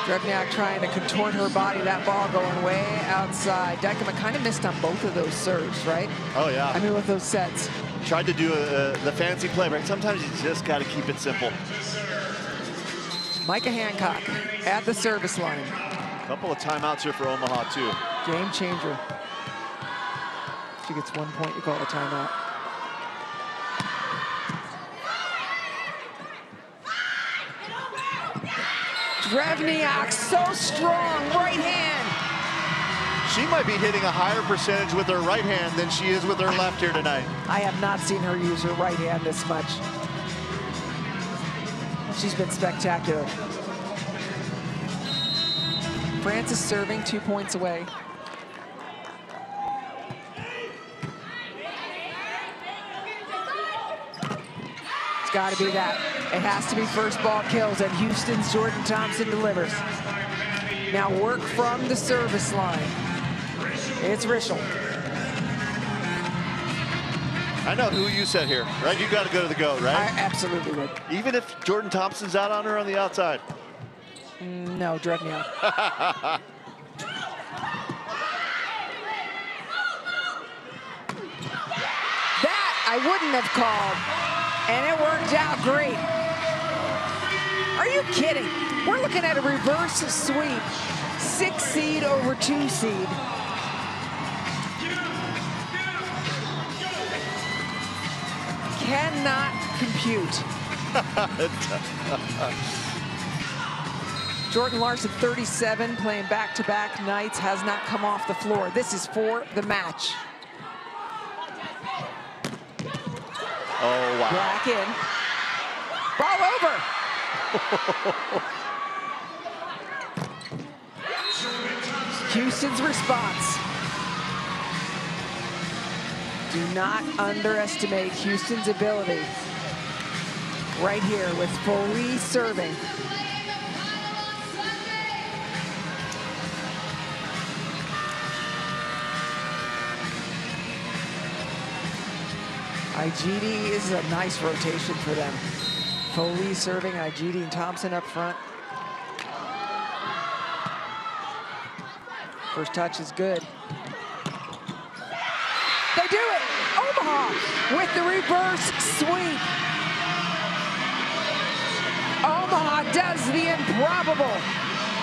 Drevniak trying to contort her body, that ball going way outside. Dykema kind of missed on both of those serves, right? Oh, yeah. I mean, with those sets. Tried to do the fancy play, right? Sometimes you just got to keep it simple. Micah Hancock at the service line. A couple of timeouts here for Omaha, too. Game changer. She gets 1 point, you call it a timeout. Drevniak, so strong, right hand. She might be hitting a higher percentage with her right hand than she is with her left here tonight. I have not seen her use her right hand this much. She's been spectacular. Francis serving, 2 points away. It's got to be that. It has to be first ball kills, and Houston's Jordan Thompson delivers. Now work from the service line. It's Rischel. I know who you said here, right? You got to go to the goat, right? I absolutely would. Even if Jordan Thompson's out on her on the outside. No, Drevniak. That I wouldn't have called, and it worked out great. Are you kidding? We're looking at a reverse sweep. 6 seed over 2 seed. Cannot compute. Jordan Larson, 37, playing back-to-back nights, has not come off the floor. This is for the match. Oh, wow. Back in. Ball over. Houston's response. Do not underestimate Houston's ability. Right here with Foley serving. IGD is a nice rotation for them. Foley serving, IGD and Thompson up front. First touch is good. They do it! Omaha with the reverse sweep. Omaha does the improbable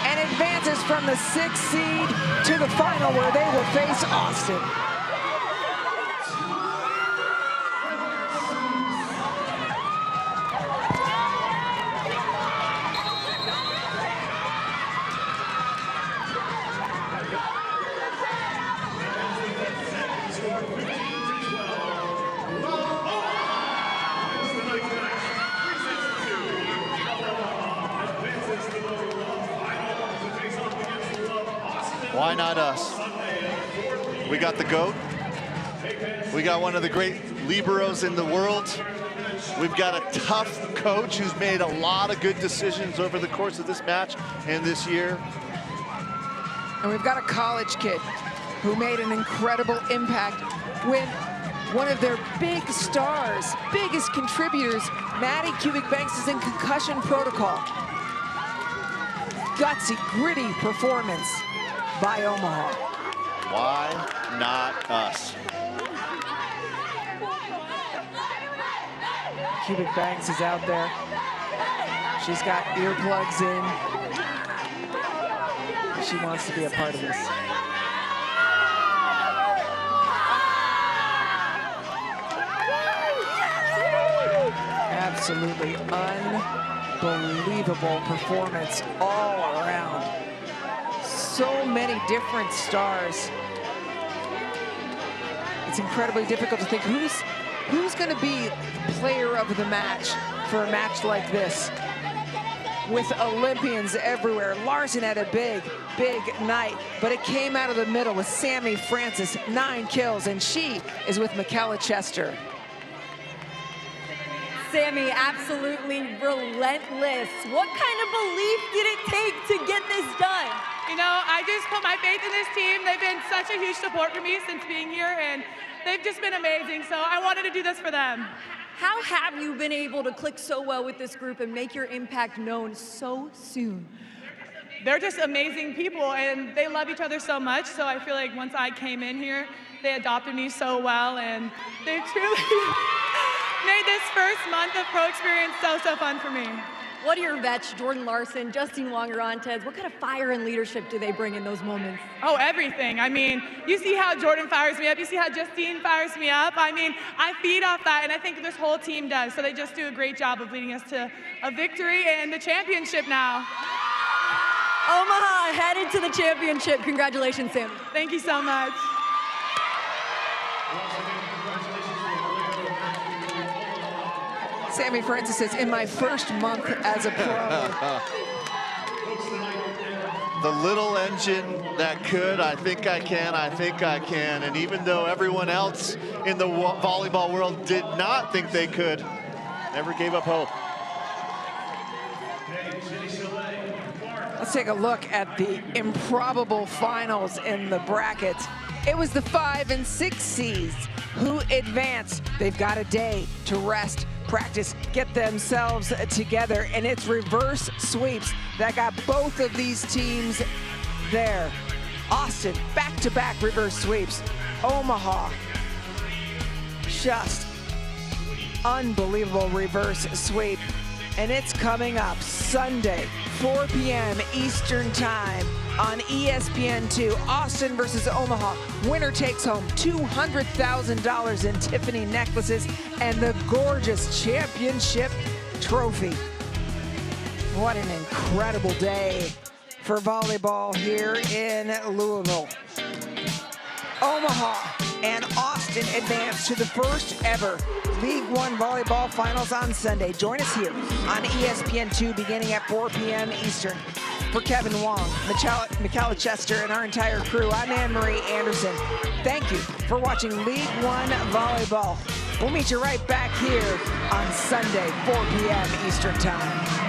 and advances from the 6th seed to the final where they will face Austin. Why not us? We got the GOAT. We got one of the great liberos in the world. We've got a tough coach who's made a lot of good decisions over the course of this match and this year. And we've got a college kid who made an incredible impact when one of their big stars, biggest contributors, Maddie Kubik-Banks, is in concussion protocol. Gutsy, gritty performance by Omaha. Why not us? Kubik-Banks is out there. She's got earplugs in. She wants to be a part of this. Absolutely unbelievable performance all around. So many different stars. It's incredibly difficult to think who's going to be player of the match for a match like this. With Olympians everywhere. Larson had a big night, but it came out of the middle with Sammy Francis, 9 kills, and she is with Michaela Chester. Sammy, absolutely relentless. What kind of belief did it take to get this done? You know, I just put my faith in this team. They've been such a huge support for me since being here, and they've just been amazing, so I wanted to do this for them. How have you been able to click so well with this group and make your impact known so soon? They're just amazing people, and they love each other so much, so I feel like once I came in here, they adopted me so well, and they truly made this first month of pro experience so fun for me. What are your vets, Jordan Larson, Justine Wong-Orantes, what kind of fire and leadership do they bring in those moments? Oh, everything. I mean, you see how Jordan fires me up, you see how Justine fires me up. I mean, I feed off that, and I think this whole team does. So they just do a great job of leading us to a victory and the championship now. Omaha headed to the championship. Congratulations, Sammy. Thank you so much. Sammy Francis says, in my first month as a pro. The little engine that could, I think I can, I think I can. And even though everyone else in the volleyball world did not think they could, never gave up hope. Let's take a look at the improbable finals in the brackets. It was the 5 and 6 seeds who advanced. They've got a day to rest, practice, get themselves together, and it's reverse sweeps that got both of these teams there. Austin, back-to-back reverse sweeps. Omaha, just unbelievable reverse sweep. And it's coming up Sunday, 4 p.m. Eastern Time on ESPN2. Austin versus Omaha. Winner takes home $200,000 in Tiffany necklaces and the gorgeous championship trophy. What an incredible day for volleyball here in Louisville. Omaha and Austin advance to the first ever League One Volleyball Finals on Sunday. Join us here on ESPN2 beginning at 4 p.m. Eastern. For Kevin Wong, Michaela Chester, and our entire crew, I'm Anne-Marie Anderson. Thank you for watching League One Volleyball. We'll meet you right back here on Sunday, 4 p.m. Eastern Time.